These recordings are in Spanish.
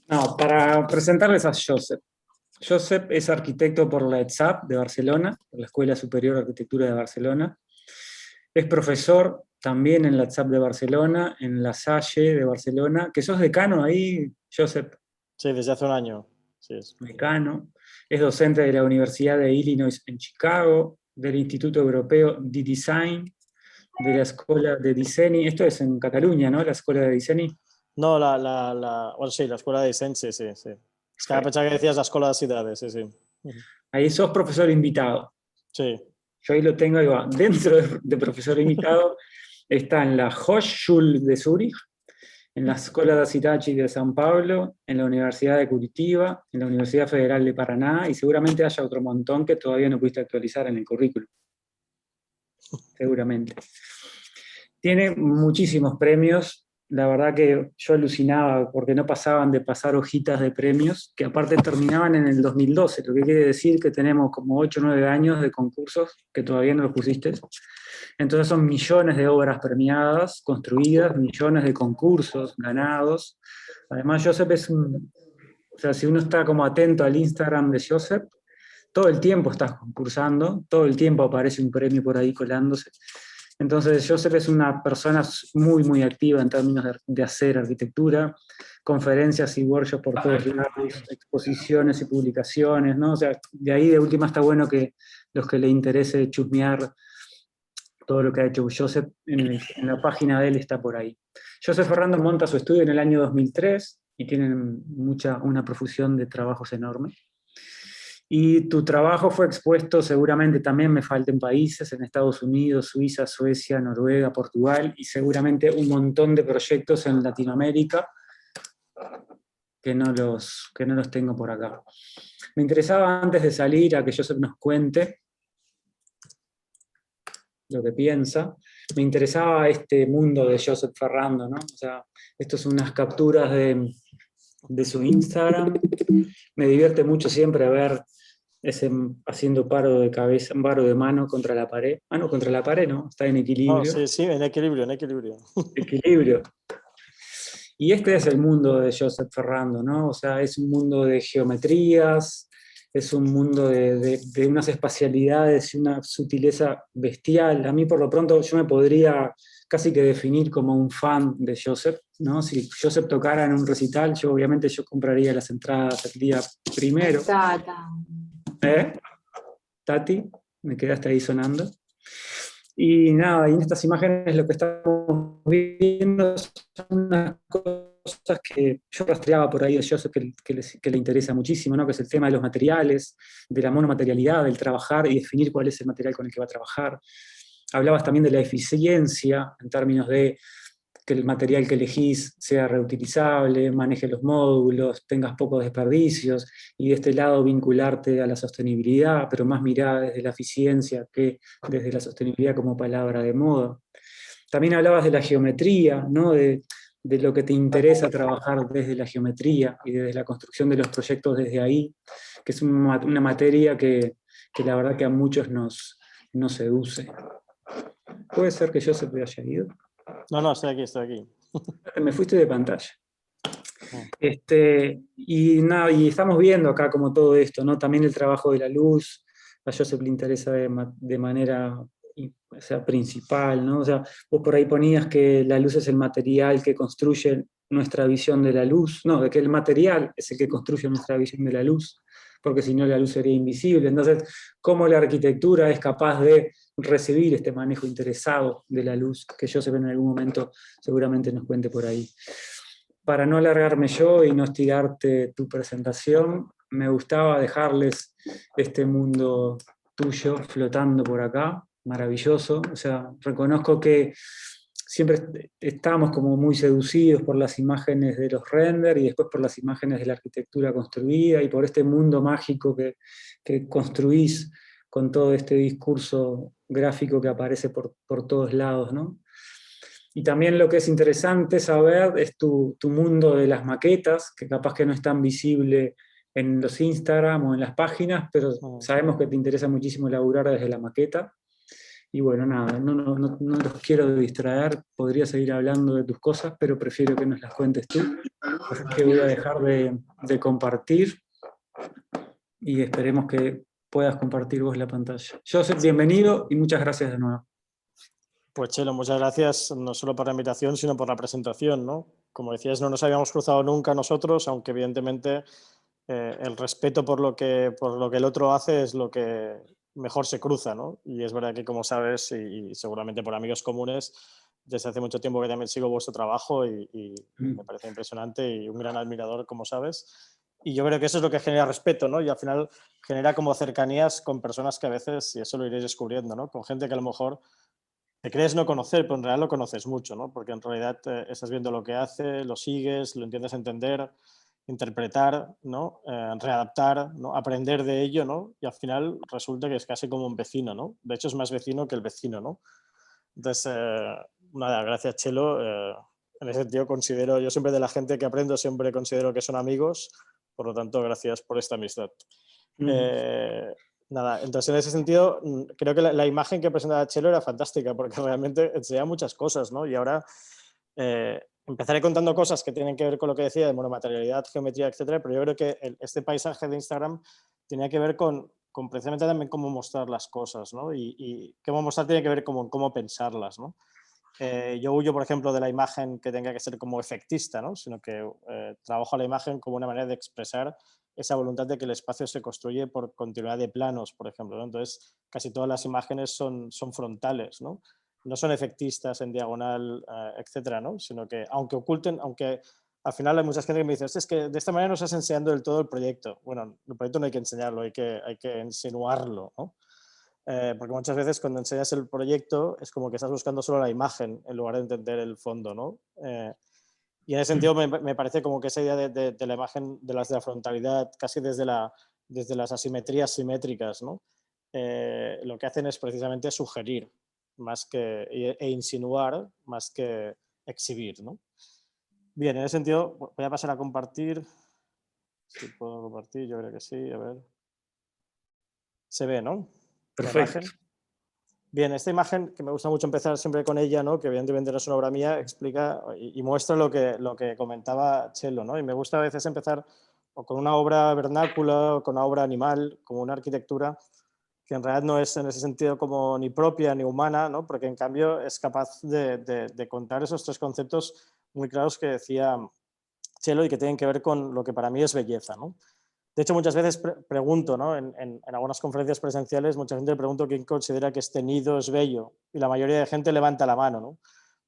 No, para presentarles a Josep. Josep es arquitecto por la ETSAP de Barcelona, por la Escuela Superior de Arquitectura de Barcelona. Es profesor también en la ETSAP de Barcelona, en la Salle de Barcelona, que sos decano ahí, Josep. Sí, desde hace un año. Sí, decano. Es docente de la Universidad de Illinois en Chicago, del Instituto Europeo de Design, de la Escuela de Diseño. Esto es en Cataluña, ¿no? La Escuela de Diseño. No, bueno, sí, la escuela de diseño, sí. Es que pensaba que decías la escuela de ciudades, sí. Ahí sos profesor invitado. Sí. Yo ahí lo tengo, ahí va. Dentro de profesor invitado está en la Hochschule de Zúrich, en la Escuela de Citachi de San Pablo, en la Universidad de Curitiba, en la Universidad Federal de Paraná, y seguramente haya otro montón que todavía no pudiste actualizar en el currículum. Seguramente. Tiene muchísimos premios. La verdad que yo alucinaba porque no pasaban de pasar hojitas de premios, que aparte terminaban en el 2012, lo que quiere decir que tenemos como 8 o 9 años de concursos que todavía no los pusiste. Entonces son millones de obras premiadas, construidas, millones de concursos ganados. Además, Josep es o sea, si uno está como atento al Instagram de Josep, todo el tiempo estás concursando, todo el tiempo aparece un premio por ahí colándose. Entonces, Josep es una persona muy, muy activa en términos de hacer arquitectura, conferencias y workshops por todos lados, exposiciones y publicaciones, ¿no? O sea, de ahí de última está bueno que los que le interese chusmear todo lo que ha hecho Josep en la página de él está por ahí. Josep Ferrando monta su estudio en el año 2003 y tienen una profusión de trabajos enorme. Y tu trabajo fue expuesto, seguramente también me falten países, en Estados Unidos, Suiza, Suecia, Noruega, Portugal, y seguramente un montón de proyectos en Latinoamérica que no los tengo por acá. Me interesaba antes de salir a que Josep nos cuente lo que piensa. Me interesaba este mundo de Josep Ferrando, ¿no? O sea, estas son unas capturas de su Instagram. Me divierte mucho siempre ver ese haciendo paro de cabeza, paro de mano contra la pared. Ah, no, contra la pared no, está en equilibrio. No, sí, en equilibrio. Equilibrio. Y este es el mundo de Josep Ferrando, ¿no? O sea, es un mundo de geometrías, es un mundo de unas espacialidades y una sutileza bestial. A mí, por lo pronto, yo me podría casi que definir como un fan de Josep, ¿no? Si Josep tocara en un recital, obviamente yo compraría las entradas el día primero. ¿Eh? Tati, me quedaste ahí sonando. Y nada, y en estas imágenes lo que estamos viendo son unas cosas que yo rastreaba por ahí de Joseph que le interesa muchísimo, ¿no? Que es el tema de los materiales, de la monomaterialidad, del trabajar y definir cuál es el material con el que va a trabajar. Hablabas también de la eficiencia en términos de que el material que elegís sea reutilizable, maneje los módulos, tengas pocos desperdicios, y de este lado vincularte a la sostenibilidad, pero más mirada desde la eficiencia que desde la sostenibilidad como palabra de moda. También hablabas de la geometría, ¿no? de lo que te interesa trabajar desde la geometría y desde la construcción de los proyectos desde ahí, que es una materia que la verdad que a muchos nos seduce. ¿Puede ser que yo se te haya ido? No, estoy aquí. Me fuiste de pantalla. Y nada, y estamos viendo acá como todo esto, ¿no? También el trabajo de la luz, a Josep le interesa de manera, o sea, principal, ¿no? O sea, vos por ahí ponías que la luz es el material que construye nuestra visión de la luz, no, de que el material es el que construye nuestra visión de la luz, porque si no la luz sería invisible. Entonces, ¿cómo la arquitectura es capaz de recibir este manejo interesado de la luz? Que Josep en algún momento seguramente nos cuente por ahí. Para no alargarme yo y no estirarte tu presentación, me gustaba dejarles este mundo tuyo flotando por acá, maravilloso. O sea, reconozco que siempre estábamos como muy seducidos por las imágenes de los renders y después por las imágenes de la arquitectura construida y por este mundo mágico que construís con todo este discurso gráfico que aparece por todos lados, ¿no? Y también lo que es interesante saber es tu mundo de las maquetas, que capaz que no es tan visible en los Instagram o en las páginas, pero sabemos que te interesa muchísimo laburar desde la maqueta. Y bueno, nada, no los quiero distraer, podría seguir hablando de tus cosas, pero prefiero que nos las cuentes tú. Así que voy a dejar de compartir y esperemos que puedas compartir vos la pantalla. Joseph, bienvenido y muchas gracias de nuevo. Pues Chelo, muchas gracias no solo por la invitación, sino por la presentación, ¿no? Como decías, no nos habíamos cruzado nunca nosotros, aunque evidentemente el respeto por lo que el otro hace es lo que mejor se cruza, ¿no? Y es verdad que, como sabes, y seguramente por amigos comunes, desde hace mucho tiempo que también sigo vuestro trabajo y me parece impresionante y un gran admirador, como sabes. Y yo creo que eso es lo que genera respeto, ¿no? Y al final genera como cercanías con personas que a veces, y eso lo iréis descubriendo, ¿no? Con gente que a lo mejor te crees no conocer, pero en realidad lo conoces mucho, ¿no? Porque en realidad estás viendo lo que hace, lo sigues, lo entiendes entender, interpretar, ¿no? Readaptar, ¿no? Aprender de ello, ¿no? Y al final resulta que es casi como un vecino, ¿no? De hecho es más vecino que el vecino, ¿no? Entonces, nada, gracias Chelo. En ese sentido considero, yo siempre de la gente que aprendo siempre considero que son amigos, por lo tanto gracias por esta amistad. Eh, Nada, entonces en ese sentido creo que la imagen que presentaba Chelo era fantástica porque realmente enseñaba muchas cosas, ¿no? Y ahora empezaré contando cosas que tienen que ver con lo que decía de monomaterialidad, geometría, etcétera, pero yo creo que este paisaje de Instagram tenía que ver con precisamente también cómo mostrar las cosas, ¿no? Y cómo mostrar tiene que ver con cómo pensarlas, ¿no? Yo huyo, por ejemplo, de la imagen que tenga que ser como efectista, ¿no? Sino que trabajo la imagen como una manera de expresar esa voluntad de que el espacio se construye por continuidad de planos, por ejemplo, ¿no? Entonces, casi todas las imágenes son frontales, ¿no? No son efectistas en diagonal, etcétera, ¿no? Sino que, aunque oculten, aunque al final hay mucha gente que me dice, es que de esta manera no estás enseñando del todo el proyecto. Bueno, el proyecto no hay que enseñarlo, hay que insinuarlo, ¿no? Porque muchas veces cuando enseñas el proyecto es como que estás buscando solo la imagen en lugar de entender el fondo, ¿no? Y en ese sentido me parece como que esa idea de la imagen, de la frontalidad, casi desde las asimetrías simétricas, ¿no? Lo que hacen es precisamente sugerir más que, e insinuar más que exhibir, ¿no? Bien, en ese sentido voy a pasar a compartir. Si puedo compartir, yo creo que sí, a ver. Se ve, ¿no? La Perfecto. imagen. Bien, esta imagen, que me gusta mucho empezar siempre con ella, ¿no? Que evidentemente no es una obra mía, explica y muestra lo que comentaba Chelo, ¿no? Y me gusta a veces empezar o con una obra vernácula o con una obra animal, como una arquitectura, que en realidad no es en ese sentido como ni propia ni humana, ¿no? Porque en cambio es capaz de contar esos tres conceptos muy claros que decía Chelo y que tienen que ver con lo que para mí es belleza, ¿no? De hecho, muchas veces pregunto, ¿no? En algunas conferencias presenciales, mucha gente le pregunto quién considera que este nido es bello y la mayoría de gente levanta la mano, ¿no?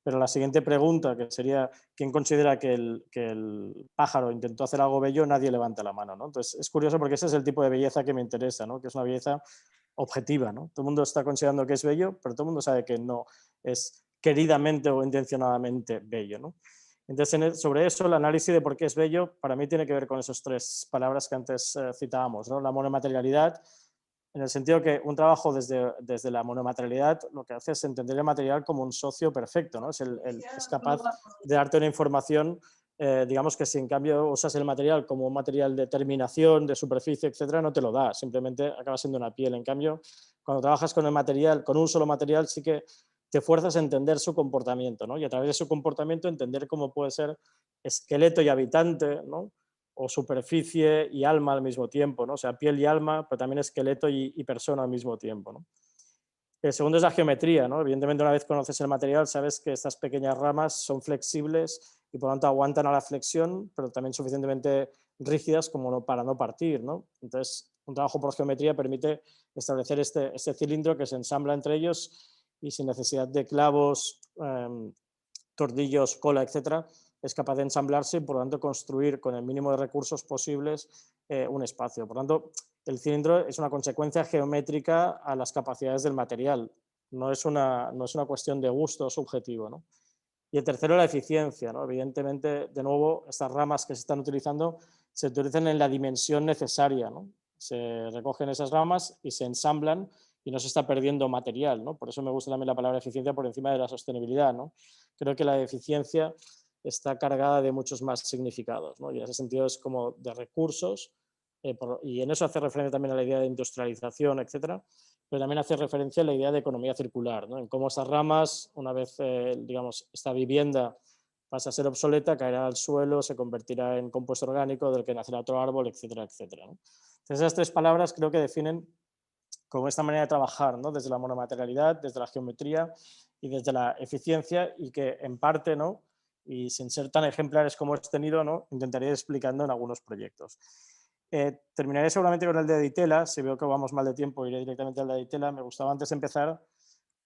Pero la siguiente pregunta, que sería quién considera que el pájaro intentó hacer algo bello, nadie levanta la mano, ¿no? Entonces es curioso porque ese es el tipo de belleza que me interesa, ¿no? Que es una belleza objetiva, ¿no? Todo el mundo está considerando que es bello, pero todo el mundo sabe que no es queridamente o intencionadamente bello, ¿no? Entonces, sobre eso, el análisis de por qué es bello, para mí tiene que ver con esas tres palabras que antes citábamos, ¿no? La monomaterialidad, en el sentido que un trabajo desde la monomaterialidad lo que hace es entender el material como un socio perfecto, ¿no? Es capaz de darte una información, digamos que si en cambio usas el material como un material de terminación, de superficie, etcétera, no te lo da, simplemente acaba siendo una piel. En cambio, cuando trabajas con el material, con un solo material, sí que te fuerzas a entender su comportamiento, ¿no? Y a través de su comportamiento entender cómo puede ser esqueleto y habitante, ¿no? O superficie y alma al mismo tiempo, ¿no? O sea, piel y alma, pero también esqueleto y persona al mismo tiempo, ¿no? El segundo es la geometría, ¿no? Evidentemente, una vez conoces el material, sabes que estas pequeñas ramas son flexibles y por lo tanto aguantan a la flexión, pero también suficientemente rígidas como para no partir, ¿no? Entonces, un trabajo por geometría permite establecer este cilindro que se ensambla entre ellos y sin necesidad de clavos, tornillos, cola, etcétera, es capaz de ensamblarse y por lo tanto construir con el mínimo de recursos posibles un espacio. Por lo tanto, el cilindro es una consecuencia geométrica a las capacidades del material, no es una cuestión de gusto subjetivo, ¿no? Y el tercero, la eficiencia, ¿no? Evidentemente, de nuevo, estas ramas que se están utilizando se utilizan en la dimensión necesaria, ¿no? Se recogen esas ramas y se ensamblan y no se está perdiendo material, ¿no? Por eso me gusta también la palabra eficiencia por encima de la sostenibilidad, ¿no? Creo que la eficiencia está cargada de muchos más significados, ¿no? Y en ese sentido es como de recursos, y en eso hace referencia también a la idea de industrialización, etcétera, pero también hace referencia a la idea de economía circular, ¿no? En cómo esas ramas, una vez, digamos, esta vivienda pasa a ser obsoleta, caerá al suelo, se convertirá en compuesto orgánico del que nacerá otro árbol, etcétera, etcétera, ¿no? Entonces, esas tres palabras creo que definen como esta manera de trabajar, ¿no? Desde la monomaterialidad, desde la geometría y desde la eficiencia, y que en parte, ¿no? Y sin ser tan ejemplares como he tenido, ¿no? Intentaré ir explicando en algunos proyectos. Terminaré seguramente con el de Editela. Si veo que vamos mal de tiempo, iré directamente al de Editela. Me gustaba antes empezar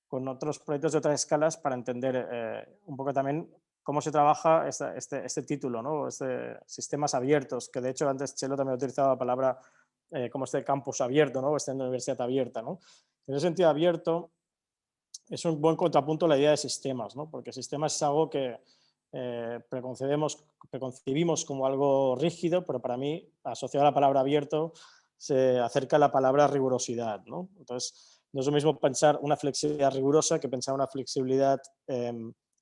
con otros proyectos de otras escalas para entender un poco también cómo se trabaja este título, ¿no? Sistemas abiertos, que de hecho antes Chelo también utilizaba la palabra como este campus abierto, ¿no? Esta universidad abierta, ¿no? En ese sentido, abierto es un buen contrapunto a la idea de sistemas, ¿no? Porque sistemas es algo que preconcebimos como algo rígido, pero para mí, asociado a la palabra abierto, se acerca a la palabra rigurosidad, ¿no? Entonces, no es lo mismo pensar una flexibilidad rigurosa que pensar una flexibilidad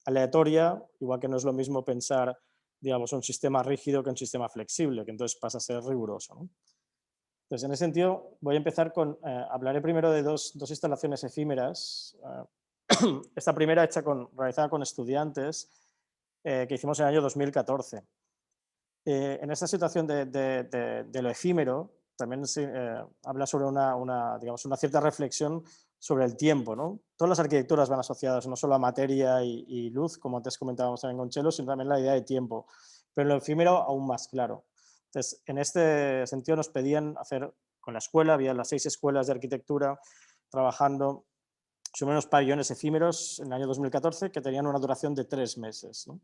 aleatoria, igual que no es lo mismo pensar, digamos, un sistema rígido que un sistema flexible, que entonces pasa a ser riguroso, ¿no? Entonces, en ese sentido, voy a empezar con, hablaré primero de dos instalaciones efímeras. Esta primera realizada con estudiantes, que hicimos en el año 2014. En esta situación de lo efímero, también se habla sobre digamos, una cierta reflexión sobre el tiempo, ¿no? Todas las arquitecturas van asociadas no solo a materia y luz, como antes comentábamos también con Chelo, sino también la idea de tiempo, pero lo efímero aún más claro. Entonces, en este sentido nos pedían hacer con la escuela, había las 6 escuelas de arquitectura trabajando sobre unos pabellones efímeros en el año 2014 que tenían una duración de 3 meses, ¿no?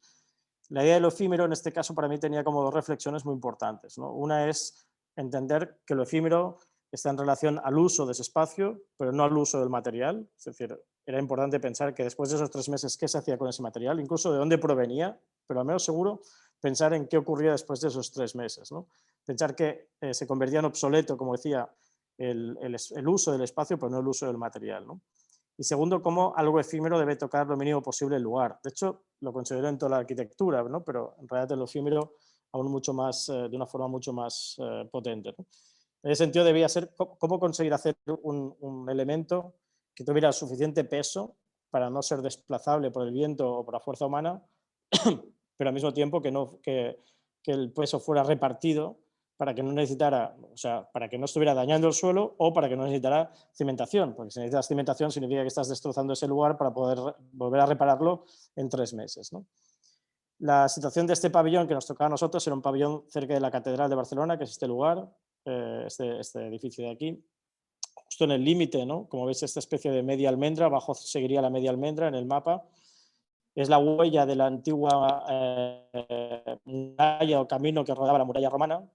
La idea de lo efímero en este caso para mí tenía como dos reflexiones muy importantes, ¿no? Una es entender que lo efímero está en relación al uso de ese espacio, pero no al uso del material. Es decir, era importante pensar que después de esos 3 meses, ¿qué se hacía con ese material? Incluso de dónde provenía, pero al menos seguro pensar en qué ocurría después de esos 3 meses, ¿no? Pensar que se convertía en obsoleto, como decía, el uso del espacio, pero no el uso del material, ¿no? Y segundo, cómo algo efímero debe tocar lo mínimo posible el lugar. De hecho, lo considero en toda la arquitectura, ¿no? Pero en realidad lo efímero aún mucho más, de una forma mucho más potente, ¿no? En ese sentido, debía ser cómo conseguir hacer un elemento que tuviera suficiente peso para no ser desplazable por el viento o por la fuerza humana, pero al mismo tiempo que el peso fuera repartido para que no necesitara, o sea, para que no estuviera dañando el suelo o para que no necesitara cimentación, porque si necesitas cimentación significa que estás destrozando ese lugar para poder volver a repararlo en 3 meses, ¿no? La situación de este pabellón que nos tocaba a nosotros era un pabellón cerca de la Catedral de Barcelona, que es este lugar, este edificio de aquí, justo en el límite, ¿no? Como veis, esta especie de media almendra, abajo seguiría la media almendra en el mapa. Es la huella de la antigua muralla o camino que rodaba la muralla romana.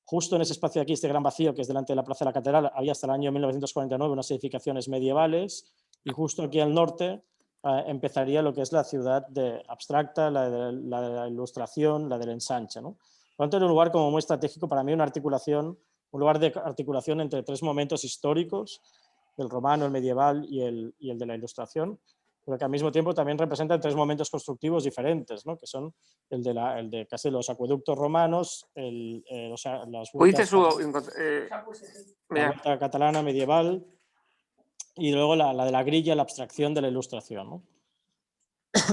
Justo en ese espacio de aquí, este gran vacío que es delante de la Plaza de la Catedral, había hasta el año 1949 unas edificaciones medievales, y justo aquí al norte empezaría lo que es la ciudad abstracta, la de la Ilustración, la del ensanche, ¿no? Por lo tanto, era un lugar como muy estratégico para mí, un lugar de articulación entre 3 momentos históricos, el romano, el medieval y el de la Ilustración, pero que al mismo tiempo también representan 3 momentos constructivos diferentes, ¿no? Que son el de casi los acueductos romanos, las vueltas, la vuelta catalana medieval, y luego la de la grilla, la abstracción de la Ilustración, ¿no?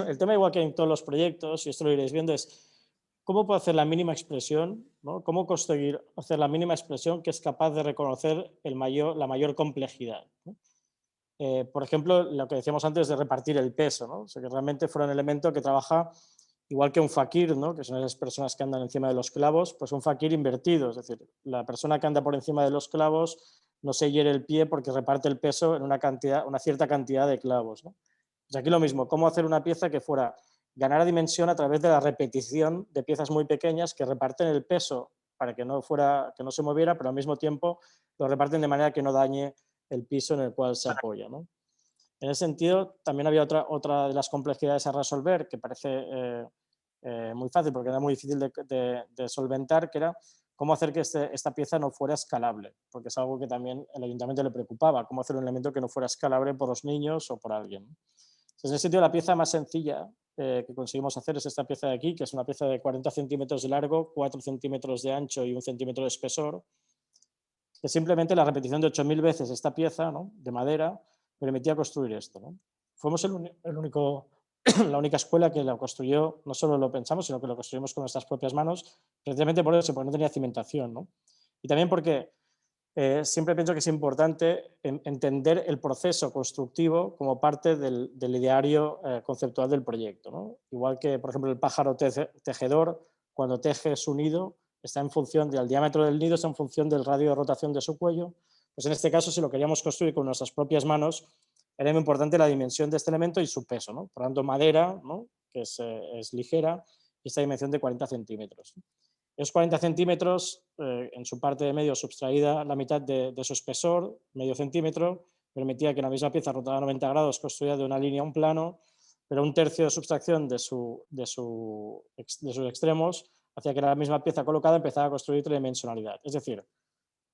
El tema, igual que en todos los proyectos, y esto lo iréis viendo, es cómo puedo hacer la mínima expresión, ¿no? Cómo conseguir hacer la mínima expresión que es capaz de reconocer la mayor complejidad, ¿no? Por ejemplo, lo que decíamos antes de repartir el peso, ¿no? O sea, que realmente fuera un elemento que trabaja igual que un fakir, ¿no? Que son esas personas que andan encima de los clavos, pues un fakir invertido, es decir, la persona que anda por encima de los clavos no se hiere el pie porque reparte el peso en una cierta cantidad de clavos, ¿no? Pues aquí lo mismo, cómo hacer una pieza que ganara dimensión a través de la repetición de piezas muy pequeñas que reparten el peso para que no se moviera, pero al mismo tiempo lo reparten de manera que no dañe el piso en el cual se apoya, ¿no? En ese sentido, también había otra de las complejidades a resolver, que parece muy fácil porque era muy difícil de solventar, que era cómo hacer que esta pieza no fuera escalable, porque es algo que también el ayuntamiento le preocupaba, cómo hacer un elemento que no fuera escalable por los niños o por alguien. Entonces, en ese sentido, la pieza más sencilla que conseguimos hacer es esta pieza de aquí, que es una pieza de 40 centímetros de largo, 4 centímetros de ancho y 1 centímetro de espesor, que simplemente la repetición de 8000 veces esta pieza, ¿no?, de madera permitía construir esto, ¿no? Fuimos el único, la única escuela que lo construyó, no solo lo pensamos, sino que lo construimos con nuestras propias manos, precisamente por eso, porque no tenía cimentación, ¿no? Y también porque siempre pienso que es importante entender el proceso constructivo como parte del ideario conceptual del proyecto, ¿no? Igual que, por ejemplo, el pájaro tejedor, cuando teje su nido, está en función del diámetro del nido, está en función del radio de rotación de su cuello. Pues en este caso, si lo queríamos construir con nuestras propias manos, era muy importante la dimensión de este elemento y su peso, ¿no? Por lo tanto, madera, ¿no?, que es ligera, y esta dimensión de 40 centímetros. Esos 40 centímetros, en su parte de medio subtraída la mitad de su espesor, medio centímetro, permitía que la misma pieza rotada a 90 grados construida de una línea a un plano, pero un tercio de subtracción de sus extremos hacía que la misma pieza colocada empezara a construir tridimensionalidad. Es decir,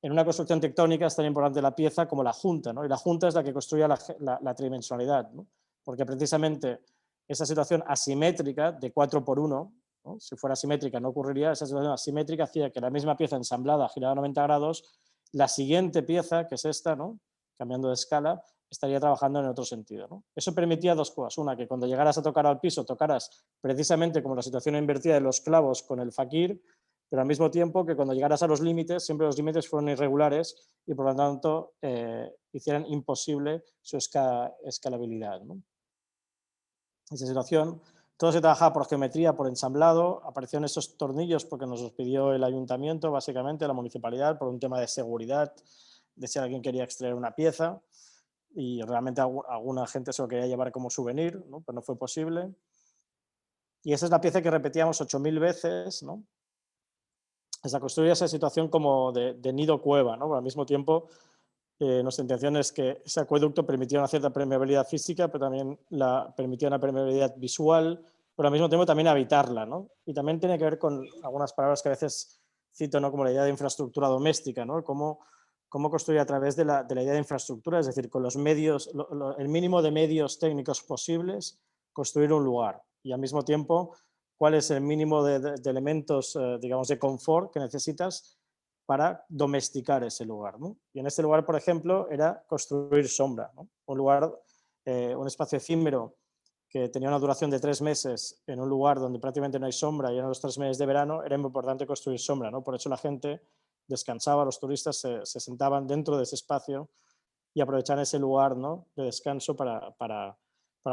en una construcción tectónica es tan importante la pieza como la junta, ¿no? Y la junta es la que construye la tridimensionalidad, ¿no? Porque precisamente esa situación asimétrica de 4 por 1, ¿no?, si fuera simétrica no ocurriría, esa situación asimétrica hacía que la misma pieza ensamblada girada a 90 grados, la siguiente pieza, que es esta, ¿no?, cambiando de escala, estaría trabajando en otro sentido, ¿no? Eso permitía dos cosas. Una, que cuando llegaras a tocar al piso, tocaras precisamente como la situación invertida de los clavos con el fakir, pero al mismo tiempo que cuando llegaras a los límites, siempre los límites fueron irregulares y por lo tanto hicieran imposible su escalabilidad, ¿no? En esa situación, todo se trabajaba por geometría, por ensamblado, aparecieron esos tornillos porque nos los pidió el ayuntamiento, básicamente, la municipalidad, por un tema de seguridad, de si alguien quería extraer una pieza, y realmente alguna gente se lo quería llevar como souvenir, ¿no?, pero no fue posible. Y esa es la pieza que repetíamos 8000 veces, ¿no? Se construye esa situación como de nido-cueva, ¿no? Pero al mismo tiempo, nuestra intención es que ese acueducto permitía una cierta permeabilidad física, pero también permitía una permeabilidad visual, pero al mismo tiempo también habitarla, ¿no? Y también tiene que ver con algunas palabras que a veces cito, ¿no?, como la idea de infraestructura doméstica, ¿no? Cómo construir a través de la idea de infraestructura, es decir, con los medios, el mínimo de medios técnicos posibles, construir un lugar. Y al mismo tiempo, cuál es el mínimo de elementos, digamos, de confort que necesitas para domesticar ese lugar, ¿no? Y en este lugar, por ejemplo, era construir sombra, ¿no? Un lugar, un espacio efímero que tenía una duración de 3 meses en un lugar donde prácticamente no hay sombra y eran los 3 meses de verano, era muy importante construir sombra, ¿no? Por eso la gente descansaba, los turistas se sentaban dentro de ese espacio y aprovechaban ese lugar, ¿no?, de descanso para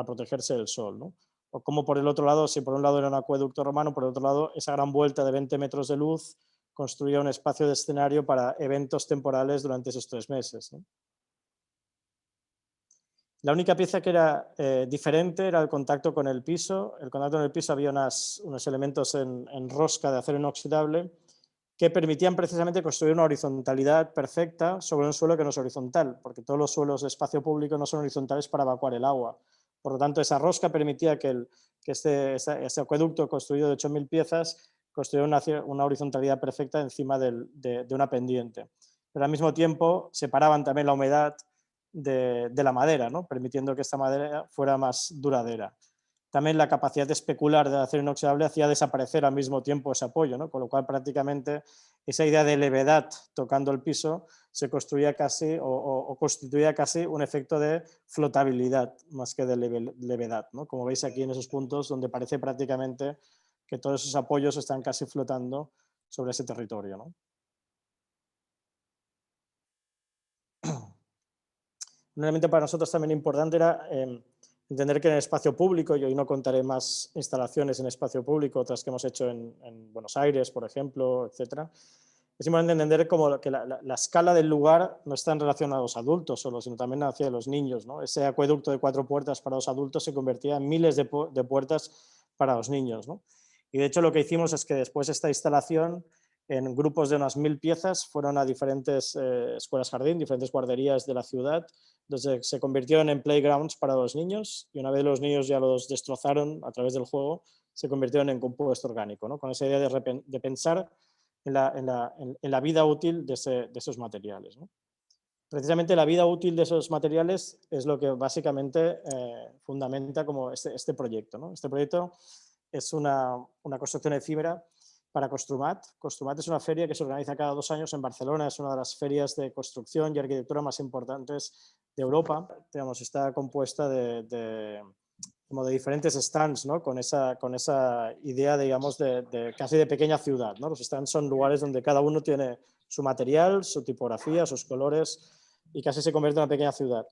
protegerse del sol, ¿no? O como por el otro lado, si por un lado era un acueducto romano, por el otro lado esa gran vuelta de 20 metros de luz construía un espacio de escenario para eventos temporales durante esos 3 meses, ¿no? La única pieza que era diferente era el contacto con el piso. El contacto con el piso había unos elementos en rosca de acero inoxidable que permitían precisamente construir una horizontalidad perfecta sobre un suelo que no es horizontal, porque todos los suelos de espacio público no son horizontales para evacuar el agua. Por lo tanto, esa rosca permitía que ese acueducto construido de 8000 piezas construyera una horizontalidad perfecta encima de una pendiente. Pero al mismo tiempo separaban también la humedad de la madera, ¿no?, permitiendo que esta madera fuera más duradera. También la capacidad de especular del acero inoxidable hacía desaparecer al mismo tiempo ese apoyo, ¿no?, con lo cual prácticamente esa idea de levedad tocando el piso se construía casi o constituía casi un efecto de flotabilidad más que de levedad, ¿no?, como veis aquí en esos puntos donde parece prácticamente que todos esos apoyos están casi flotando sobre ese territorio, ¿no? Un elemento para nosotros también importante era entender que en el espacio público, y hoy no contaré más instalaciones en espacio público, otras que hemos hecho en Buenos Aires, por ejemplo, etcétera, es importante entender como que la escala del lugar no está en relación a los adultos solo, sino también hacia los niños, ¿no? Ese acueducto de 4 puertas para los adultos se convertía en miles de puertas para los niños, ¿no? Y de hecho lo que hicimos es que después de esta instalación, en grupos de unas 1000 piezas, fueron a diferentes escuelas jardín, diferentes guarderías de la ciudad, donde se convirtieron en playgrounds para los niños, y una vez los niños ya los destrozaron a través del juego, se convirtieron en compuesto orgánico, ¿no?, con esa idea de pensar en la vida útil de esos materiales, ¿no? Precisamente la vida útil de esos materiales es lo que básicamente fundamenta como este proyecto, ¿no? Este proyecto es una construcción efímera para Construmat. Construmat es una feria que se organiza cada 2 años en Barcelona, es una de las ferias de construcción y arquitectura más importantes de Europa. Digamos, está compuesta como de diferentes stands, ¿no? Con esa idea, digamos, casi de pequeña ciudad, ¿no? Los stands son lugares donde cada uno tiene su material, su tipografía, sus colores y casi se convierte en una pequeña ciudad.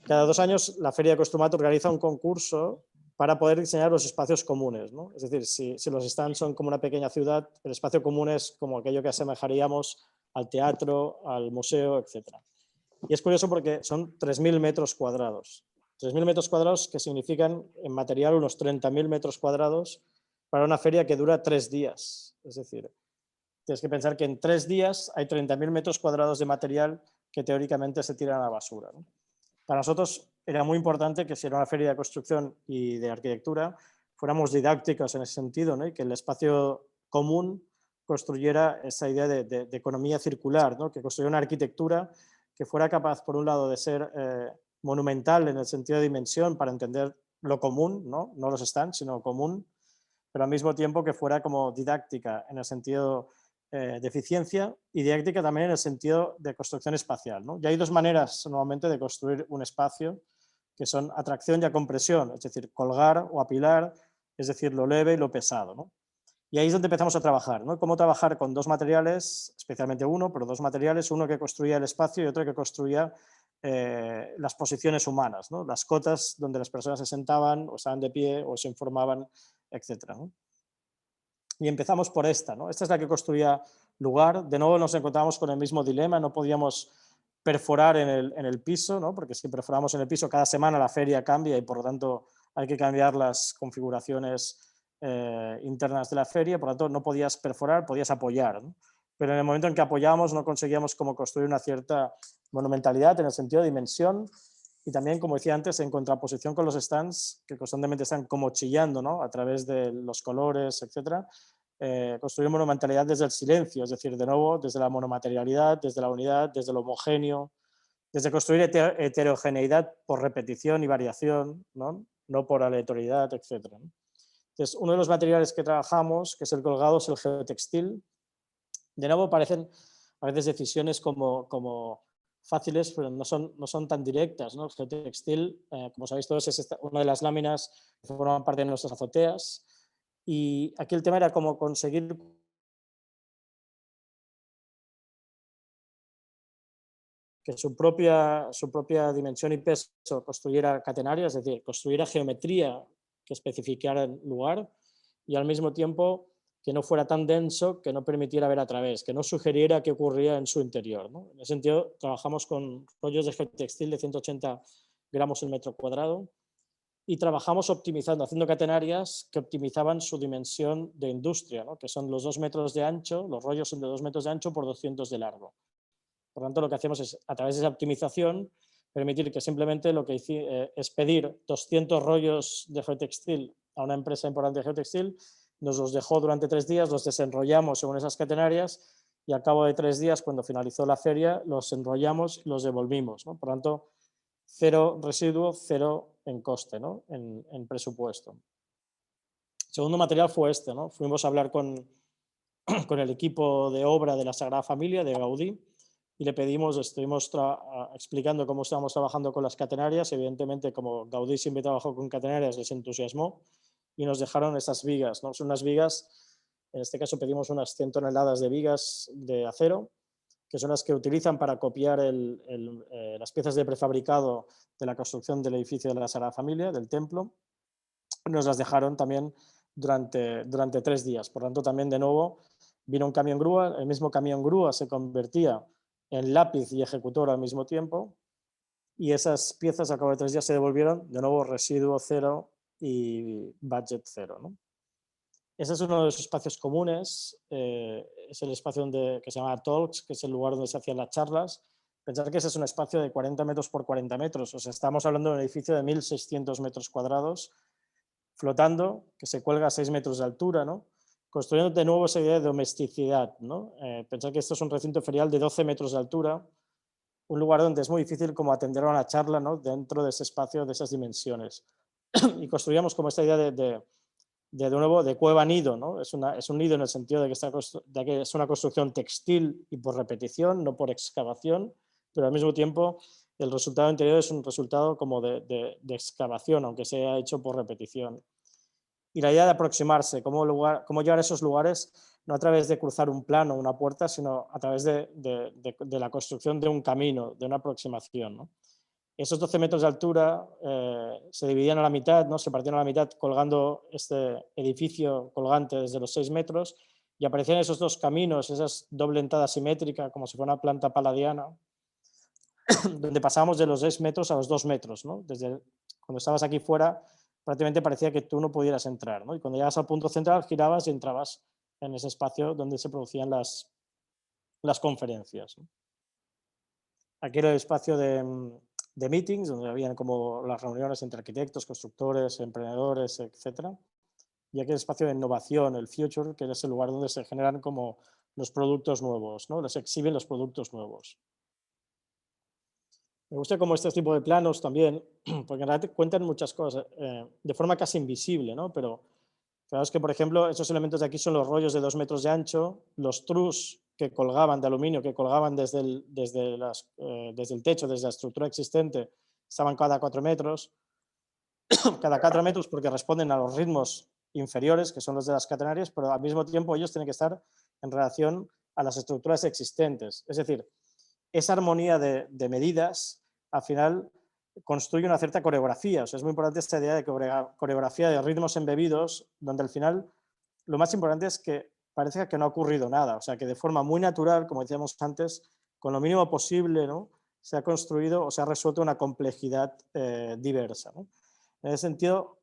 Cada 2 años la Feria de Construmat organiza un concurso para poder diseñar los espacios comunes, ¿no? Es decir, si los stands son como una pequeña ciudad, el espacio común es como aquello que asemejaríamos al teatro, al museo, etc. Y es curioso porque son 3.000 metros cuadrados. 3.000 metros cuadrados que significan en material unos 30.000 metros cuadrados para una feria que dura 3 días. Es decir, tienes que pensar que en 3 días hay 30.000 metros cuadrados de material que teóricamente se tiran a la basura, ¿no? Para nosotros era muy importante que si era una feria de construcción y de arquitectura, fuéramos didácticos en ese sentido, ¿no? Y que el espacio común construyera esa idea de economía circular, ¿no? Que construyera una arquitectura que fuera capaz, por un lado, de ser monumental en el sentido de dimensión para entender lo común, ¿no? No los stands, sino lo común, pero al mismo tiempo que fuera como didáctica en el sentido de eficiencia y didáctica también en el sentido de construcción espacial, ¿no? Y hay 2 maneras normalmente de construir un espacio, que son atracción y acompresión, es decir, colgar o apilar, es decir, lo leve y lo pesado, ¿no? Y ahí es donde empezamos a trabajar, ¿no? Cómo trabajar con 2 materiales, especialmente uno, pero 2 materiales, uno que construía el espacio y otro que construía las posiciones humanas, ¿no? Las cotas donde las personas se sentaban o estaban de pie o se informaban, etc., ¿no? Y empezamos por esta, ¿no? Esta es la que construía lugar. De nuevo nos encontramos con el mismo dilema, no podíamos perforar en el piso, ¿no? Porque si perforamos en el piso, cada semana la feria cambia y por lo tanto hay que cambiar las configuraciones internas de la feria, por lo tanto no podías perforar, podías apoyar, ¿no? Pero en el momento en que apoyábamos no conseguíamos como construir una cierta monumentalidad en el sentido de dimensión y también, como decía antes, en contraposición con los stands que constantemente están como chillando, ¿no? A través de los colores, etcétera. Construir monumentalidad desde el silencio, es decir, de nuevo, desde la monomaterialidad, desde la unidad, desde lo homogéneo, desde construir heterogeneidad por repetición y variación, no por aleatoriedad, etc. Entonces, uno de los materiales que trabajamos, que es el colgado, es el geotextil. De nuevo, parecen a veces decisiones como fáciles, pero no son tan directas, ¿no? El geotextil, como sabéis todos, es una de las láminas que forman parte de nuestras azoteas. Y aquí el tema era cómo conseguir que su propia dimensión y peso construyera catenaria, es decir, construyera geometría que especificara el lugar y al mismo tiempo que no fuera tan denso que no permitiera ver a través, que no sugiriera qué ocurría en su interior, ¿no? En ese sentido, trabajamos con rollos de geotextil de 180 gramos el metro cuadrado y trabajamos optimizando, haciendo catenarias que optimizaban su dimensión de industria, ¿no? Que son los 2 metros de ancho, los rollos son de 2 metros de ancho por 200 de largo. Por tanto, lo que hacemos es, a través de esa optimización, permitir que simplemente lo que es pedir 200 rollos de geotextil a una empresa importante de geotextil, nos los dejó durante 3 días, los desenrollamos según esas catenarias y al cabo de 3 días, cuando finalizó la feria, los enrollamos y los devolvimos, ¿no? Por tanto, 0 residuo, 0 en coste, ¿no? en presupuesto. El segundo material fue este, ¿no? Fuimos a hablar con el equipo de obra de la Sagrada Familia, de Gaudí, y le pedimos, estuvimos explicando cómo estábamos trabajando con las catenarias. Evidentemente, como Gaudí siempre trabajó con catenarias, les entusiasmó y nos dejaron esas vigas, ¿no? Son unas vigas, en este caso pedimos unas 100 toneladas de vigas de acero, que son las que utilizan para copiar las piezas de prefabricado de la construcción del edificio de la Sagrada Familia, del templo. Nos las dejaron también durante 3 días. Por tanto, también de nuevo vino un camión grúa, el mismo camión grúa se convertía en lápiz y ejecutor al mismo tiempo y esas piezas al cabo de 3 días se devolvieron, de nuevo residuo 0 y budget 0, ¿no? Ese es uno de los espacios comunes, es el espacio que se llama Talks, que es el lugar donde se hacían las charlas. Pensar que ese es un espacio de 40 metros por 40 metros, o sea, estamos hablando de un edificio de 1.600 metros cuadrados, flotando, que se cuelga a 6 metros de altura, ¿no? Construyendo de nuevo esa idea de domesticidad, ¿no? Pensar que esto es un recinto ferial de 12 metros de altura, un lugar donde es muy difícil como atender a una charla, ¿no? Dentro de ese espacio, de esas dimensiones. Y construíamos como esta idea de de nuevo, de cueva-nido, ¿no? Es un nido en el sentido de que es una construcción textil y por repetición, no por excavación, pero al mismo tiempo el resultado interior es un resultado como de excavación, aunque sea hecho por repetición. Y la idea de aproximarse, cómo llegar a esos lugares, no a través de cruzar un plano, una puerta, sino a través de la construcción de un camino, de una aproximación, ¿no? Esos 12 metros de altura se dividían a la mitad, ¿no? Se partían a la mitad colgando este edificio colgante desde los 6 metros y aparecían esos dos caminos, esas doble entrada simétrica, como si fuera una planta paladiana, donde pasábamos de los 6 metros a los 2 metros, ¿no? Cuando estabas aquí fuera, prácticamente parecía que tú no pudieras entrar, ¿no? Y cuando llegas al punto central, girabas y entrabas en ese espacio donde se producían las conferencias, ¿no? Aquí era el espacio de meetings, donde habían como las reuniones entre arquitectos, constructores, emprendedores, etcétera. Y aquí el espacio de innovación, el future, que es el lugar donde se generan como los productos nuevos, ¿no? Se exhiben los productos nuevos. Me gusta como este tipo de planos también, porque en realidad cuentan muchas cosas, de forma casi invisible, ¿no? Pero claro, es que, por ejemplo, esos elementos de aquí son los rollos de 2 metros de ancho, los trus que colgaban de aluminio, que colgaban desde el techo, desde la estructura existente, estaban cada 4 metros, cada 4 metros porque responden a los ritmos inferiores, que son los de las catenarias, pero al mismo tiempo ellos tienen que estar en relación a las estructuras existentes. Es decir, esa armonía de medidas, al final, construye una cierta coreografía. O sea, es muy importante esta idea de coreografía de ritmos embebidos, donde al final lo más importante es que parece que no ha ocurrido nada. O sea, que de forma muy natural, como decíamos antes, con lo mínimo posible, ¿no? Se ha construido o se ha resuelto una complejidad diversa, ¿no? En ese sentido,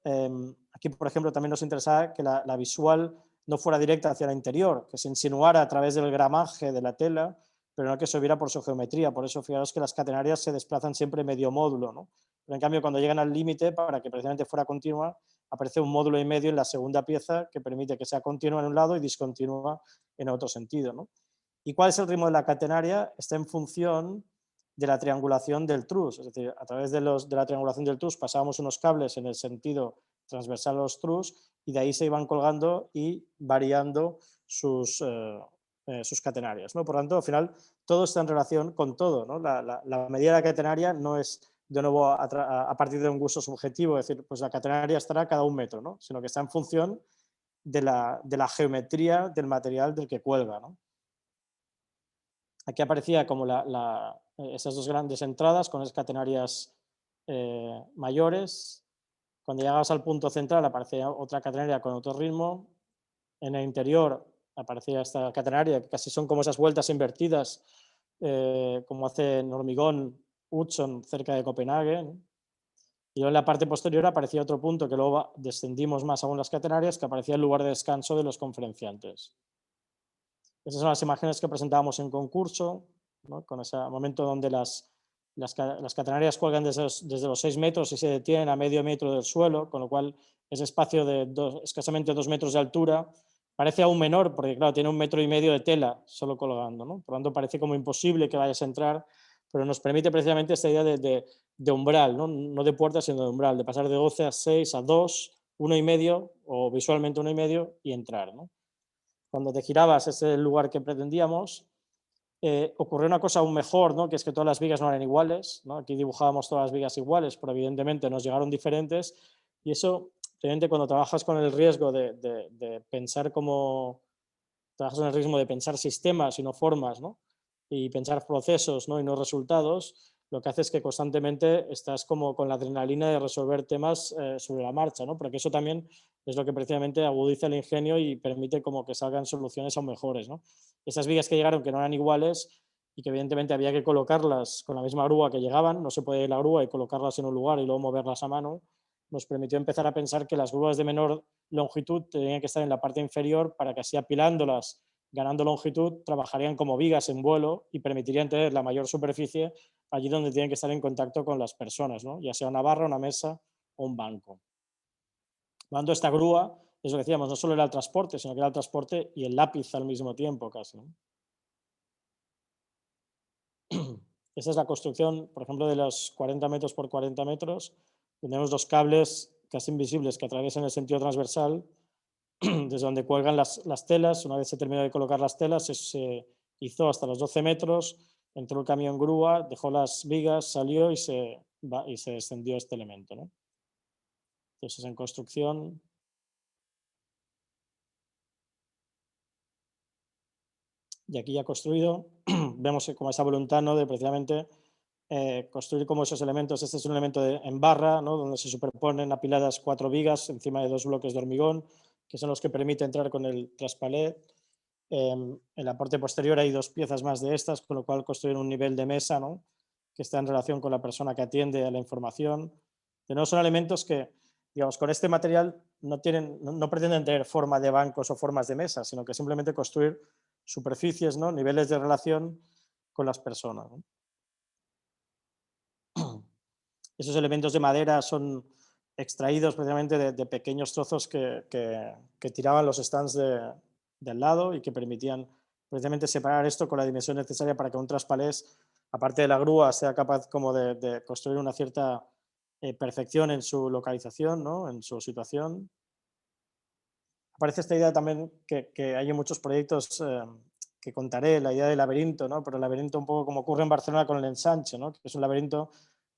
aquí, por ejemplo, también nos interesaba que la visual no fuera directa hacia el interior, que se insinuara a través del gramaje de la tela, pero no que se viera por su geometría. Por eso, fijaros que las catenarias se desplazan siempre medio módulo, ¿no? Pero en cambio, cuando llegan al límite, para que precisamente fuera continua, aparece un módulo y medio en la segunda pieza que permite que sea continua en un lado y discontinua en otro sentido, ¿no? ¿Y cuál es el ritmo de la catenaria? Está en función de la triangulación del trus, es decir, a través de la triangulación del trus pasábamos unos cables en el sentido transversal a los trus y de ahí se iban colgando y variando sus catenarias, ¿no? Por lo tanto, al final, todo está en relación con todo, ¿no? La medida de la catenaria no es, de nuevo, a partir de un gusto subjetivo, es decir, pues la catenaria estará cada 1 metro, ¿no? Sino que está en función de la geometría del material del que cuelga, ¿no? Aquí aparecía como esas dos grandes entradas con las catenarias mayores. Cuando llegabas al punto central aparecía otra catenaria con otro ritmo. En el interior aparecía esta catenaria, que casi son como esas vueltas invertidas, como hace en hormigón Hudson cerca de Copenhague, ¿no? Y luego en la parte posterior aparecía otro punto que luego descendimos más aún las catenarias, que aparecía el lugar de descanso de los conferenciantes. Esas son las imágenes que presentábamos en concurso, ¿no? Con ese momento donde las catenarias cuelgan desde los 6 metros y se detienen a medio metro del suelo, con lo cual ese espacio de escasamente 2 metros de altura parece aún menor, porque claro, tiene 1,5 metros de tela solo colgando, ¿no? Por lo tanto, parece como imposible que vayas a entrar, pero nos permite precisamente esta idea de umbral, ¿no? No de puerta, sino de umbral, de pasar de 12 a 6 a 2, 1,5 o visualmente 1,5 y entrar, ¿no? Cuando te girabas, ese es el lugar que pretendíamos. Ocurrió una cosa aún mejor, ¿no? Que es que todas las vigas no eran iguales, ¿no? Aquí dibujábamos todas las vigas iguales, pero evidentemente nos llegaron diferentes y eso, evidentemente, cuando trabajas con el riesgo de pensar como, trabajas en el riesgo de pensar sistemas y no formas, ¿no? Y pensar procesos, ¿no? Y no resultados, lo que hace es que constantemente estás como con la adrenalina de resolver temas sobre la marcha, ¿no? Porque eso también es lo que precisamente agudiza el ingenio y permite como que salgan soluciones aún mejores, ¿no? Esas vigas que llegaron que no eran iguales y que evidentemente había que colocarlas con la misma grúa que llegaban, no se puede ir la grúa y colocarlas en un lugar y luego moverlas a mano, nos permitió empezar a pensar que las grúas de menor longitud tenían que estar en la parte inferior para que así apilándolas, ganando longitud, trabajarían como vigas en vuelo y permitirían tener la mayor superficie allí donde tienen que estar en contacto con las personas, ¿no? Ya sea una barra, una mesa o un banco. Dando esta grúa, es lo que decíamos, no solo era el transporte, sino que era el transporte y el lápiz al mismo tiempo casi, ¿no? Esta es la construcción, por ejemplo, de los 40 metros por 40 metros. Tenemos los cables casi invisibles que atraviesan el sentido transversal desde donde cuelgan las telas. Una vez se terminó de colocar las telas, se hizo hasta los 12 metros, entró el camión grúa, dejó las vigas, salió y se descendió este elemento, ¿no? Entonces, en construcción, y aquí ya construido, vemos como esa voluntad, ¿no?, de precisamente construir como esos elementos. Este es un elemento en barra, ¿no?, donde se superponen apiladas 4 vigas encima de 2 bloques de hormigón, que son los que permite entrar con el traspalé. En la parte posterior hay 2 piezas más de estas, con lo cual construir un nivel de mesa, ¿no?, que está en relación con la persona que atiende a la información. De nuevo, son elementos que, digamos, con este material no pretenden tener forma de bancos o formas de mesas, sino que simplemente construir superficies, ¿no?, niveles de relación con las personas, ¿no? Esos elementos de madera son extraídos precisamente de pequeños trozos que tiraban los stands de al lado y que permitían precisamente separar esto con la dimensión necesaria para que un traspalés, aparte de la grúa, sea capaz como de construir una cierta perfección en su localización, ¿no?, en su situación. Aparece esta idea también que hay en muchos proyectos que contaré, la idea del laberinto, ¿no?, pero el laberinto un poco como ocurre en Barcelona con el ensanche, ¿no?, que es un laberinto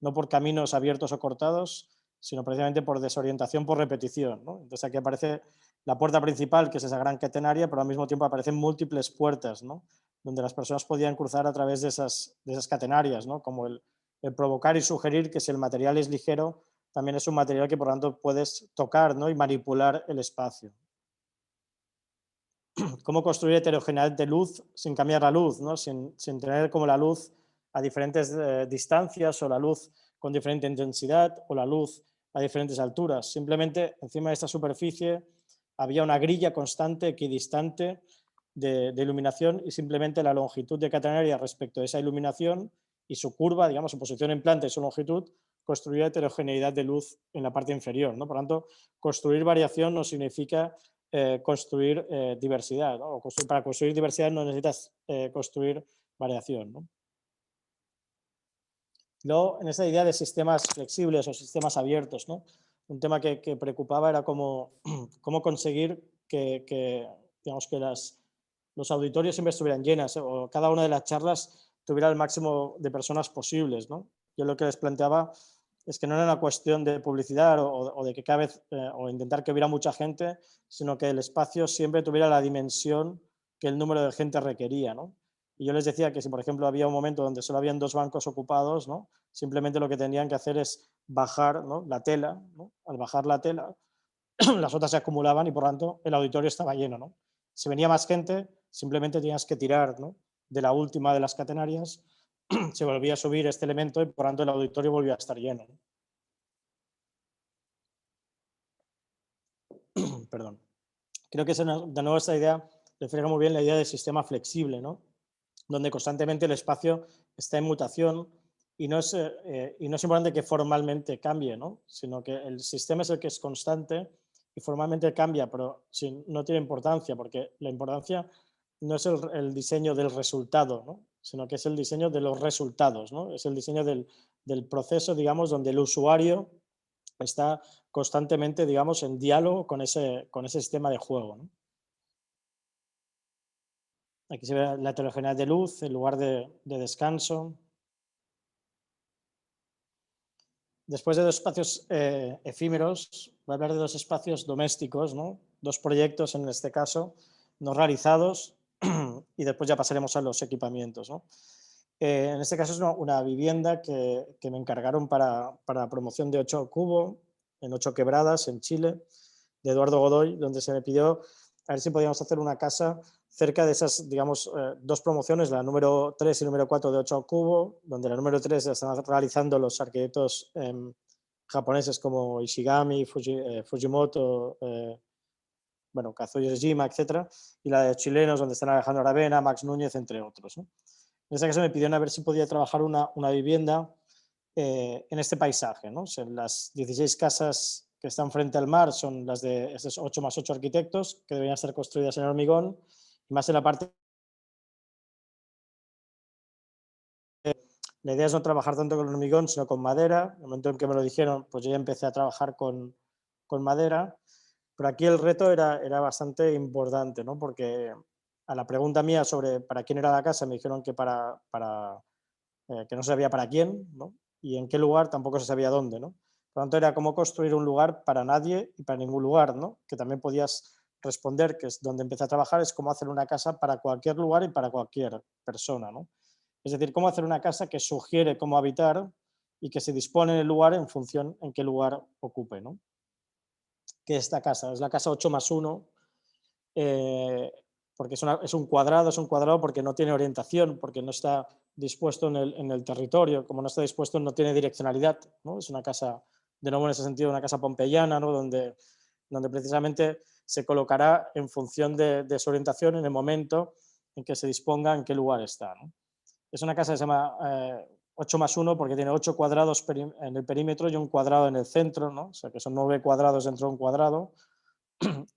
no por caminos abiertos o cortados, sino precisamente por desorientación, por repetición, ¿no? Entonces aquí aparece la puerta principal, que es esa gran catenaria, pero al mismo tiempo aparecen múltiples puertas, ¿no?, donde las personas podían cruzar a través de esas catenarias, ¿no?, como el provocar y sugerir que si el material es ligero, también es un material que por lo tanto puedes tocar, ¿no?, y manipular el espacio. Cómo construir heterogeneidad de luz sin cambiar la luz, ¿no?, sin tener como la luz a diferentes distancias, o la luz con diferente intensidad, o la luz a diferentes alturas. Simplemente encima de esta superficie había una grilla constante, equidistante de iluminación, y simplemente la longitud de catenaria respecto a esa iluminación y su curva, digamos, su posición en planta y su longitud, construía heterogeneidad de luz en la parte inferior, ¿no? Por lo tanto, construir variación no significa construir diversidad, ¿no? Para construir diversidad no necesitas construir variación, ¿no? Luego, en esa idea de sistemas flexibles o sistemas abiertos, ¿no?, un tema que preocupaba era cómo conseguir digamos, que los auditorios siempre estuvieran llenas, o cada una de las charlas tuviera el máximo de personas posibles, ¿no? Yo lo que les planteaba es que no era una cuestión de publicidad o de que cada vez, o intentar que hubiera mucha gente, sino que el espacio siempre tuviera la dimensión que el número de gente requería, ¿no? Y yo les decía que si, por ejemplo, había un momento donde solo habían 2 bancos ocupados, ¿no?, simplemente lo que tenían que hacer es bajar, ¿no?, la tela, ¿no? Al bajar la tela, las otras se acumulaban y, por tanto, el auditorio estaba lleno, ¿no? Si venía más gente, simplemente tenías que tirar, ¿no?, de la última de las catenarias, se volvía a subir este elemento y, por tanto, el auditorio volvía a estar lleno, ¿no? Perdón. Creo que de nuevo esta idea refleja muy bien la idea de sistema flexible, ¿no?, donde constantemente el espacio está en mutación y no es importante que formalmente cambie, ¿no?, sino que el sistema es el que es constante y formalmente cambia, pero no tiene importancia, porque la importancia no es el diseño del resultado, ¿no?, sino que es el diseño de los resultados, ¿no?, es el diseño del proceso, digamos, donde el usuario está constantemente, digamos, en diálogo con ese sistema de juego, ¿no? Aquí se ve la heterogeneidad de luz, el lugar de descanso. Después de 2 espacios efímeros, voy a hablar de 2 espacios domésticos, ¿no?, 2 proyectos en este caso, no realizados, y después ya pasaremos a los equipamientos, ¿no? En este caso es una vivienda que me encargaron para la promoción de 8 Cubo, en 8 Quebradas, en Chile, de Eduardo Godoy, donde se me pidió a ver si podíamos hacer una casa cerca de esas, digamos, 2 promociones, la número 3 y número 4 de 8 Cubo, donde la número 3 la están realizando los arquitectos japoneses como Ishigami, Fujimoto, bueno, Kazuyo Jima, etcétera, y la de chilenos, donde están Alejandro Aravena, Max Núñez, entre otros, ¿no? En este caso me pidieron a ver si podía trabajar una vivienda en este paisaje, ¿no? O sea, las 16 casas que están frente al mar son las de esos 8 más 8 arquitectos, que deberían ser construidas en hormigón, y más en la parte. La idea es no trabajar tanto con hormigón, sino con madera. En el momento en que me lo dijeron, pues yo ya empecé a trabajar con madera. Pero aquí el reto era bastante importante, ¿no? Porque a la pregunta mía sobre para quién era la casa me dijeron que que no se sabía para quién, ¿no? Y en qué lugar tampoco se sabía dónde, ¿no? Por lo tanto, era cómo construir un lugar para nadie y para ningún lugar, ¿no? Que también podías responder, que es donde empecé a trabajar, es cómo hacer una casa para cualquier lugar y para cualquier persona, ¿no? Es decir, cómo hacer una casa que sugiere cómo habitar y que se dispone en el lugar en función en qué lugar ocupe, ¿no? Que esta casa es la casa 8+1, eh, porque es un cuadrado porque no tiene orientación, porque no está dispuesto en el territorio, como no está dispuesto no tiene direccionalidad, ¿no? Es una casa, de nuevo en ese sentido, una casa pompeyana, ¿no? donde precisamente se colocará en función de su orientación en el momento en que se disponga en qué lugar está, ¿no? Es una casa que se llama 8+1 porque tiene 8 cuadrados en el perímetro y un cuadrado en el centro, ¿no? O sea que son 9 cuadrados dentro de un cuadrado.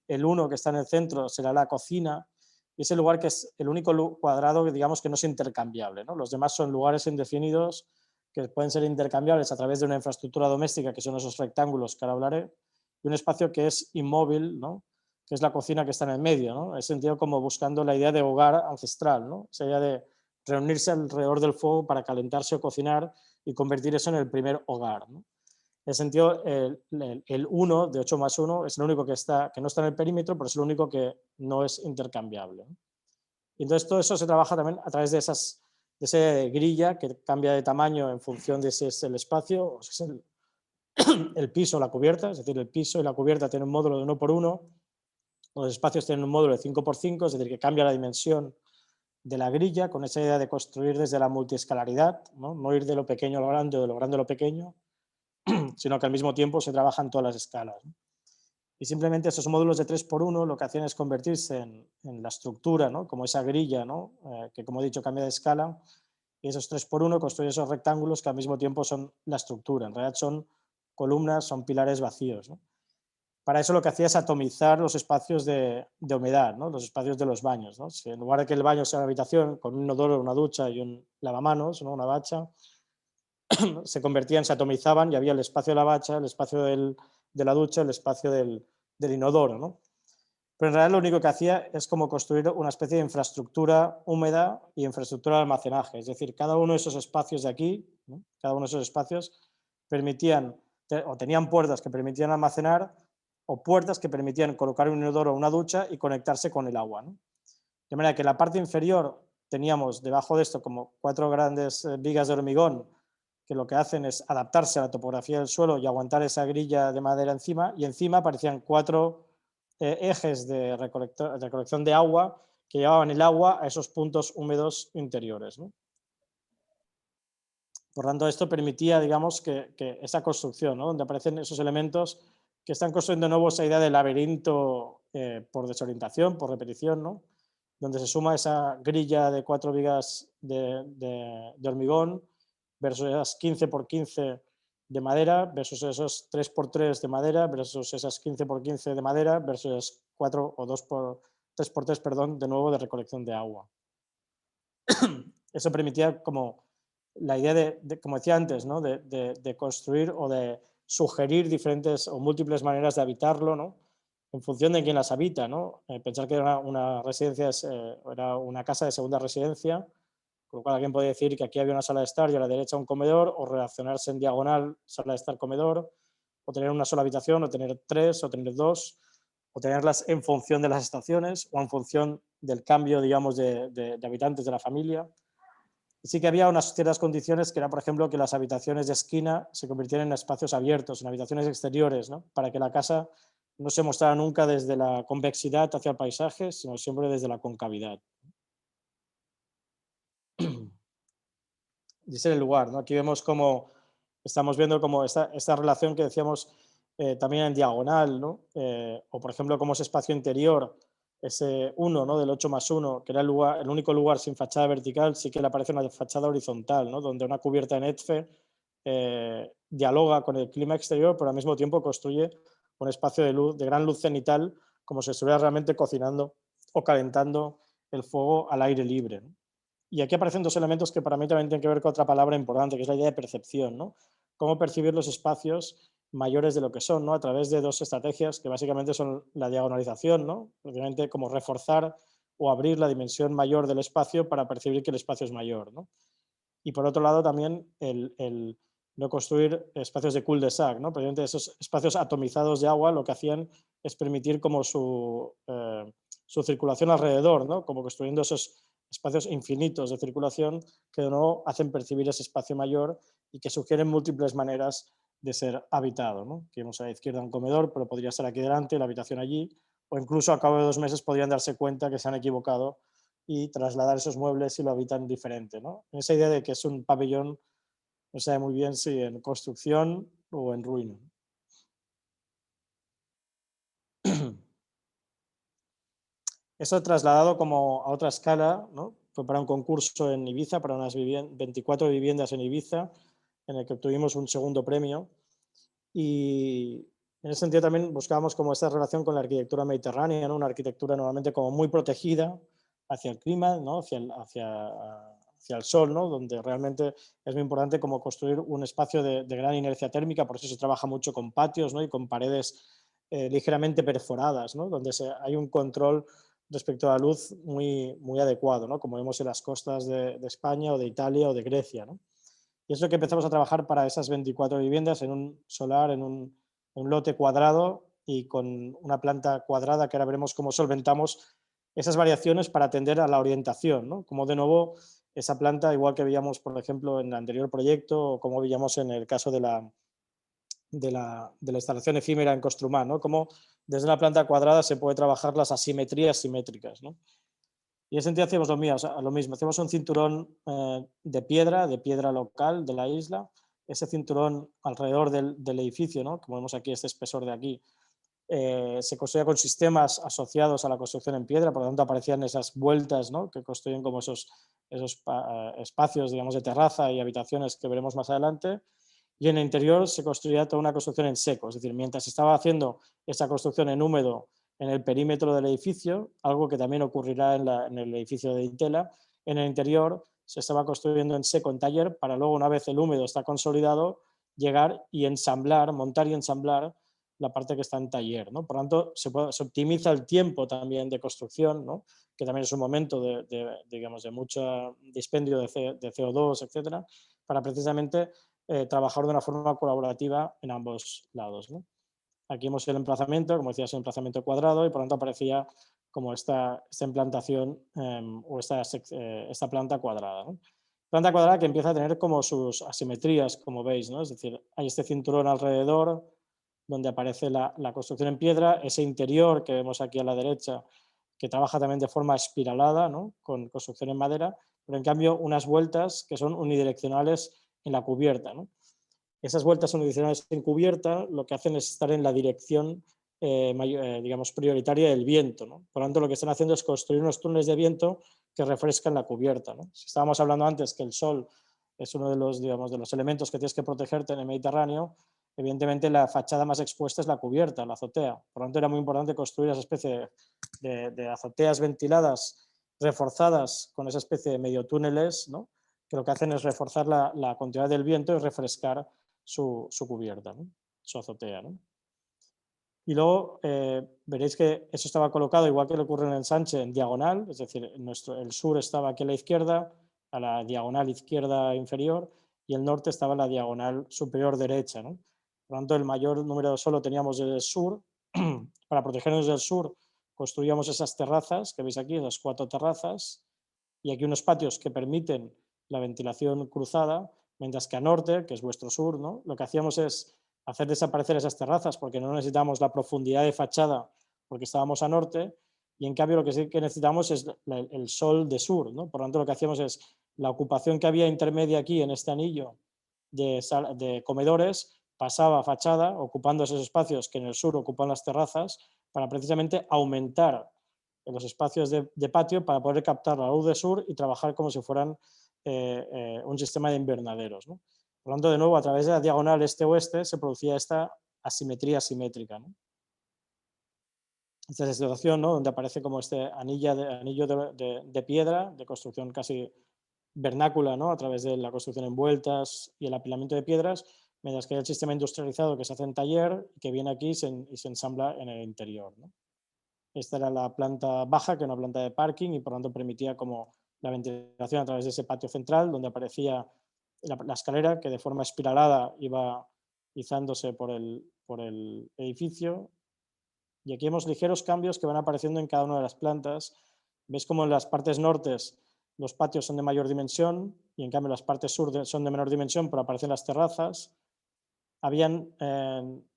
El 1 que está en el centro será la cocina y es el lugar que es el único cuadrado que digamos que no es intercambiable, ¿no? Los demás son lugares indefinidos que pueden ser intercambiables a través de una infraestructura doméstica, que son esos rectángulos que ahora hablaré, y un espacio que es inmóvil, ¿no? Que es la cocina que está en el medio, ¿no? En ese sentido, como buscando la idea de hogar ancestral, ¿no? Esa idea de reunirse alrededor del fuego para calentarse o cocinar y convertir eso en el primer hogar, ¿no? En ese sentido, el 1 de 8+1 es el único que no está en el perímetro, pero es el único que no es intercambiable. Y entonces todo eso se trabaja también a través de esa grilla que cambia de tamaño en función de si es el espacio o si es el piso o la cubierta, es decir, el piso y la cubierta tienen un módulo de 1×1, los espacios tienen un módulo de 5×5, es decir, que cambia la dimensión de la grilla con esa idea de construir desde la multiescalaridad, no ir de lo pequeño a lo grande o de lo grande a lo pequeño, sino que al mismo tiempo se trabajan todas las escalas, ¿no? Y simplemente esos módulos de 3×1 lo que hacen es convertirse en la estructura, ¿no? Como esa grilla, ¿no? Que como he dicho cambia de escala, y esos 3×1 construyen esos rectángulos que al mismo tiempo son la estructura, en realidad son columnas, son pilares vacíos, ¿no? Para eso lo que hacía es atomizar los espacios de humedad, ¿no? Los espacios de los baños, ¿no? Si en lugar de que el baño sea una habitación con un inodoro, una ducha y un lavamanos, ¿no? Una bacha, se atomizaban y había el espacio de la bacha, el espacio de la ducha, el espacio del inodoro, ¿no? Pero en realidad lo único que hacía es como construir una especie de infraestructura húmeda y infraestructura de almacenaje. Es decir, cada uno de esos espacios de aquí, ¿no? Cada uno de esos espacios permitían o tenían puertas que permitían almacenar o puertas que permitían colocar un inodoro o una ducha y conectarse con el agua, ¿no? De manera que en la parte inferior teníamos debajo de esto como 4 grandes vigas de hormigón que lo que hacen es adaptarse a la topografía del suelo y aguantar esa grilla de madera encima, y encima aparecían 4 ejes de recolección de agua que llevaban el agua a esos puntos húmedos interiores, ¿no? Por tanto, esto permitía, digamos, que esa construcción, ¿no? Donde aparecen esos elementos que están construyendo de nuevo esa idea de laberinto por desorientación, por repetición, ¿no? Donde se suma esa grilla de 4 vigas de hormigón versus esas 15×15 de madera, versus esos 3×3 de madera, versus esas 15×15 de madera, versus esas 4 o 3×3, perdón, de nuevo de recolección de agua. Eso permitía como la idea como decía antes, ¿no? de construir o de sugerir diferentes o múltiples maneras de habitarlo, ¿no? En función de quién las habita, ¿no? Pensar que era una residencia, era una casa de segunda residencia, con lo cual alguien puede decir que aquí había una sala de estar y a la derecha un comedor, o relacionarse en diagonal, sala de estar, comedor, o tener una sola habitación, o tener 3, o tener 2, o tenerlas en función de las estaciones, o en función del cambio, digamos, de habitantes de la familia. Y sí que había unas ciertas condiciones que era, por ejemplo, que las habitaciones de esquina se convirtieran en espacios abiertos, en habitaciones exteriores, ¿no? Para que la casa no se mostrara nunca desde la convexidad hacia el paisaje, sino siempre desde la concavidad. Y ese es el lugar, ¿no? Aquí vemos cómo estamos viendo como esta relación que decíamos también en diagonal, ¿no? O por ejemplo, como ese espacio interior, ese 1, ¿no? Del 8+1, que era el único lugar sin fachada vertical, sí que le aparece una fachada horizontal, ¿no? Donde una cubierta en ETFE dialoga con el clima exterior, pero al mismo tiempo construye un espacio de luz, de gran luz cenital, como si estuviera realmente cocinando o calentando el fuego al aire libre, ¿no? Y aquí aparecen 2 elementos que para mí también tienen que ver con otra palabra importante, que es la idea de percepción, ¿no? Cómo percibir los espacios mayores de lo que son, ¿no? A través de dos estrategias que básicamente son la diagonalización, ¿no? Prácticamente como reforzar o abrir la dimensión mayor del espacio para percibir que el espacio es mayor, ¿no? Y por otro lado también el no construir espacios de cul-de-sac, ¿no? Precisamente esos espacios atomizados de agua lo que hacían es permitir como su circulación alrededor, ¿no? Como construyendo esos espacios infinitos de circulación que no hacen percibir ese espacio mayor y que sugieren múltiples maneras de ser habitado, ¿no? Que vemos a la izquierda un comedor, pero podría estar aquí delante, la habitación allí, o incluso a cabo de 2 meses podrían darse cuenta que se han equivocado y trasladar esos muebles y lo habitan diferente, ¿no? Esa idea de que es un pabellón no sabe muy bien si en construcción o en ruina. Eso trasladado como a otra escala, ¿no? Fue para un concurso en Ibiza, para unas 24 viviendas en Ibiza, en el que obtuvimos un segundo premio. Y en ese sentido también buscábamos como esta relación con la arquitectura mediterránea, ¿no? Una arquitectura normalmente como muy protegida hacia el clima, ¿no? Hacia el sol, ¿no? Donde realmente es muy importante como construir un espacio de gran inercia térmica, por eso se trabaja mucho con patios, ¿no? Y con paredes ligeramente perforadas, ¿no? Donde hay un control respecto a la luz muy adecuado, ¿no? Como vemos en las costas de España o de Italia o de Grecia, ¿no? Y es lo que empezamos a trabajar para esas 24 viviendas en un solar, en un lote cuadrado y con una planta cuadrada que ahora veremos cómo solventamos esas variaciones para atender a la orientación, ¿no? Como de nuevo esa planta, igual que veíamos, por ejemplo, en el anterior proyecto o como veíamos en el caso de la instalación efímera en Construmat, ¿no? Como desde una planta cuadrada se puede trabajar las asimetrías simétricas, ¿no? Y en ese sentido hacemos lo mismo, hacemos un cinturón de piedra local de la isla, ese cinturón alrededor del edificio, ¿no? Como vemos aquí, este espesor de aquí, se construía con sistemas asociados a la construcción en piedra, por lo tanto aparecían esas vueltas, ¿no? Que construyen como esos espacios, digamos, de terraza y habitaciones que veremos más adelante. Y en el interior se construía toda una construcción en seco, es decir, mientras se estaba haciendo esa construcción en húmedo en el perímetro del edificio, algo que también ocurrirá en el edificio de Itela, en el interior se estaba construyendo en seco en taller para luego, una vez el húmedo está consolidado, llegar y ensamblar, montar y ensamblar la parte que está en taller, ¿no? Por lo tanto, se optimiza el tiempo también de construcción, ¿no? Que también es un momento digamos, de mucho dispendio de CO2, etcétera, para precisamente trabajar de una forma colaborativa en ambos lados, ¿no? Aquí hemos el emplazamiento, como decía, es un emplazamiento cuadrado y por lo tanto aparecía como esta implantación o esta planta cuadrada, ¿no? Planta cuadrada que empieza a tener como sus asimetrías, como veis, ¿no? Es decir, hay este cinturón alrededor donde aparece la construcción en piedra, ese interior que vemos aquí a la derecha, que trabaja también de forma espiralada, ¿no? Con construcción en madera, pero en cambio unas vueltas que son unidireccionales en la cubierta, ¿no? Esas vueltas unidireccionales en cubierta lo que hacen es estar en la dirección, digamos, prioritaria del viento, ¿no? Por lo tanto, lo que están haciendo es construir unos túneles de viento que refrescan la cubierta, ¿no? Si estábamos hablando antes que el sol es uno de los, digamos, de los elementos que tienes que protegerte en el Mediterráneo, evidentemente la fachada más expuesta es la cubierta, la azotea. Por lo tanto, era muy importante construir esa especie de azoteas ventiladas, reforzadas con esa especie de medio túneles, ¿no? Que lo que hacen es reforzar la continuidad del viento y refrescar su cubierta, ¿no? Su azotea, ¿no? Y luego veréis que eso estaba colocado, igual que le ocurre en el ensanche, en diagonal, es decir, el sur estaba aquí a la izquierda, a la diagonal izquierda inferior, y el norte estaba en la diagonal superior derecha, ¿no? Por lo tanto, el mayor número de sol lo teníamos desde el sur. Para protegernos del sur, construíamos esas terrazas que veis aquí, las 4 terrazas, y aquí unos patios que permiten la ventilación cruzada, mientras que a norte, que es vuestro sur, ¿no? Lo que hacíamos es hacer desaparecer esas terrazas porque no necesitamos la profundidad de fachada porque estábamos a norte, y en cambio lo que sí que necesitamos es el sol de sur, ¿no? Por lo tanto, lo que hacíamos es la ocupación que había intermedia aquí en este anillo de comedores pasaba a fachada, ocupando esos espacios que en el sur ocupan las terrazas, para precisamente aumentar en los espacios de patio para poder captar la luz de sur y trabajar como si fueran un sistema de invernaderos, ¿no? Por lo tanto, de nuevo, a través de la diagonal este-oeste se producía esta asimetría simétrica, ¿no? Esta es la situación, ¿no? Donde aparece como este anillo de piedra, de construcción casi vernácula, ¿no? A través de la construcción en vueltas y el apilamiento de piedras, mientras que hay el sistema industrializado que se hace en taller, que viene aquí y se ensambla en el interior, ¿no? Esta era la planta baja, que era una planta de parking, y por lo tanto permitía como la ventilación a través de ese patio central, donde aparecía la escalera que de forma espiralada iba izándose por el edificio. Y aquí vemos ligeros cambios que van apareciendo en cada una de las plantas. Ves como en las partes nortes los patios son de mayor dimensión y en cambio las partes sur son de menor dimensión, pero aparecen las terrazas. Habían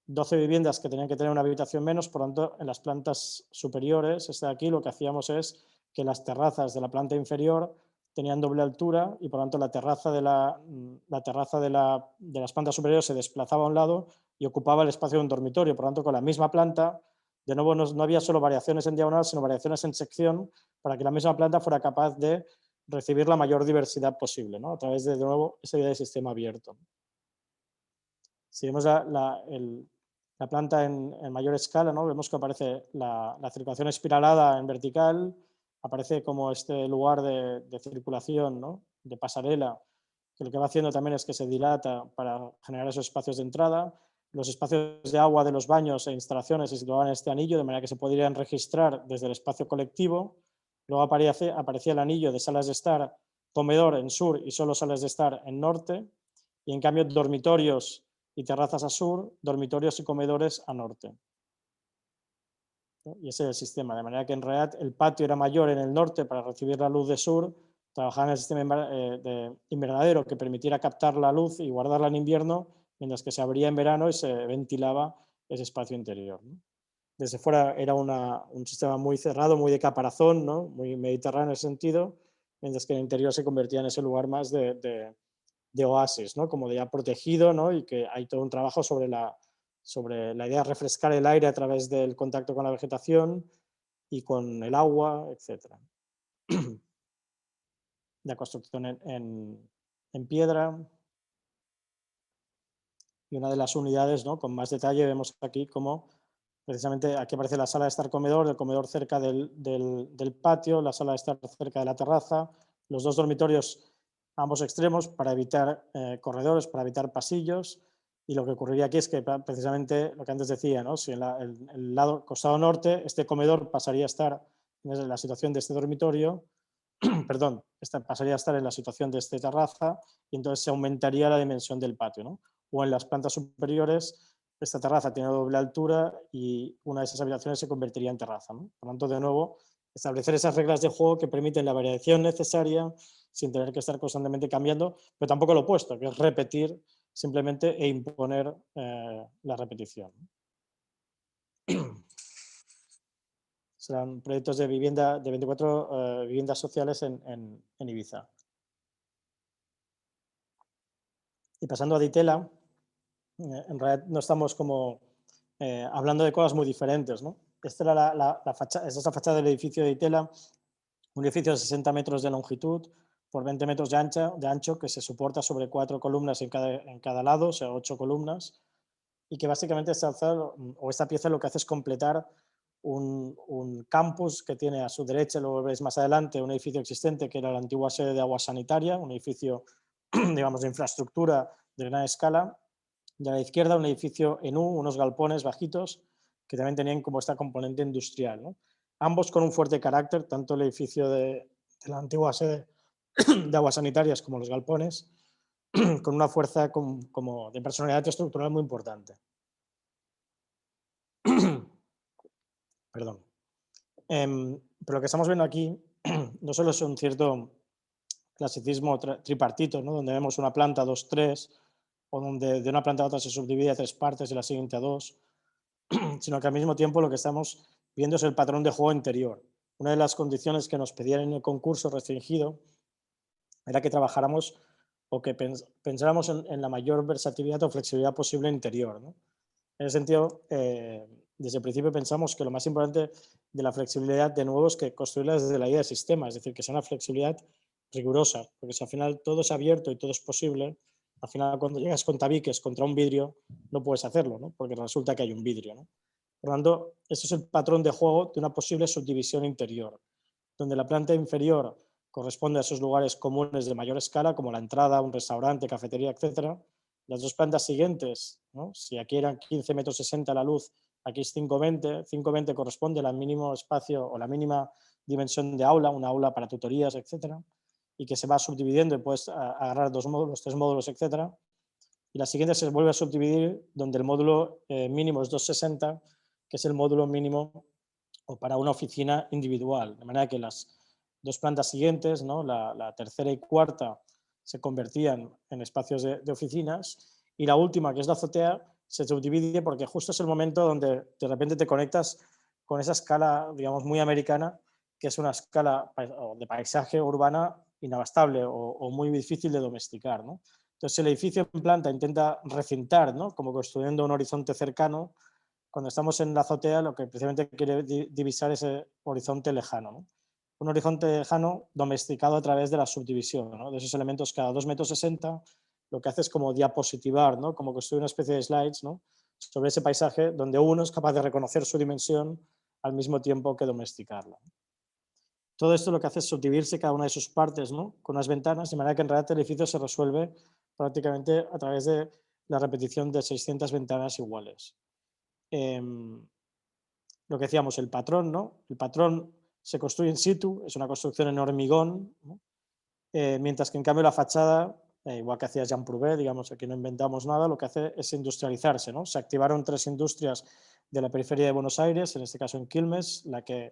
12 viviendas que tenían que tener una habitación menos, por lo tanto, en las plantas superiores, de aquí, lo que hacíamos es que las terrazas de la planta inferior tenían doble altura y, por lo tanto, la terraza de las plantas superiores se desplazaba a un lado y ocupaba el espacio de un dormitorio. Por lo tanto, con la misma planta, de nuevo, no había solo variaciones en diagonal, sino variaciones en sección, para que la misma planta fuera capaz de recibir la mayor diversidad posible, ¿no? A través de nuevo, esa idea de sistema abierto. Si vemos la planta en mayor escala, ¿no? Vemos que aparece la circulación espiralada en vertical, aparece como este lugar de circulación, ¿no? De pasarela, que lo que va haciendo también es que se dilata para generar esos espacios de entrada. Los espacios de agua de los baños e instalaciones se situaban en este anillo, de manera que se podrían registrar desde el espacio colectivo. Luego aparecía el anillo de salas de estar, comedor en sur y solo salas de estar en norte, y en cambio dormitorios y terrazas a sur, dormitorios y comedores a norte. Y ese es el sistema, de manera que en realidad el patio era mayor en el norte para recibir la luz de sur, trabajaba en el sistema de invernadero que permitiera captar la luz y guardarla en invierno, mientras que se abría en verano y se ventilaba ese espacio interior, ¿no? Desde fuera era un sistema muy cerrado, muy de caparazón, ¿no? Muy mediterráneo en ese sentido, mientras que en el interior se convertía en ese lugar más de oasis, ¿no? Como de ya protegido, ¿no? Y que hay todo un trabajo sobre la idea de refrescar el aire a través del contacto con la vegetación y con el agua, etc. La construcción en piedra. Y una de las unidades, ¿no? Con más detalle vemos aquí cómo precisamente aquí aparece la sala de estar comedor, el comedor cerca del patio, la sala de estar cerca de la terraza, los dos dormitorios a ambos extremos para evitar corredores, para evitar pasillos. Y lo que ocurriría aquí es que precisamente lo que antes decía, ¿no? Si en el lado costado norte, este comedor pasaría a estar en la situación de este dormitorio, perdón, pasaría a estar en la situación de esta terraza, y entonces se aumentaría la dimensión del patio, ¿no? O en las plantas superiores, esta terraza tiene doble altura y una de esas habitaciones se convertiría en terraza, ¿no? Por lo tanto, de nuevo, establecer esas reglas de juego que permiten la variación necesaria sin tener que estar constantemente cambiando, pero tampoco lo opuesto, que es repetir simplemente e imponer la repetición. Serán proyectos de vivienda, de 24 viviendas sociales en Ibiza. Y pasando a Ditela, en realidad no estamos como hablando de cosas muy diferentes, ¿no? Esta es la fachada del edificio de Ditela, un edificio de 60 metros de longitud por 20 metros de ancho que se soporta sobre 4 columnas en cada lado, o sea, 8 columnas, y que básicamente esta pieza lo que hace es completar un campus que tiene a su derecha, luego veis más adelante, un edificio existente que era la antigua sede de agua sanitaria, un edificio, digamos, de infraestructura de gran escala, y a la izquierda un edificio en U, unos galpones bajitos, que también tenían como esta componente industrial, ¿no? Ambos con un fuerte carácter, tanto el edificio de la antigua sede de aguas sanitarias como los galpones, con una fuerza como de personalidad estructural muy importante. Perdón. Pero lo que estamos viendo aquí no solo es un cierto clasicismo tripartito, ¿no? Donde vemos una planta 2-3, o donde de una planta a otra se subdivide a 3 partes y la siguiente a 2, sino que al mismo tiempo lo que estamos viendo es el patrón de juego interior. Una de las condiciones que nos pedían en el concurso restringido era que trabajáramos o que pensáramos en la mayor versatilidad o flexibilidad posible interior, ¿no? En ese sentido, desde el principio pensamos que lo más importante de la flexibilidad, de nuevo, es que construirla desde la idea de sistema, es decir, que sea una flexibilidad rigurosa, porque si al final todo es abierto y todo es posible, al final cuando llegas con tabiques contra un vidrio, no puedes hacerlo, ¿no? Porque resulta que hay un vidrio, ¿no? Por lo tanto, este es el patrón de juego de una posible subdivisión interior, donde la planta inferior corresponde a esos lugares comunes de mayor escala, como la entrada, un restaurante, cafetería, etcétera, Las dos plantas siguientes, ¿no? Si aquí eran 15,60 metros la luz, aquí es 5,20. 5,20 corresponde al mínimo espacio o la mínima dimensión de aula, una aula para tutorías, etcétera, y que se va subdividiendo y puedes agarrar 2 módulos, 3 módulos, etcétera. Y la siguiente se vuelve a subdividir donde el módulo mínimo es 2,60, que es el módulo mínimo o para una oficina individual. De manera que las dos plantas siguientes, ¿no? la tercera y cuarta, se convertían en espacios de oficinas, y la última, que es la azotea, se subdivide porque justo es el momento donde de repente te conectas con esa escala, digamos, muy americana, que es una escala de paisaje urbana inabastable o muy difícil de domesticar, ¿no? Entonces el edificio en planta intenta recintar, ¿no? Como construyendo un horizonte cercano. Cuando estamos en la azotea, lo que precisamente quiere divisar es ese horizonte lejano, ¿no? Un horizonte lejano domesticado a través de la subdivisión, ¿no? De esos elementos cada 2,60 metros, lo que hace es como diapositivar, ¿no? Como construir una especie de slides, ¿no? Sobre ese paisaje donde uno es capaz de reconocer su dimensión al mismo tiempo que domesticarla. Todo esto lo que hace es subdividirse cada una de sus partes, ¿no? Con unas ventanas, de manera que en realidad el edificio se resuelve prácticamente a través de la repetición de 600 ventanas iguales. Lo que decíamos, el patrón, ¿no? El patrón se construye in situ, es una construcción en hormigón, ¿no? Mientras que en cambio la fachada, igual que hacía Jean Prouvé, digamos, aquí no inventamos nada, lo que hace es industrializarse, ¿no? Se activaron 3 industrias de la periferia de Buenos Aires, en este caso en Quilmes, la que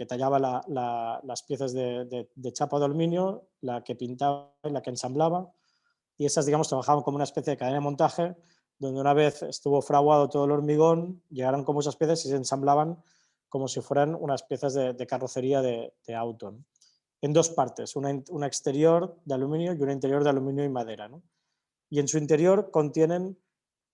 tallaba las piezas de chapa de aluminio, la que pintaba y la que ensamblaba, y esas, digamos, trabajaban como una especie de cadena de montaje, donde una vez estuvo fraguado todo el hormigón, llegaron como esas piezas y se ensamblaban como si fueran unas piezas de carrocería de auto, ¿no? En dos partes, una exterior de aluminio y una interior de aluminio y madera, ¿no? Y en su interior contienen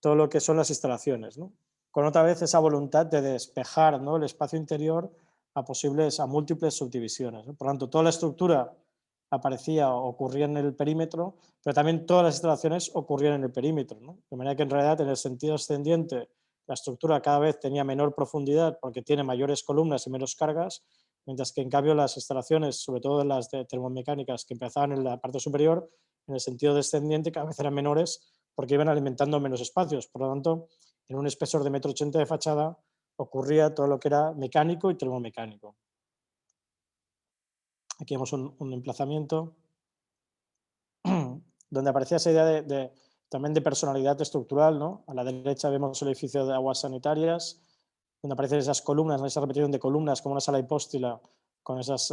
todo lo que son las instalaciones, ¿no? Con otra vez esa voluntad de despejar, ¿no? El espacio interior a múltiples subdivisiones, ¿no? Por lo tanto, toda la estructura aparecía o ocurría en el perímetro, pero también todas las instalaciones ocurrían en el perímetro, ¿no? De manera que en realidad en el sentido ascendiente la estructura cada vez tenía menor profundidad porque tiene mayores columnas y menos cargas, mientras que en cambio las instalaciones, sobre todo las de termomecánicas que empezaban en la parte superior, en el sentido descendiente cada vez eran menores porque iban alimentando menos espacios. Por lo tanto, en un espesor de 1,80 m de fachada ocurría todo lo que era mecánico y termomecánico. Aquí vemos un emplazamiento donde aparecía esa idea también de personalidad estructural, ¿no? A la derecha vemos el edificio de aguas sanitarias, donde aparecen esas columnas, esa repetición de columnas como una sala hipóstila con esos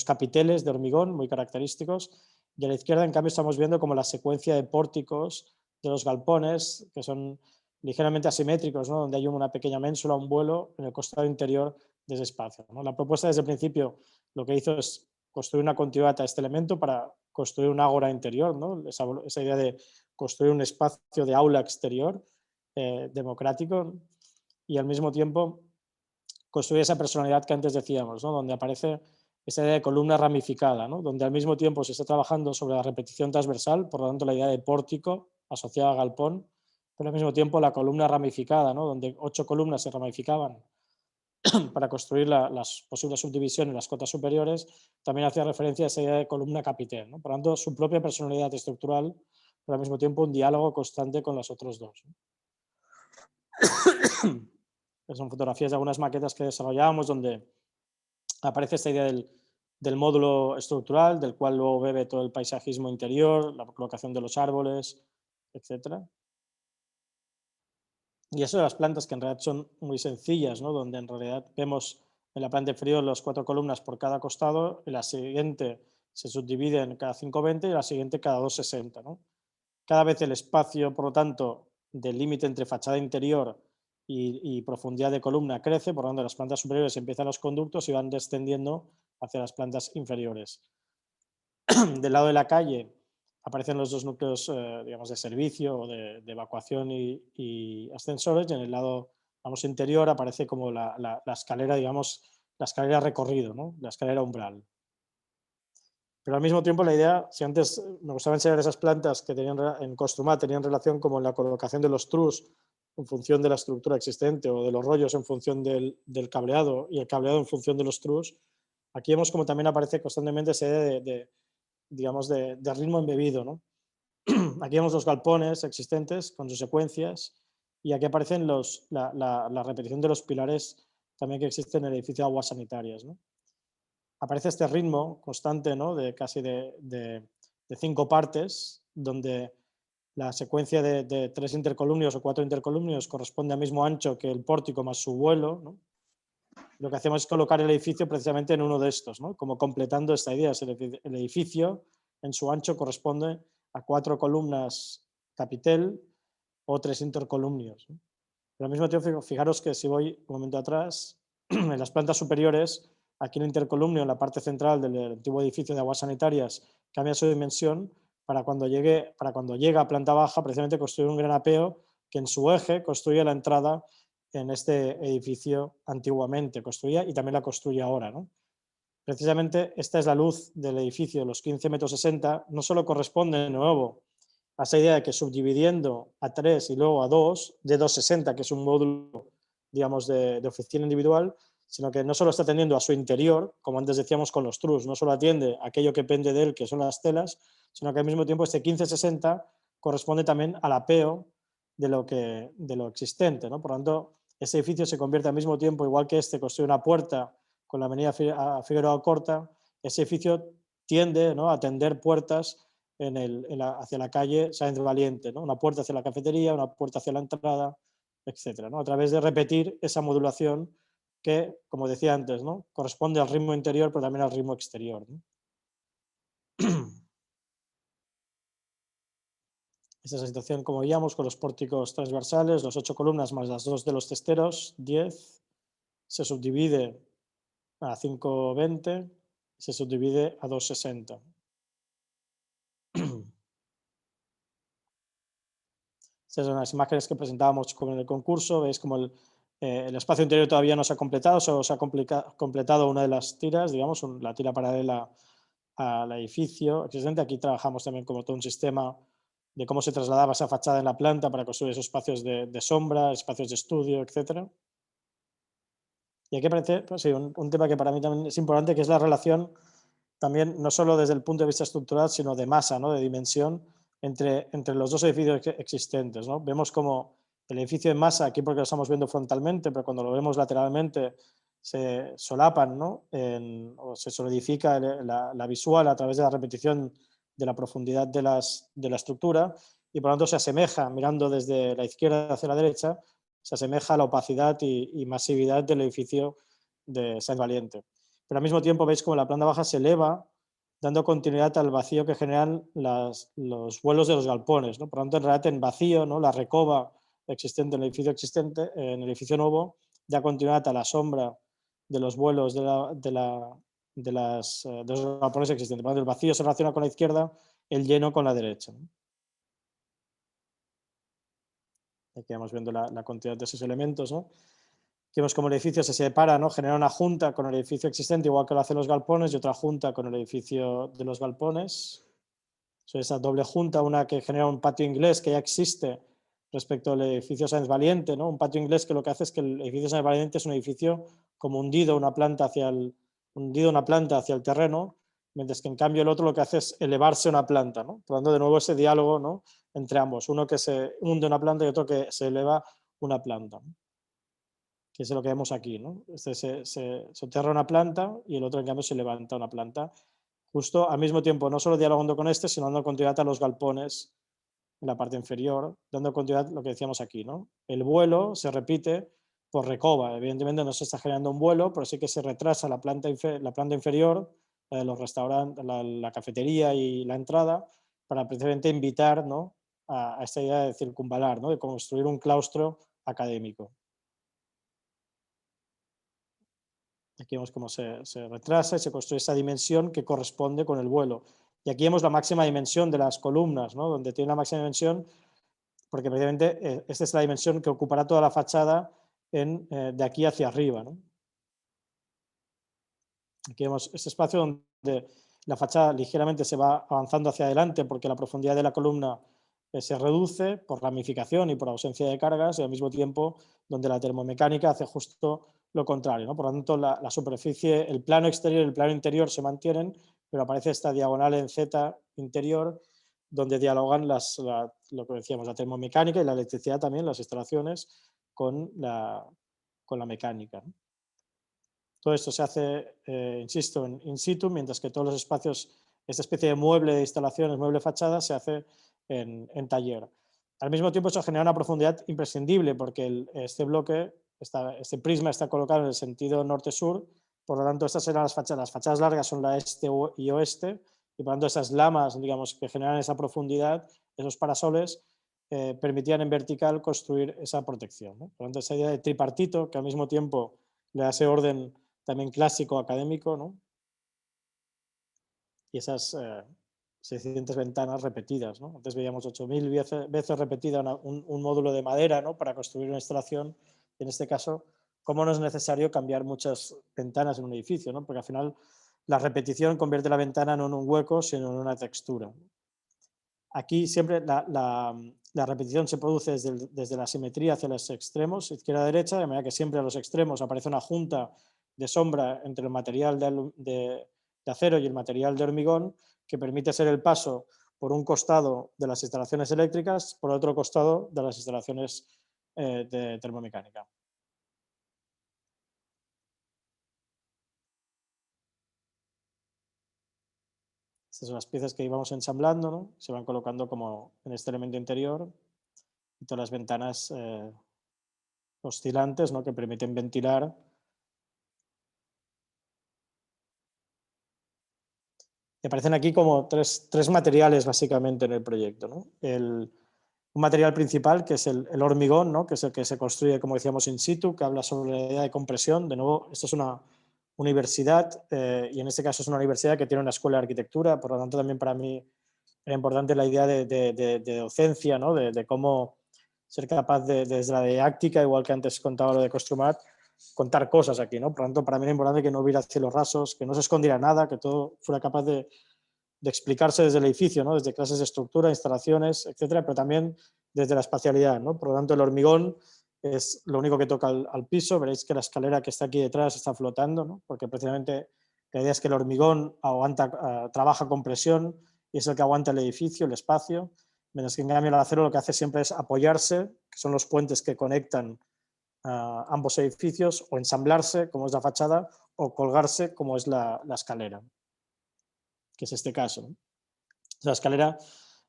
capiteles de hormigón muy característicos. Y a la izquierda, en cambio, estamos viendo como la secuencia de pórticos de los galpones, que son ligeramente asimétricos, ¿no? Donde hay una pequeña ménsula, un vuelo en el costado interior de ese espacio, ¿no? La propuesta desde el principio lo que hizo es construir una continuidad a este elemento para construir un ágora interior, ¿no? Esa idea de construir un espacio de aula exterior democrático, y al mismo tiempo construir esa personalidad que antes decíamos, ¿no? Donde aparece esa idea de columna ramificada, ¿no? Donde al mismo tiempo se está trabajando sobre la repetición transversal, por lo tanto la idea de pórtico asociada a galpón, pero al mismo tiempo la columna ramificada, ¿no? Donde 8 columnas se ramificaban para construir las posibles subdivisiones en las cotas superiores, también hacía referencia a esa idea de columna capitel, ¿no? Por lo tanto, su propia personalidad estructural, pero al mismo tiempo un diálogo constante con los otros dos, ¿no? Son fotografías de algunas maquetas que desarrollábamos donde aparece esta idea del módulo estructural, del cual luego bebe todo el paisajismo interior, la colocación de los árboles, etc. Y eso de las plantas, que en realidad son muy sencillas, ¿no? Donde en realidad vemos en la planta inferior las 4 columnas por cada costado, en la siguiente se subdivide en cada 5,20 y la siguiente cada 2,60, ¿no? Cada vez el espacio, por lo tanto, del límite entre fachada interior y profundidad de columna crece, por lo tanto, en las plantas superiores empiezan los conductos y van descendiendo hacia las plantas inferiores. Del lado de la calle aparecen los dos núcleos, digamos, de servicio o de evacuación y ascensores, y en el lado, vamos, interior aparece como la escalera, digamos, la escalera recorrido, ¿no? La escalera umbral. Pero al mismo tiempo la idea, si antes me gustaba enseñar esas plantas que tenían en Construmat tenían relación como en la colocación de los trus en función de la estructura existente, o de los rollos en función del cableado y el cableado en función de los trus, aquí vemos como también aparece constantemente esa idea digamos, de ritmo embebido, ¿no? Aquí vemos los galpones existentes con sus secuencias y aquí aparecen la repetición de los pilares también que existen en el edificio de aguas sanitarias, ¿no? Aparece este ritmo constante, ¿no? De casi de 5 partes, donde la secuencia de 3 intercolumnios o 4 intercolumnios corresponde al mismo ancho que el pórtico más su vuelo, ¿no? Lo que hacemos es colocar el edificio precisamente en uno de estos, ¿no? Como completando esta idea. El edificio en su ancho corresponde a 4 columnas capitel o 3 intercolumnios, ¿no? Pero al mismo tiempo, fijaros que si voy un momento atrás, en las plantas superiores, aquí el intercolumnio en la parte central del antiguo edificio de aguas sanitarias cambia su dimensión para cuando llega a planta baja, precisamente construir un gran apeo que en su eje construye la entrada en este edificio antiguamente construía y también la construye ahora, ¿no? Precisamente esta es la luz del edificio, los 15,60 metros, no solo corresponde de nuevo a esa idea de que subdividiendo a 3 y luego a 2, de 2,60, que es un módulo, digamos, de oficina individual, sino que no solo está atendiendo a su interior, como antes decíamos con los trus, no solo atiende a aquello que pende de él, que son las telas, sino que al mismo tiempo este 15,60 corresponde también al apeo de lo existente, ¿no? Por lo tanto, ese edificio se convierte al mismo tiempo, igual que este construye una puerta con la avenida Figueroa Alcorta, ese edificio tiende, ¿no?, a tender puertas hacia la calle Sáenz Valiente, ¿no? Una puerta hacia la cafetería, una puerta hacia la entrada, etcétera, ¿no? A través de repetir esa modulación que, como decía antes, ¿no?, corresponde al ritmo interior, pero también al ritmo exterior, ¿no? Esa es la situación, como veíamos, con los pórticos transversales, los 8 columnas más las 2 de los testeros, 10, se subdivide a 5,20, se subdivide a 2,60. Estas son las imágenes que presentábamos en el concurso. Veis como el espacio interior todavía no se ha completado, solo se ha completado una de las tiras, digamos, la tira paralela al edificio existente. Aquí trabajamos también como todo un sistema de cómo se trasladaba esa fachada en la planta para construir esos espacios de sombra, espacios de estudio, etc. Y aquí aparece, pues sí, un tema que para mí también es importante, que es la relación también, no solo desde el punto de vista estructural, sino de masa, ¿no?, de dimensión, entre los dos edificios existentes, ¿no? Vemos como el edificio en masa, aquí porque lo estamos viendo frontalmente, pero cuando lo vemos lateralmente se solapan, ¿no?, o se solidifica la visual a través de la repetición de la profundidad de la estructura y por lo tanto se asemeja, mirando desde la izquierda hacia la derecha, se asemeja a la opacidad y masividad del edificio de Sáenz Valiente. Pero al mismo tiempo veis como la planta baja se eleva, dando continuidad al vacío que generan los vuelos de los galpones, ¿no? Por lo tanto, en realidad, en vacío, ¿no?, la recoba existente en el edificio existente, en el edificio nuevo, da continuidad a la sombra de los vuelos de los galpones existentes. Por lo tanto, el vacío se relaciona con la izquierda, el lleno con la derecha, ¿no? Aquí vamos viendo la continuidad de esos elementos, ¿no? Vemos como el edificio se separa, ¿no?, genera una junta con el edificio existente, igual que lo hacen los galpones, y otra junta con el edificio de los galpones. Esa doble junta, una que genera un patio inglés que ya existe respecto al edificio Sáenz Valiente, ¿no? Un patio inglés que lo que hace es que el edificio Sáenz Valiente es un edificio como hundido una planta hacia el terreno, mientras que en cambio el otro lo que hace es elevarse una planta, ¿no? Por lo tanto, de nuevo ese diálogo, ¿no?, entre ambos, uno que se hunde una planta y otro que se eleva una planta, ¿no?, que es lo que vemos aquí, ¿no? Este se soterra una planta y el otro, en cambio, se levanta una planta. Justo al mismo tiempo, no solo dialogando con este, sino dando continuidad a los galpones en la parte inferior, dando continuidad a lo que decíamos aquí, ¿no? El vuelo se repite por recoba. Evidentemente no se está generando un vuelo, pero sí que se retrasa la planta inferior, la de los restaurantes, la cafetería y la entrada, para precisamente invitar, ¿no?, a esta idea de circunvalar, ¿no?, de construir un claustro académico. Aquí vemos cómo se retrasa y se construye esa dimensión que corresponde con el vuelo. Y aquí vemos la máxima dimensión de las columnas, ¿no?, donde tiene la máxima dimensión, porque precisamente esta es la dimensión que ocupará toda la fachada de aquí hacia arriba, ¿no? Aquí vemos este espacio donde la fachada ligeramente se va avanzando hacia adelante porque la profundidad de la columna se reduce por ramificación y por ausencia de cargas, y al mismo tiempo donde la termomecánica hace justo lo contrario, ¿no? Por lo tanto, la superficie, el plano exterior y el plano interior se mantienen, pero aparece esta diagonal en Z interior donde dialogan lo que decíamos, la termomecánica y la electricidad también, las instalaciones, con la mecánica, ¿no? Todo esto se hace, insisto, in situ, mientras que todos los espacios, esta especie de mueble de instalaciones, mueble fachada, se hace en taller. Al mismo tiempo, eso genera una profundidad imprescindible, porque este bloque, este prisma está colocado en el sentido norte-sur, por lo tanto, estas eran las fachadas. Las fachadas largas son la este y oeste, y por lo tanto, esas lamas, digamos, que generan esa profundidad, esos parasoles, permitían en vertical construir esa protección, ¿no? Por lo tanto, esa idea de tripartito, que al mismo tiempo le da ese orden también clásico académico, ¿no? Y esas 600 ventanas repetidas, ¿no? Antes veíamos 8.000 veces repetida un módulo de madera, ¿no? Para construir una instalación. En este caso, cómo no es necesario cambiar muchas ventanas en un edificio, ¿no? Porque al final la repetición convierte la ventana no en un hueco, sino en una textura. Aquí siempre la repetición se produce desde la simetría hacia los extremos, izquierda a derecha, de manera que siempre a los extremos aparece una junta de sombra entre el material de acero y el material de hormigón, que permite ser el paso por un costado de las instalaciones eléctricas, por otro costado de las instalaciones de termomecánica. Estas son las piezas que íbamos ensamblando, ¿no? Se van colocando como en este elemento interior, y todas las ventanas oscilantes, ¿no? Que permiten ventilar. Me aparecen aquí como tres materiales básicamente en el proyecto, ¿no? Un material principal, que es el hormigón, ¿no? Que es el que se construye, como decíamos, in situ, que habla sobre la idea de compresión. De nuevo, esto es una universidad, y en este caso es una universidad que tiene una escuela de arquitectura, por lo tanto también para mí era importante la idea de docencia, ¿no? De cómo ser capaz desde la didáctica, igual que antes contaba lo de Construmat, contar cosas aquí, ¿no? Por lo tanto, para mí era importante que no hubiera cielos rasos, que no se escondiera nada, que todo fuera capaz de explicarse desde el edificio, ¿no? Desde clases de estructura, instalaciones, etcétera, pero también desde la espacialidad, ¿no? Por lo tanto, el hormigón es lo único que toca al piso. Veréis que la escalera que está aquí detrás está flotando, ¿no? Porque precisamente la idea es que el hormigón trabaja con presión y es el que aguanta el edificio, el espacio, mientras que en cambio el acero lo que hace siempre es apoyarse, que son los puentes que conectan ambos edificios, o ensamblarse, como es la fachada, o colgarse, como es la escalera, que es este caso, ¿no? La escalera,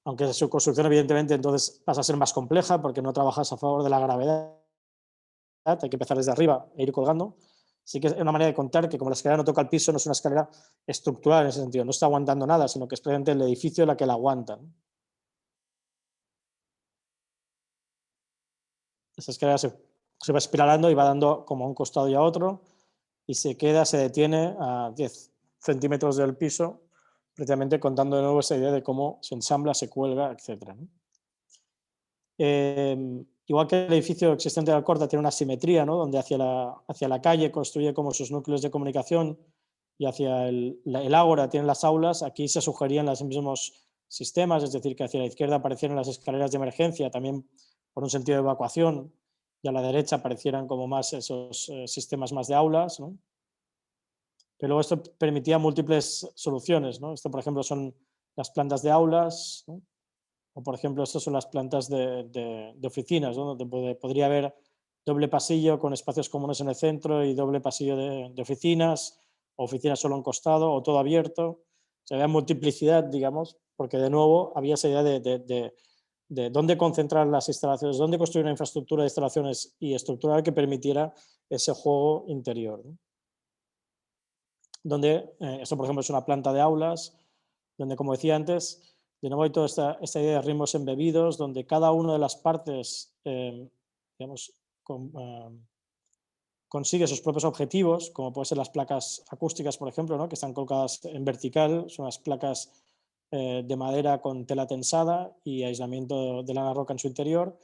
aunque su construcción evidentemente entonces pasa a ser más compleja porque no trabajas a favor de la gravedad, hay que empezar desde arriba e ir colgando. Sí que es una manera de contar que como la escalera no toca el piso, no es una escalera estructural en ese sentido, no está aguantando nada, sino que es precisamente el edificio la que la aguanta, ¿no? Esa escalera se va espiralando y va dando como a un costado y a otro, y se detiene a 10 centímetros del piso, precisamente contando de nuevo esa idea de cómo se ensambla, se cuelga, etc., ¿no? Igual que el edificio existente de Alcorta tiene una simetría, ¿no? Donde hacia la calle construye como sus núcleos de comunicación y hacia el ágora tienen las aulas, aquí se sugerían los mismos sistemas, es decir, que hacia la izquierda aparecieran las escaleras de emergencia, también por un sentido de evacuación, y a la derecha aparecieran como más esos sistemas más de aulas, ¿no? Pero luego esto permitía múltiples soluciones, ¿no? Esto, por ejemplo, son las plantas de aulas, ¿no? O, por ejemplo, estas son las plantas de oficinas, ¿no? Donde podría haber doble pasillo con espacios comunes en el centro y doble pasillo de oficinas, o oficinas solo a un costado, o todo abierto. O sea, había multiplicidad, digamos, porque de nuevo había esa idea de dónde concentrar las instalaciones, dónde construir una infraestructura de instalaciones y estructural que permitiera ese juego interior, ¿no? Donde, esto por ejemplo es una planta de aulas, donde como decía antes, de nuevo hay toda esta idea de ritmos embebidos, donde cada una de las partes digamos, consigue sus propios objetivos, como pueden ser las placas acústicas, por ejemplo, ¿no? Que están colocadas en vertical, son unas placas de madera con tela tensada y aislamiento de lana roca en su interior.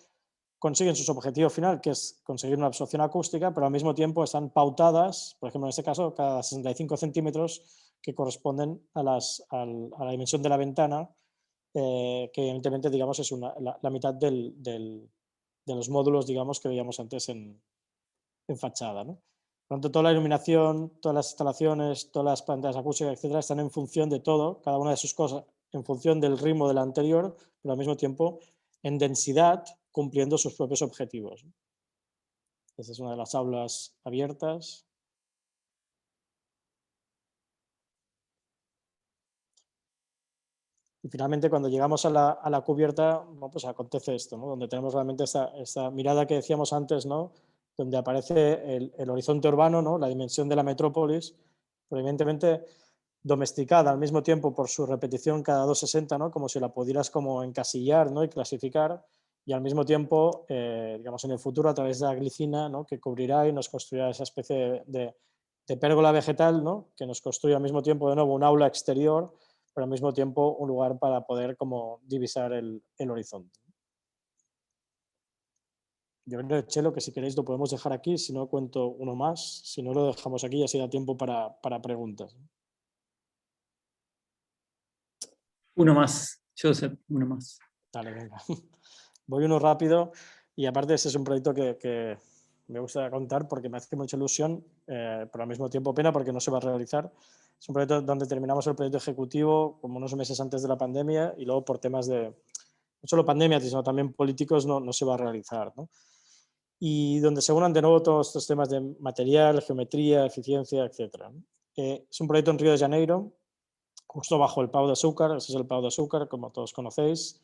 Consiguen su objetivo final, que es conseguir una absorción acústica, pero al mismo tiempo están pautadas, por ejemplo, en este caso, cada 65 centímetros, que corresponden a la dimensión de la ventana, que evidentemente, digamos, es la mitad de los módulos, digamos, que veíamos antes en fachada, ¿no? Por lo tanto, toda la iluminación, todas las instalaciones, todas las pantallas acústicas, etcétera, están en función de todo, cada una de sus cosas en función del ritmo del anterior, pero al mismo tiempo en densidad, cumpliendo sus propios objetivos. Esta es una de las aulas abiertas. Y finalmente, cuando llegamos a la cubierta, bueno, pues acontece esto, ¿no? Donde tenemos realmente esta mirada que decíamos antes, ¿no? Donde aparece el horizonte urbano, ¿no? La dimensión de la metrópolis, pero evidentemente domesticada al mismo tiempo por su repetición cada 260, ¿no? Como si la pudieras como encasillar, ¿no? Y clasificar, y al mismo tiempo, digamos, en el futuro a través de la glicina, ¿no? Que cubrirá y nos construirá esa especie de pérgola vegetal, ¿no? Que nos construye al mismo tiempo de nuevo un aula exterior, pero al mismo tiempo un lugar para poder como divisar el horizonte. Yo creo, Chelo, que si queréis lo podemos dejar aquí, si no cuento uno más, si no lo dejamos aquí y así da tiempo para preguntas. Uno más, Joseph, uno más. Dale, venga. Voy uno rápido y aparte ese es un proyecto que me gusta contar porque me hace mucha ilusión, pero al mismo tiempo pena porque no se va a realizar. Es un proyecto donde terminamos el proyecto ejecutivo como unos meses antes de la pandemia y luego por temas de, no solo pandemia, sino también políticos, no se va a realizar, ¿no? Y donde se unan de nuevo todos estos temas de material, geometría, eficiencia, etc. Es un proyecto en Río de Janeiro, justo bajo el Pau de Açúcar. Ese es el Pau de Açúcar, como todos conocéis.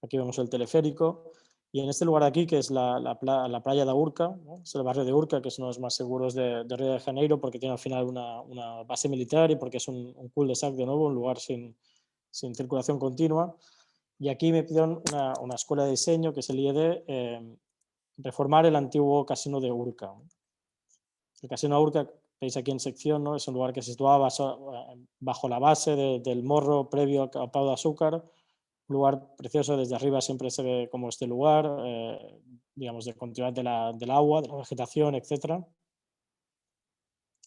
Aquí vemos el teleférico. Y en este lugar de aquí, que es la playa de Urca, ¿no? Es el barrio de Urca, que es uno de los más seguros de Río de Janeiro, porque tiene al final una base militar y porque es un cul-de-sac de nuevo, un lugar sin circulación continua. Y aquí me pidieron una escuela de diseño, que es el IED, reformar el antiguo casino de Urca. El casino de Urca, veis aquí en sección, ¿no? Es un lugar que se situaba bajo la base del morro previo al Pau de Açúcar. Un lugar precioso, desde arriba siempre se ve como este lugar, digamos, de continuidad del agua, de la vegetación, etc.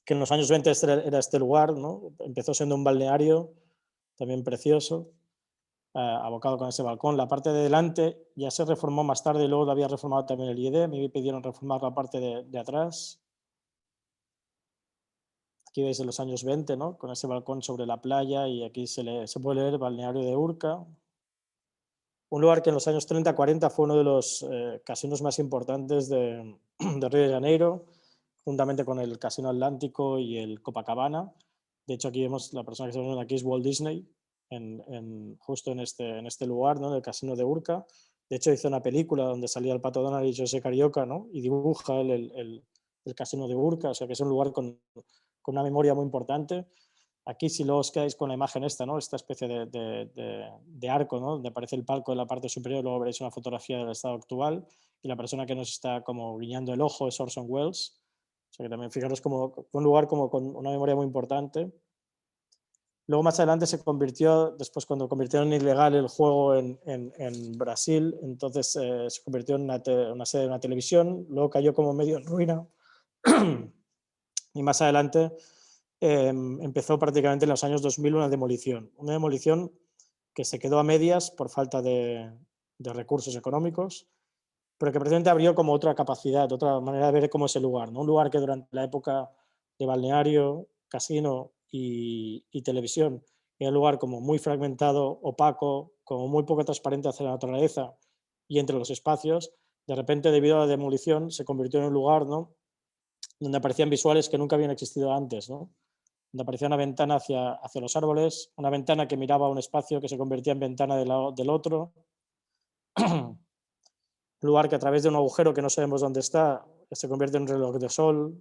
Que en los años 20 era este lugar, ¿no? Empezó siendo un balneario, también precioso, abocado con ese balcón. La parte de delante ya se reformó más tarde y luego lo había reformado también el IED. Me pidieron reformar la parte de atrás. Aquí veis en los años 20, ¿no? Con ese balcón sobre la playa y aquí se puede leer Balneario de Urca. Un lugar que en los años 30-40 fue uno de los casinos más importantes de Río de Janeiro, juntamente con el Casino Atlántico y el Copacabana. De hecho, aquí vemos la persona que se ve aquí es Walt Disney, justo en este lugar, ¿no? En el Casino de Urca. De hecho, hizo una película donde salía el Pato Donald y José Carioca, ¿no? Y dibuja el Casino de Urca, o sea que es un lugar con una memoria muy importante. Aquí, si luego os quedáis con la imagen esta, ¿no? Esta especie de arco, ¿no? Donde aparece el palco en la parte superior, luego veréis una fotografía del estado actual y la persona que nos está como guiñando el ojo es Orson Welles. O sea que también fijaros como un lugar como con una memoria muy importante. Luego más adelante después cuando convirtieron en ilegal el juego en Brasil, entonces se convirtió en una sede de una televisión, luego cayó como medio en ruina y más adelante empezó prácticamente en los años 2000 una demolición que se quedó a medias por falta de recursos económicos, pero que precisamente abrió como otra capacidad, otra manera de ver cómo es el lugar, ¿no? Un lugar que durante la época de balneario, casino y televisión era un lugar como muy fragmentado, opaco, como muy poco transparente hacia la naturaleza y entre los espacios. De repente, debido a la demolición, se convirtió en un lugar, ¿no? Donde aparecían visuales que nunca habían existido antes, ¿no? Donde aparecía una ventana hacia los árboles, una ventana que miraba a un espacio que se convertía en ventana del otro, un lugar que a través de un agujero que no sabemos dónde está, se convierte en un reloj de sol,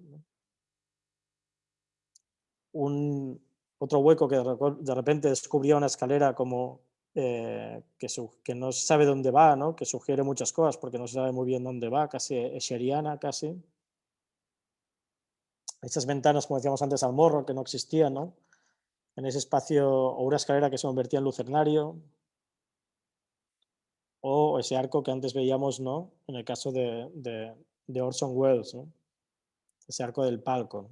otro hueco que de repente descubría una escalera como que no se sabe dónde va, ¿no? Que sugiere muchas cosas porque no se sabe muy bien dónde va, casi escheriana, casi. Esas ventanas, como decíamos antes, al morro, que no existían, ¿no? En ese espacio, o una escalera que se convertía en lucernario, o ese arco que antes veíamos, ¿no? En el caso de Orson Welles, ¿no? Ese arco del palco, ¿no?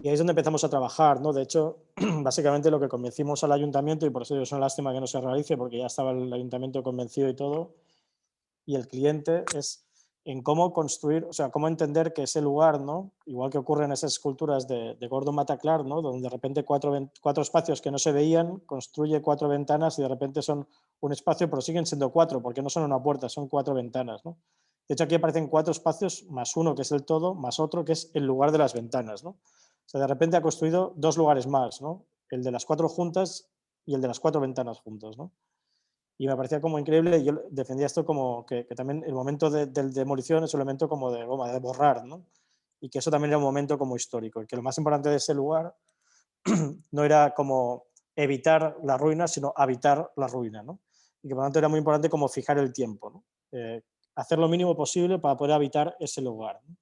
Y ahí es donde empezamos a trabajar, ¿no? De hecho, básicamente lo que convencimos al ayuntamiento, y por eso es una lástima que no se realice, porque ya estaba el ayuntamiento convencido y todo, y el cliente es en cómo construir, o sea, cómo entender que ese lugar, ¿no? Igual que ocurre en esas esculturas de Gordon Mataclar, ¿no? Donde de repente cuatro espacios que no se veían, construye 4 ventanas y de repente son un espacio, pero siguen siendo 4, porque no son una puerta, son 4 ventanas, ¿no? De hecho, aquí aparecen 4 espacios más uno, que es el todo, más otro, que es el lugar de las ventanas, ¿no? O sea, de repente ha construido 2 lugares más, ¿no? El de las 4 juntas y el de las 4 ventanas juntos, ¿no? Y me parecía como increíble, y yo defendía esto como que también el momento de demolición es un elemento como de goma, de borrar, ¿no? Y que eso también era un momento como histórico, y que lo más importante de ese lugar no era como evitar la ruina, sino habitar la ruina, ¿no? Y que por lo tanto era muy importante como fijar el tiempo, ¿no? Hacer lo mínimo posible para poder habitar ese lugar, ¿no?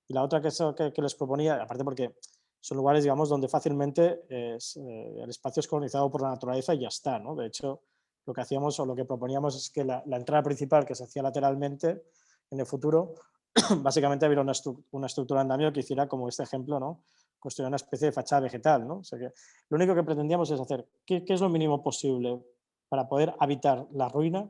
Y la otra que les proponía, aparte porque son lugares, digamos, donde fácilmente el espacio es colonizado por la naturaleza y ya está, ¿no? De hecho, lo que hacíamos o lo que proponíamos es que la entrada principal que se hacía lateralmente en el futuro, básicamente había una estructura de andamio que hiciera como este ejemplo, ¿no? Construir una especie de fachada vegetal, ¿no? O sea que lo único que pretendíamos es hacer qué es lo mínimo posible para poder habitar la ruina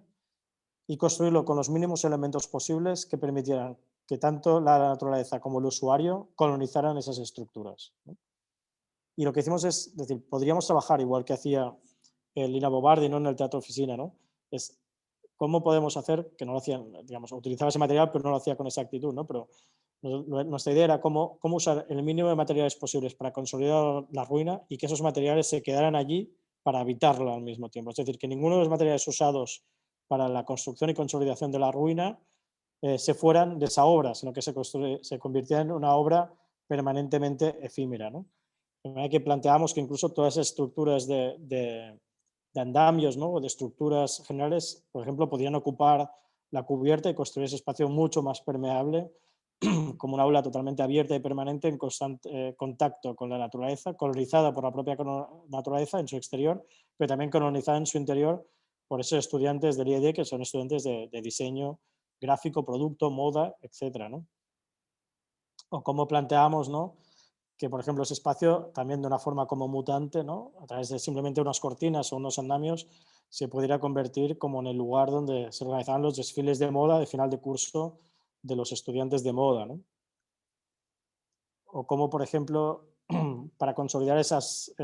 y construirlo con los mínimos elementos posibles que permitieran que tanto la naturaleza como el usuario colonizaran esas estructuras, ¿no? Y lo que hicimos es decir, podríamos trabajar igual que hacía Lina Bobardi, ¿no? En el teatro oficina, ¿no? Es cómo podemos hacer, que no lo hacían, digamos, utilizaba ese material, pero no lo hacía con exactitud, ¿no? Pero nuestra idea era cómo usar el mínimo de materiales posibles para consolidar la ruina y que esos materiales se quedaran allí para habitarla al mismo tiempo. Es decir, que ninguno de los materiales usados para la construcción y consolidación de la ruina se fueran de esa obra, sino que se convirtieran en una obra permanentemente efímera, ¿no? De manera que planteamos que incluso todas esas estructuras de andamios, ¿no? O de estructuras generales, por ejemplo, podrían ocupar la cubierta y construir ese espacio mucho más permeable, como un aula totalmente abierta y permanente en constante contacto con la naturaleza, colonizada por la propia naturaleza en su exterior, pero también colonizada en su interior por esos estudiantes del IED, que son estudiantes de diseño gráfico, producto, moda, etcétera, ¿no? O cómo planteamos, ¿no? Que, por ejemplo, ese espacio también de una forma como mutante, ¿no? A través de simplemente unas cortinas o unos andamios, se pudiera convertir como en el lugar donde se organizaban los desfiles de moda de final de curso de los estudiantes de moda, ¿no? O cómo, por ejemplo, para consolidar esos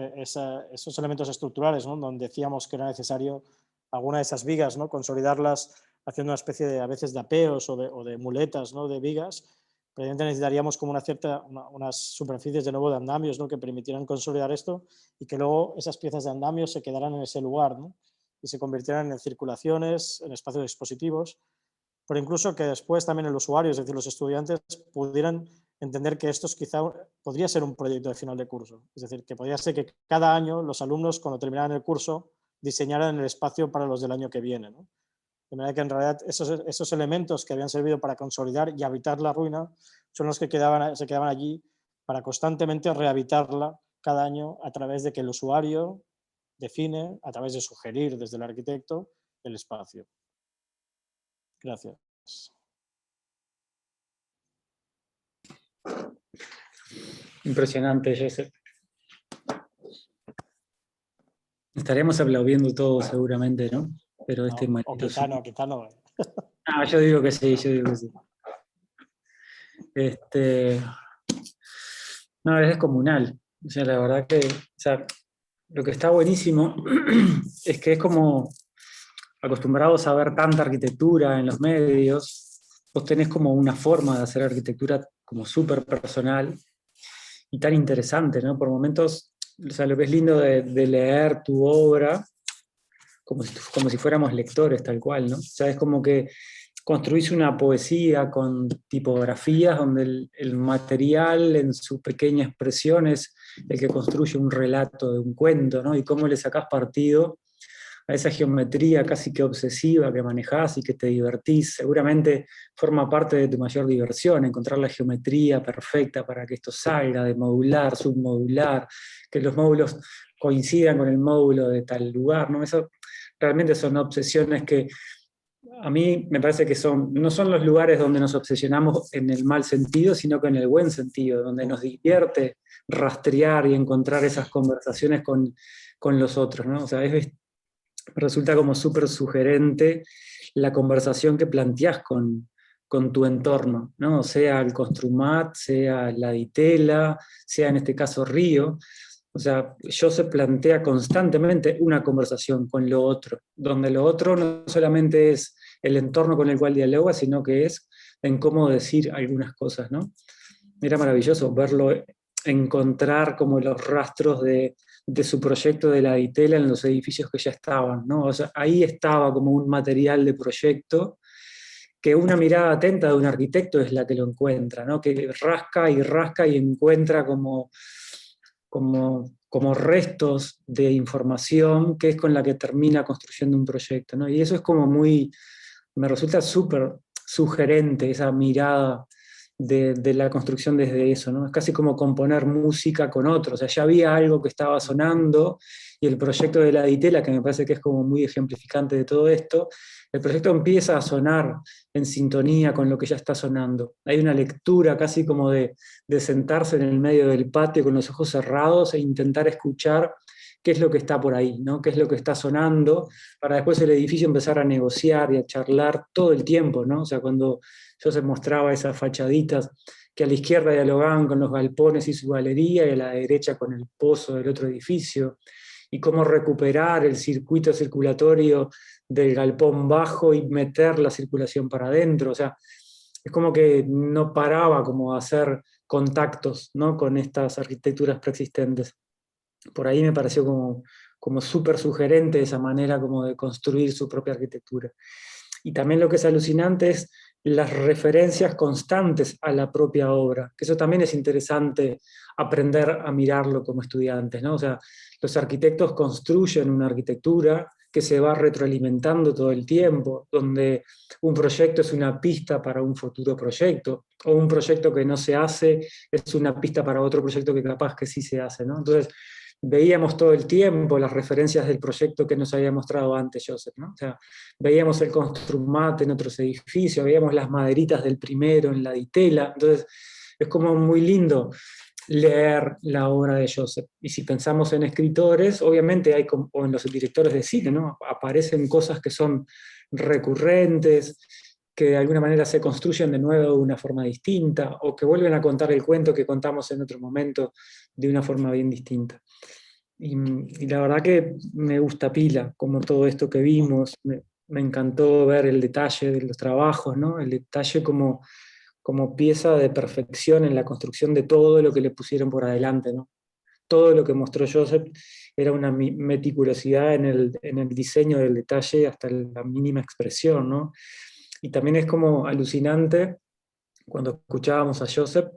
elementos estructurales, ¿no? Donde decíamos que era necesario alguna de esas vigas, ¿no? Consolidarlas haciendo una especie de, a veces, de apeos o de muletas, ¿no? De vigas. Probablemente necesitaríamos como unas superficies de nuevo de andamios, ¿no? Que permitieran consolidar esto y que luego esas piezas de andamios se quedaran en ese lugar, ¿no? Y se convirtieran en circulaciones, en espacios expositivos, pero incluso que después también el usuario, es decir, los estudiantes, pudieran entender que esto quizá podría ser un proyecto de final de curso. Es decir, que podría ser que cada año los alumnos, cuando terminaran el curso, diseñaran el espacio para los del año que viene, ¿no? De manera que en realidad esos elementos que habían servido para consolidar y habitar la ruina son los que se quedaban allí para constantemente rehabitarla cada año a través de que el usuario define, a través de sugerir desde el arquitecto, el espacio. Gracias. Impresionante, Joseph. Estaremos aplaudiendo todos seguramente, ¿no? Pero No, este o maldito quizá no, quizá no. Ah, yo digo que sí, yo digo que sí. No, es descomunal. O sea, la verdad que, o sea, lo que está buenísimo es que es como acostumbrados a ver tanta arquitectura en los medios, vos tenés como una forma de hacer arquitectura como súper personal y tan interesante, ¿no? Por momentos, o sea, lo que es lindo de leer tu obra, como si fuéramos lectores tal cual, ¿no? O sea, es como que construís una poesía con tipografías donde el material en su pequeña expresión es el que construye un relato de un cuento, ¿no? Y cómo le sacás partido a esa geometría casi que obsesiva que manejás y que te divertís. Seguramente forma parte de tu mayor diversión, encontrar la geometría perfecta para que esto salga, de modular, submodular, que los módulos coincidan con el módulo de tal lugar, ¿no? Eso realmente son obsesiones que a mí me parece que no son los lugares donde nos obsesionamos en el mal sentido, sino que en el buen sentido, donde nos divierte rastrear y encontrar esas conversaciones con los otros, ¿no? O sea, resulta como súper sugerente la conversación que planteás con tu entorno, ¿no? Sea el Construmat, sea la Ditela, sea en este caso Río. O sea, Joseph plantea constantemente una conversación con lo otro, donde lo otro no solamente es el entorno con el cual dialoga, sino que es en cómo decir algunas cosas, ¿no? Era maravilloso verlo, encontrar como los rastros de su proyecto de la Ditela en los edificios que ya estaban, ¿no? O sea, ahí estaba como un material de proyecto que una mirada atenta de un arquitecto es la que lo encuentra, ¿no? Que rasca y encuentra como restos de información que es con la que termina construyendo un proyecto, ¿no? Y eso es como me resulta súper sugerente esa mirada de la construcción desde eso, ¿no? Es casi como componer música con otros, o sea, ya había algo que estaba sonando y el proyecto de la Ditela, que me parece que es como muy ejemplificante de todo esto, el proyecto empieza a sonar en sintonía con lo que ya está sonando. Hay una lectura casi como de sentarse en el medio del patio con los ojos cerrados e intentar escuchar qué es lo que está por ahí, ¿no? Qué es lo que está sonando, para después el edificio empezar a negociar y a charlar todo el tiempo, ¿no? O sea, cuando yo se mostraba esas fachaditas que a la izquierda dialogaban con los galpones y su galería, y a la derecha con el pozo del otro edificio, y cómo recuperar el circuito circulatorio del galpón bajo y meter la circulación para adentro. O sea, es como que no paraba como a hacer contactos, ¿no? Con estas arquitecturas preexistentes. Por ahí me pareció como súper sugerente esa manera como de construir su propia arquitectura. Y también lo que es alucinante es las referencias constantes a la propia obra, que eso también es interesante aprender a mirarlo como estudiantes, ¿no? O sea, los arquitectos construyen una arquitectura que se va retroalimentando todo el tiempo, donde un proyecto es una pista para un futuro proyecto, o un proyecto que no se hace es una pista para otro proyecto que capaz que sí se hace, ¿no? Entonces, veíamos todo el tiempo las referencias del proyecto que nos había mostrado antes Joseph, ¿no? O sea, veíamos el Construmat en otros edificios, veíamos las maderitas del primero en la Ditela, entonces es como muy lindo leer la obra de Joseph. Y si pensamos en escritores, obviamente hay, o en los directores de cine, ¿no? Aparecen cosas que son recurrentes, que de alguna manera se construyen de nuevo de una forma distinta, o que vuelven a contar el cuento que contamos en otro momento de una forma bien distinta. Y la verdad que me gusta pila, como todo esto que vimos, me encantó ver el detalle de los trabajos, ¿no? El detalle como pieza de perfección en la construcción de todo lo que le pusieron por adelante, ¿no? Todo lo que mostró Joseph era una meticulosidad en el diseño del detalle hasta la mínima expresión, ¿no? Y también es como alucinante cuando escuchábamos a Joseph,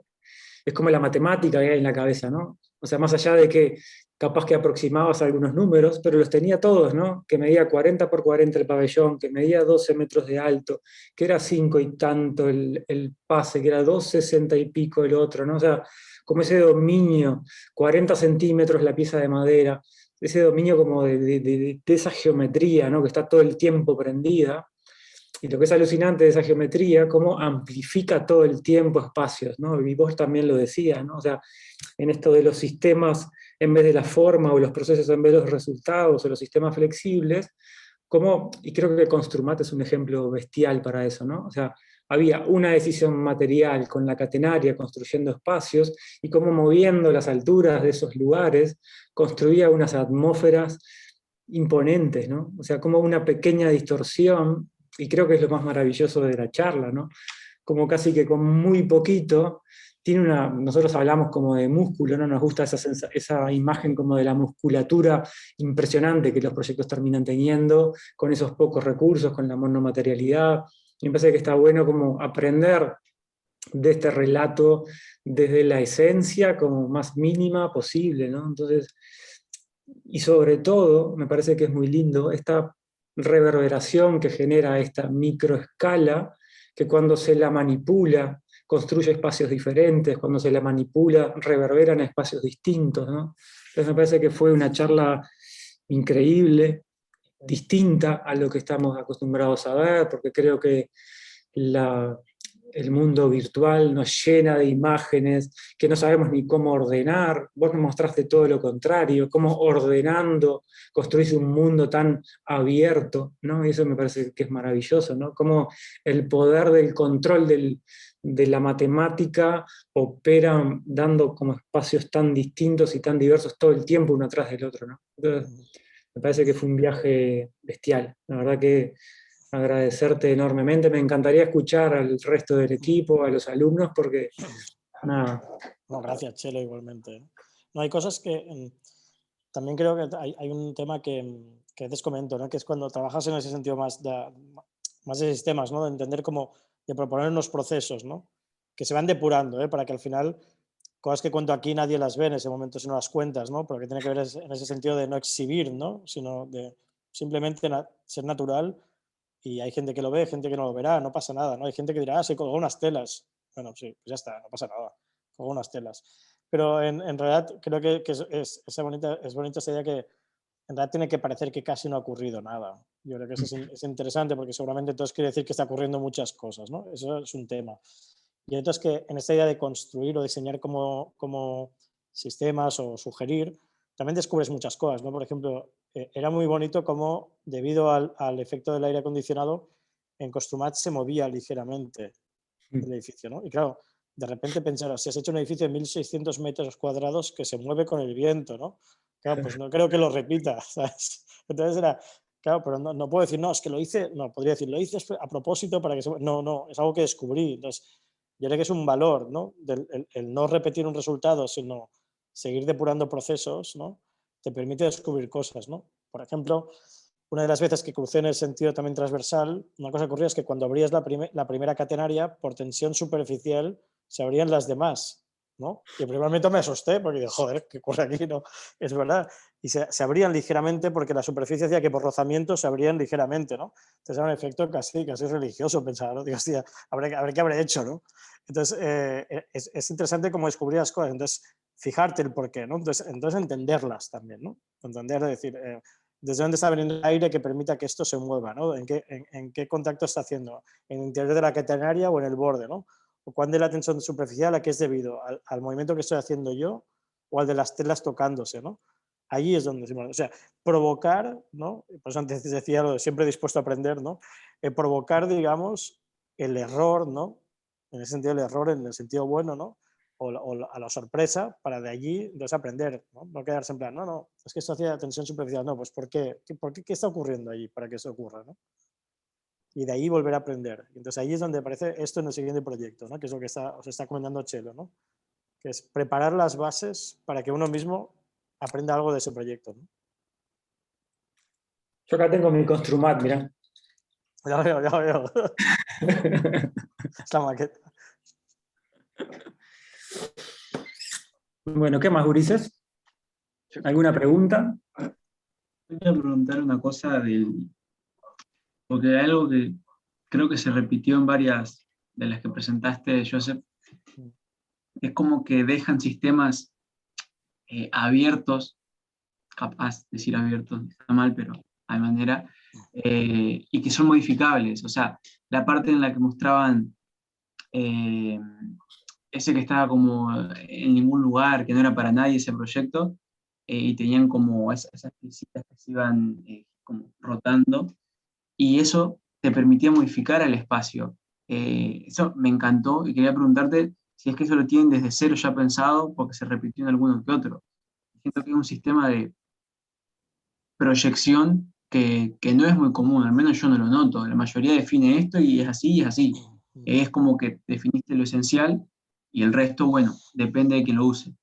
es como la matemática que hay en la cabeza, ¿no? O sea, más allá de que capaz que aproximabas algunos números, pero los tenía todos, ¿no? Que medía 40 por 40 el pabellón, que medía 12 metros de alto, que era 5 y tanto el pase, que era 2,60 y pico el otro, ¿no? O sea, como ese dominio, 40 centímetros la pieza de madera, ese dominio como de esa geometría, ¿no? Que está todo el tiempo prendida. Y lo que es alucinante de esa geometría, cómo amplifica todo el tiempo espacios, ¿no? Y vos también lo decías, ¿no? O sea, en esto de los sistemas en vez de la forma, o los procesos en vez de los resultados, o los sistemas flexibles, como, y creo que Construmat es un ejemplo bestial para eso, ¿no? O sea, había una decisión material con la catenaria construyendo espacios, y cómo moviendo las alturas de esos lugares, construía unas atmósferas imponentes, ¿no? O sea, como una pequeña distorsión, y creo que es lo más maravilloso de la charla, ¿no? Como casi que con muy poquito, nosotros hablamos como de músculo, ¿no? Nos gusta esa imagen como de la musculatura impresionante que los proyectos terminan teniendo, con esos pocos recursos, con la monomaterialidad, y me parece que está bueno como aprender de este relato desde la esencia como más mínima posible, ¿no? Entonces, y sobre todo, me parece que es muy lindo esta reverberación que genera esta microescala, que cuando se la manipula, construye espacios diferentes, cuando se la manipula, reverbera en espacios distintos, ¿no? Entonces me parece que fue una charla increíble, distinta a lo que estamos acostumbrados a ver, porque creo que el mundo virtual nos llena de imágenes que no sabemos ni cómo ordenar. Vos nos mostraste todo lo contrario, cómo ordenando construís un mundo tan abierto, ¿no? Y eso me parece que es maravilloso, ¿no? Cómo el poder del control de la matemática opera dando como espacios tan distintos y tan diversos todo el tiempo uno atrás del otro, ¿no? Entonces, me parece que fue un viaje bestial. La verdad que agradecerte enormemente. Me encantaría escuchar al resto del equipo, a los alumnos, porque nada. No, gracias, Chelo, igualmente. No, hay cosas que también creo que hay un tema que a veces comento, ¿no? Que es cuando trabajas en ese sentido más de sistemas, ¿no? De entender cómo, de proponer unos procesos, ¿no? Que se van depurando, ¿eh? Para que al final, cosas que cuento aquí nadie las ve en ese momento si no las cuentas, ¿no? Pero que tiene que ver en ese sentido de no exhibir, ¿no? Sino de simplemente ser natural, y hay gente que lo ve, gente que no lo verá, no pasa nada, ¿no? Hay gente que dirá, se colgó unas telas. Bueno, sí, pues ya está, no pasa nada, colgó unas telas. Pero en realidad creo que es bonita esa idea que en realidad tiene que parecer que casi no ha ocurrido nada. Yo creo que eso es interesante porque seguramente entonces quiere decir que está ocurriendo muchas cosas, ¿no? Eso es un tema. Y entonces que en esta idea de construir o diseñar como sistemas o sugerir, también descubres muchas cosas, ¿no? Por ejemplo, era muy bonito cómo, debido al efecto del aire acondicionado, en Costrumat se movía ligeramente el edificio, ¿no? Y claro, de repente pensaron, si has hecho un edificio de 1.600 metros cuadrados que se mueve con el viento, ¿no? Claro, pues no creo que lo repita, ¿sabes? Entonces era, claro, pero no puedo decir, no, es que lo hice, no, podría decir, lo hice a propósito para que se... No, es algo que descubrí. Entonces, yo creo que es un valor, ¿no? El no repetir un resultado, sino seguir depurando procesos, ¿no? Te permite descubrir cosas, ¿no? Por ejemplo, una de las veces que crucé en el sentido también transversal, una cosa que ocurría es que cuando abrías la primera catenaria, por tensión superficial, se abrían las demás, ¿no? Y en primer momento me asusté porque dije, joder, ¿qué ocurre aquí? No, es verdad. Y se abrían ligeramente porque la superficie hacía que por rozamiento se abrían ligeramente, ¿no? Entonces era un efecto casi religioso, pensaba, ¿no? Digo, hostia, a ver qué habré hecho, ¿no? Entonces es interesante cómo descubrir las cosas. Entonces, fijarte el porqué, ¿no? Entonces entenderlas también, ¿no? Entender, decir, desde dónde está veniendo el aire que permita que esto se mueva, ¿no? En qué contacto está haciendo, en el interior de la catenaria o en el borde, ¿no? O cuán de la tensión superficial a qué es debido, al movimiento que estoy haciendo yo o al de las telas tocándose, ¿no? Allí es donde, o sea, provocar, ¿no? Pues antes decía lo de siempre dispuesto a aprender, ¿no? Provocar, digamos, el error, ¿no? En ese sentido, el error en el sentido bueno, ¿no? A la sorpresa para de allí entonces aprender, ¿no? No quedarse en plan, no, es que esto hacía tensión superficial, no, pues ¿por qué? ¿Qué está ocurriendo allí para que eso ocurra, ¿no? Y de ahí volver a aprender. Entonces ahí es donde aparece esto en el siguiente proyecto, ¿no? Que es lo que os está comentando Chelo, ¿no? Que es preparar las bases para que uno mismo aprenda algo de ese proyecto, ¿no? Yo acá tengo mi Construmat, mirá. Ya veo. Es la maqueta. Bueno, ¿qué más, gurises? ¿Alguna pregunta? Quería preguntar una cosa porque hay algo que creo que se repitió en varias de las que presentaste, Joseph, es como que dejan sistemas abiertos, capaz de decir abiertos, está mal, pero hay manera, y que son modificables. O sea, la parte en la que mostraban ese que estaba como en ningún lugar, que no era para nadie ese proyecto, y tenían como esas piecitas que se iban como rotando, y eso te permitía modificar el espacio. Eso me encantó y quería preguntarte si es que eso lo tienen desde cero ya pensado, porque se repitió en alguno que otro. Siento que es un sistema de proyección que no es muy común, al menos yo no lo noto. La mayoría define esto y es así y es así. Es como que definiste lo esencial y el resto, bueno, depende de quien lo use.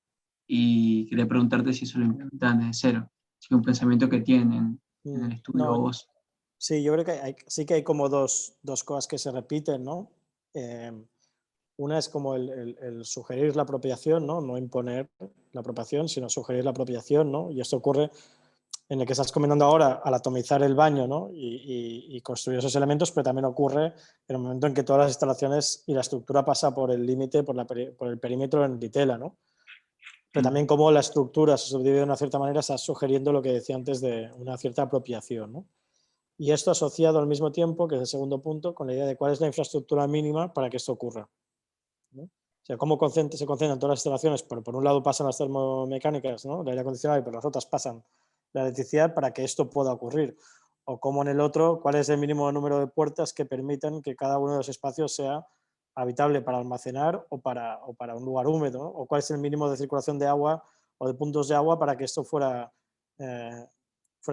Y quería preguntarte si eso lo implementan desde cero, si es un pensamiento que tienen en el estudio No, vos. sí, yo creo que sí que hay como dos cosas que se repiten, ¿no? Una es como el sugerir la apropiación, ¿no? No imponer la apropiación, sino sugerir la apropiación, ¿no? Y esto ocurre en el que estás comentando ahora al atomizar el baño, ¿no? Y construir esos elementos, pero también ocurre en el momento en que todas las instalaciones y la estructura pasa por el límite, por el perímetro en Ditela, ¿no? Pero también como la estructura se subdivide de una cierta manera, estás sugiriendo lo que decía antes de una cierta apropiación, ¿no? Y esto asociado al mismo tiempo, que es el segundo punto, con la idea de cuál es la infraestructura mínima para que esto ocurra, ¿no? O sea, cómo se concentran todas las instalaciones, por un lado pasan las termomecánicas, ¿no?, el aire acondicionado, y por las otras pasan la electricidad para que esto pueda ocurrir. O cómo en el otro, cuál es el mínimo número de puertas que permitan que cada uno de los espacios sea habitable para almacenar o para un lugar húmedo, ¿no? O cuál es el mínimo de circulación de agua o de puntos de agua para que esto fuera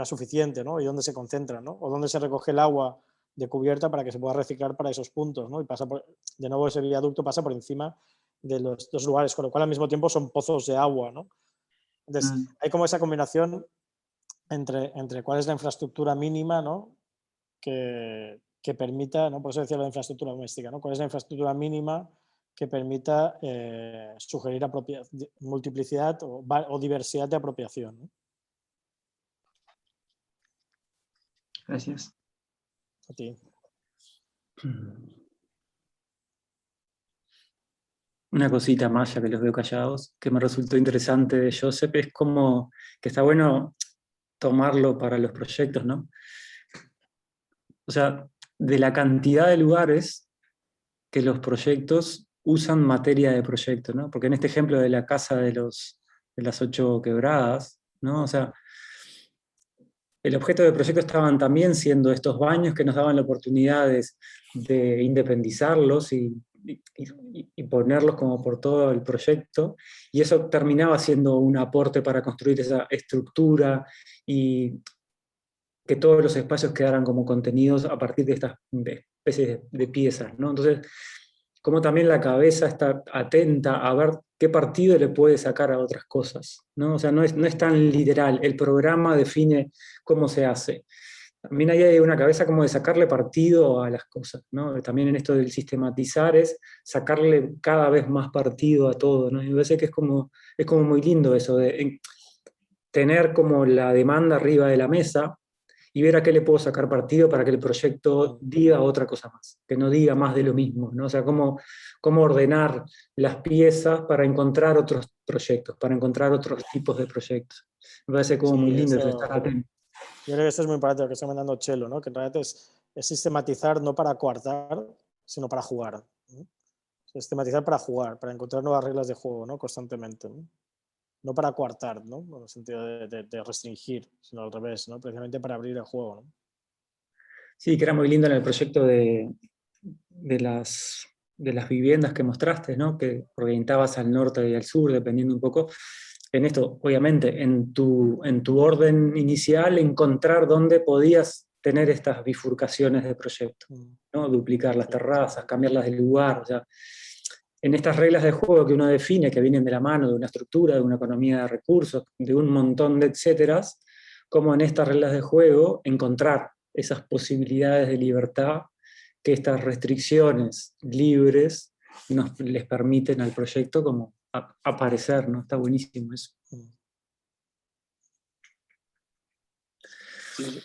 suficiente, ¿no? Y dónde se concentra, ¿no? O dónde se recoge el agua de cubierta para que se pueda reciclar para esos puntos, ¿no? Y de nuevo ese viaducto pasa por encima de los dos lugares, con lo cual al mismo tiempo son pozos de agua, ¿no? Entonces, hay como esa combinación entre cuál es la infraestructura mínima, ¿no?, que permita, ¿no?, por eso decía la infraestructura doméstica, ¿no?, cuál es la infraestructura mínima que permita sugerir multiplicidad o diversidad de apropiación, ¿no? Gracias. A ti. Una cosita más, ya que los veo callados, que me resultó interesante de Joseph, es como que está bueno tomarlo para los proyectos, ¿no? O sea, de la cantidad de lugares que los proyectos usan materia de proyecto, ¿no? Porque en este ejemplo de la casa de las 8 quebradas, ¿no? O sea, el objeto del proyecto estaban también siendo estos baños que nos daban la oportunidad de independizarlos y ponerlos como por todo el proyecto, y eso terminaba siendo un aporte para construir esa estructura y que todos los espacios quedaran como contenidos a partir de estas especies de piezas, ¿no? Entonces, como también la cabeza está atenta a ver qué partido le puede sacar a otras cosas, ¿no? O sea, no es tan literal, el programa define cómo se hace. También ahí hay una cabeza como de sacarle partido a las cosas, ¿no? También en esto del sistematizar es sacarle cada vez más partido a todo, ¿no? Y me parece que es como muy lindo eso de tener como la demanda arriba de la mesa y ver a qué le puedo sacar partido para que el proyecto diga otra cosa más, que no diga más de lo mismo, ¿no? O sea, cómo ordenar las piezas para encontrar otros proyectos, para encontrar otros tipos de proyectos. Me parece como muy Sí, lindo eso, eso, estar atento. yo creo que esto es muy importante lo que está mandando Chelo, ¿no?, que en realidad es sistematizar no para coartar, sino para jugar, ¿no? Sistematizar para jugar, para encontrar nuevas reglas de juego, ¿no?, constantemente, ¿no? No para coartar, ¿no?, en el sentido de restringir, sino al revés, ¿no?, precisamente para abrir el juego, ¿no? Sí, que era muy lindo en el proyecto de las viviendas que mostraste, ¿no? Que orientabas al norte y al sur, dependiendo un poco. En esto, obviamente, en tu orden inicial, encontrar dónde podías tener estas bifurcaciones de proyecto, ¿no? Duplicar las terrazas, cambiarlas de lugar, o sea, en estas reglas de juego que uno define, que vienen de la mano de una estructura, de una economía de recursos, de un montón de etcéteras, como en estas reglas de juego encontrar esas posibilidades de libertad que estas restricciones libres les permiten al proyecto como aparecer, ¿no? Está buenísimo eso. Sí,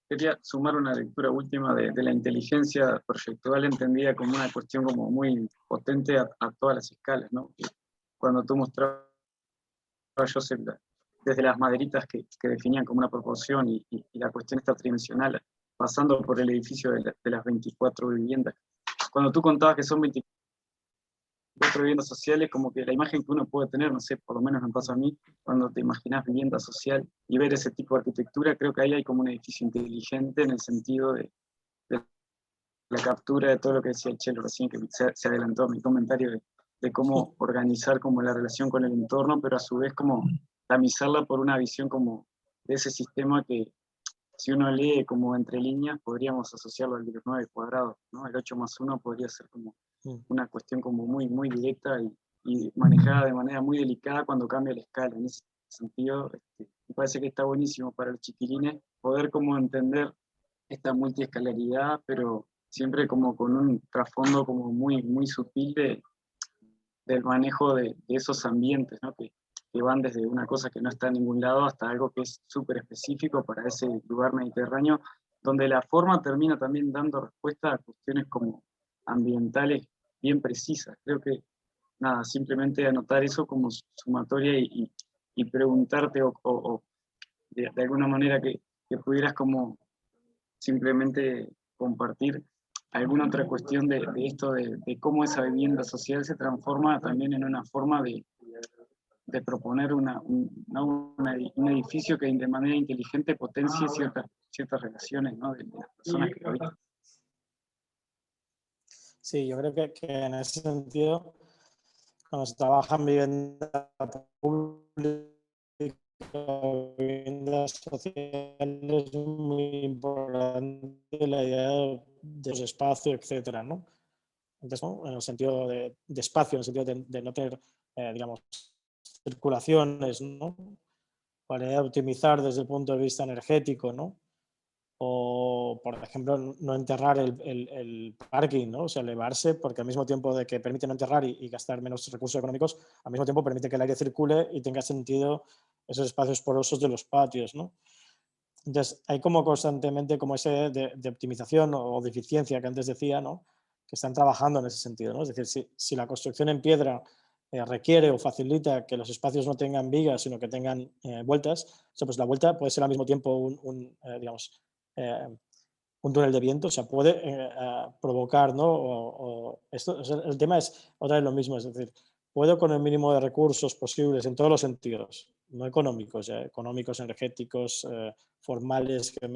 quería sumar una lectura última de la inteligencia proyectual entendida como una cuestión como muy potente a todas las escalas, ¿no? Cuando tú mostrabas, Joseph, desde las maderitas que definían como una proporción y la cuestión esta tridimensional, pasando por el edificio de las 24 viviendas. Cuando tú contabas que son 24 viviendas sociales, como que la imagen que uno puede tener, no sé, por lo menos me pasa a mí, cuando te imaginas vivienda social y ver ese tipo de arquitectura, creo que ahí hay como un edificio inteligente en el sentido de la captura de todo lo que decía el Chelo recién, que se adelantó a mi comentario de cómo organizar como la relación con el entorno, pero a su vez como tamizarla por una visión como de ese sistema que si uno lee como entre líneas podríamos asociarlo al de los 9 cuadrados, ¿no? El 8 más 1 podría ser como una cuestión como muy, muy directa y manejada de manera muy delicada cuando cambia la escala. En ese sentido, me parece que está buenísimo para los chiquilines poder como entender esta multiescalaridad, pero siempre como con un trasfondo como muy, muy sutil del manejo de esos ambientes, ¿no? Que van desde una cosa que no está en ningún lado hasta algo que es súper específico para ese lugar mediterráneo, donde la forma termina también dando respuesta a cuestiones como ambientales bien precisas. Creo que, nada, simplemente anotar eso como sumatoria y preguntarte o de alguna manera que pudieras como simplemente compartir alguna otra cuestión de esto, de cómo esa vivienda social se transforma también en una forma de proponer un edificio que de manera inteligente potencie ciertas relaciones, ¿no? de las personas que lo habitan. Sí, yo creo que en ese sentido, cuando se trabaja en vivienda pública, viviendas sociales, es muy importante la idea de los espacios, etcétera, ¿no? Entonces, ¿no? En el sentido de espacio, en el sentido de no tener, digamos, circulaciones, ¿no? Para optimizar desde el punto de vista energético, ¿no? O, por ejemplo, no enterrar el parking, ¿no? O sea, elevarse, porque al mismo tiempo de que permite no enterrar y gastar menos recursos económicos, al mismo tiempo permite que el aire circule y tenga sentido esos espacios porosos de los patios, ¿no? Entonces, hay como constantemente como ese de optimización o de eficiencia que antes decía, ¿no? Que están trabajando en ese sentido, ¿no? Es decir, si la construcción en piedra requiere o facilita que los espacios no tengan vigas, sino que tengan vueltas, o sea, pues la vuelta puede ser al mismo tiempo digamos, un túnel de viento, o sea, puede provocar, ¿no? Esto, o sea, el tema es otra vez lo mismo, es decir, puedo con el mínimo de recursos posibles en todos los sentidos, no económicos, económicos, energéticos, formales, que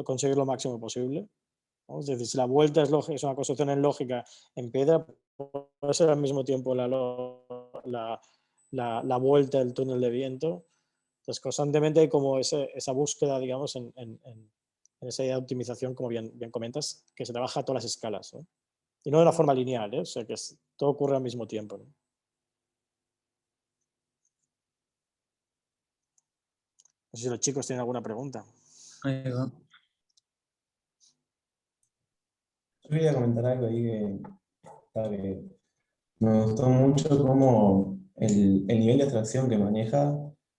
conseguir lo máximo posible, ¿no? Es decir, si la vuelta es una construcción en lógica en piedra, puede ser al mismo tiempo la vuelta del túnel de viento. Entonces, constantemente hay como esa búsqueda, digamos, en esa idea de optimización, como bien comentas, que se trabaja a todas las escalas, ¿no? Y no de una forma lineal, o sea, que todo ocurre al mismo tiempo, ¿no? No sé si los chicos tienen alguna pregunta. Ahí va. Yo quería comentar algo ahí que me gustó mucho como el nivel de abstracción que maneja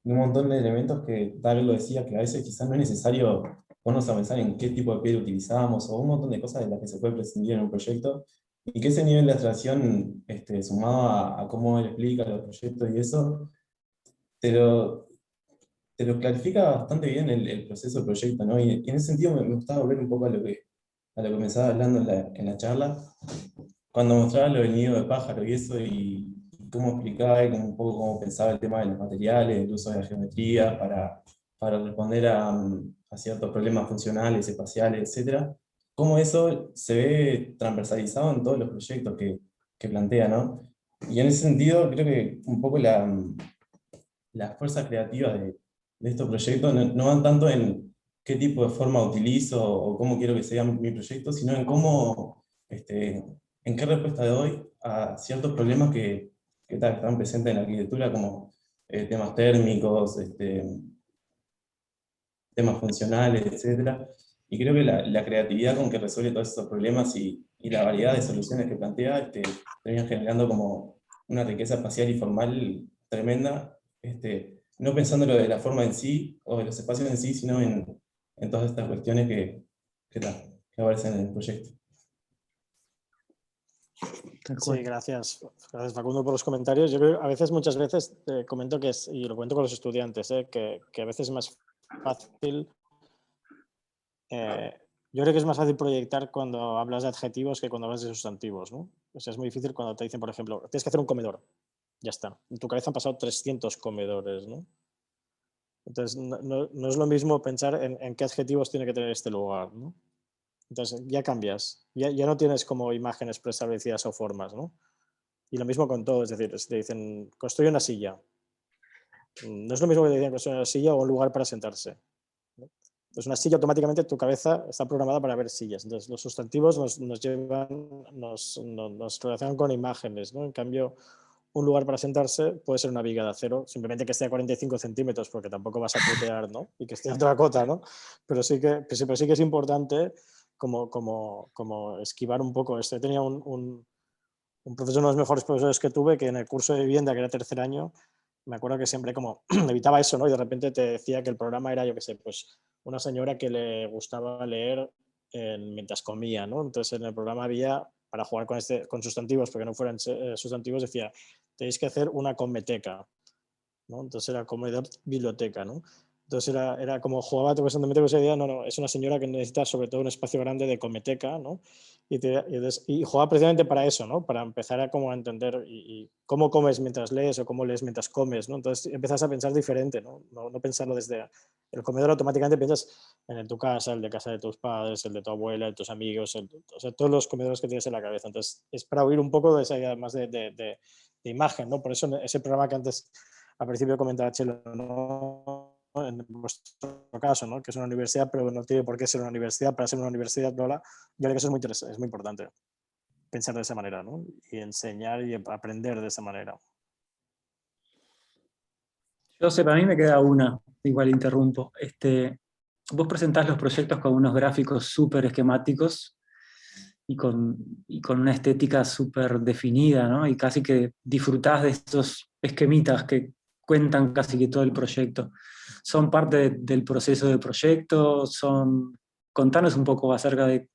de un montón de elementos que tal lo decía, que a veces quizás no es necesario ponernos a pensar en qué tipo de piel utilizamos o un montón de cosas de las que se puede prescindir en un proyecto y que ese nivel de abstracción sumado a cómo él explica los proyectos y eso, te lo, te lo clarifica bastante bien el proceso del proyecto, ¿no? Y en ese sentido me gustaba volver un poco a lo que me estaba hablando en la charla, cuando mostraba lo del nido de pájaro y eso, y cómo explicaba y un poco cómo pensaba el tema de los materiales, el uso de la geometría para responder a ciertos problemas funcionales, espaciales, etc. Cómo eso se ve transversalizado en todos los proyectos que plantea, ¿no? Y en ese sentido, creo que un poco la fuerza creativa de estos proyectos no van tanto en qué tipo de forma utilizo o cómo quiero que sea mi proyecto, sino en cómo, en qué respuesta doy a ciertos problemas que están presentes en la arquitectura, como temas térmicos, temas funcionales, etc. Y creo que la creatividad con que resuelve todos esos problemas y la variedad de soluciones que plantea terminan generando como una riqueza espacial y formal tremenda, no pensándolo de la forma en sí o de los espacios en sí, sino en todas estas cuestiones que aparecen en el proyecto. Sí, gracias. Gracias, Facundo, por los comentarios. Yo creo que muchas veces comento y lo comento con los estudiantes, que a veces es más fácil. Yo creo que es más fácil proyectar cuando hablas de adjetivos que cuando hablas de sustantivos, ¿no? O sea, es muy difícil cuando te dicen, por ejemplo, tienes que hacer un comedor. Ya está. En tu cabeza han pasado 300 comedores, ¿no? Entonces, no es lo mismo pensar en qué adjetivos tiene que tener este lugar, ¿no? Entonces, ya cambias. Ya no tienes como imágenes preestablecidas o formas, ¿no? Y lo mismo con todo. Es decir, si te dicen, construye una silla. No es lo mismo que te dicen construye una silla o un lugar para sentarse, ¿no? Entonces, una silla automáticamente tu cabeza está programada para ver sillas. Entonces, los sustantivos nos relacionan con imágenes, ¿no? En cambio, un lugar para sentarse puede ser una viga de acero, simplemente que esté a 45 centímetros, porque tampoco vas a putear, ¿no? Y que esté a terracota, ¿no? Pero sí que es importante como esquivar un poco esto. Yo tenía un profesor, uno de los mejores profesores que tuve, que en el curso de vivienda, que era tercer año, me acuerdo que siempre como evitaba eso, ¿no? Y de repente te decía que el programa era, yo qué sé, pues una señora que le gustaba leer mientras comía, ¿no? Entonces en el programa había, para jugar con sustantivos, porque no fueran sustantivos, decía, tenéis que hacer una cometeca, ¿no? Entonces era comedor biblioteca, ¿no? Entonces era como jugaba constantemente con esa idea, no, es una señora que necesita sobre todo un espacio grande de cometeca, ¿no? Y jugaba precisamente para eso, ¿no? Para empezar a como a entender y cómo comes mientras lees o cómo lees mientras comes, ¿no? Entonces empiezas a pensar diferente, ¿no? No pensarlo desde el comedor, automáticamente piensas en tu casa, el de casa de tus padres, el de tu abuela, de tus amigos, o sea, todos los comedores que tienes en la cabeza. Entonces es para huir un poco de esa idea más de imagen, ¿no? Por eso ese programa que antes al principio comentaba Chelo, ¿no? En vuestro caso, ¿no? Que es una universidad, pero no tiene por qué ser una universidad. Para ser una universidad, yo creo que eso es muy interesante, es muy importante pensar de esa manera, ¿no? Y enseñar y aprender de esa manera. Josep, a mí me queda una, igual interrumpo. Vos presentás los proyectos con unos gráficos súper esquemáticos y con una estética súper definida, ¿no? Y casi que disfrutás de estos esquemitas que cuentan casi que todo el proyecto. ¿Son parte del proceso del proyecto? Contanos un poco acerca de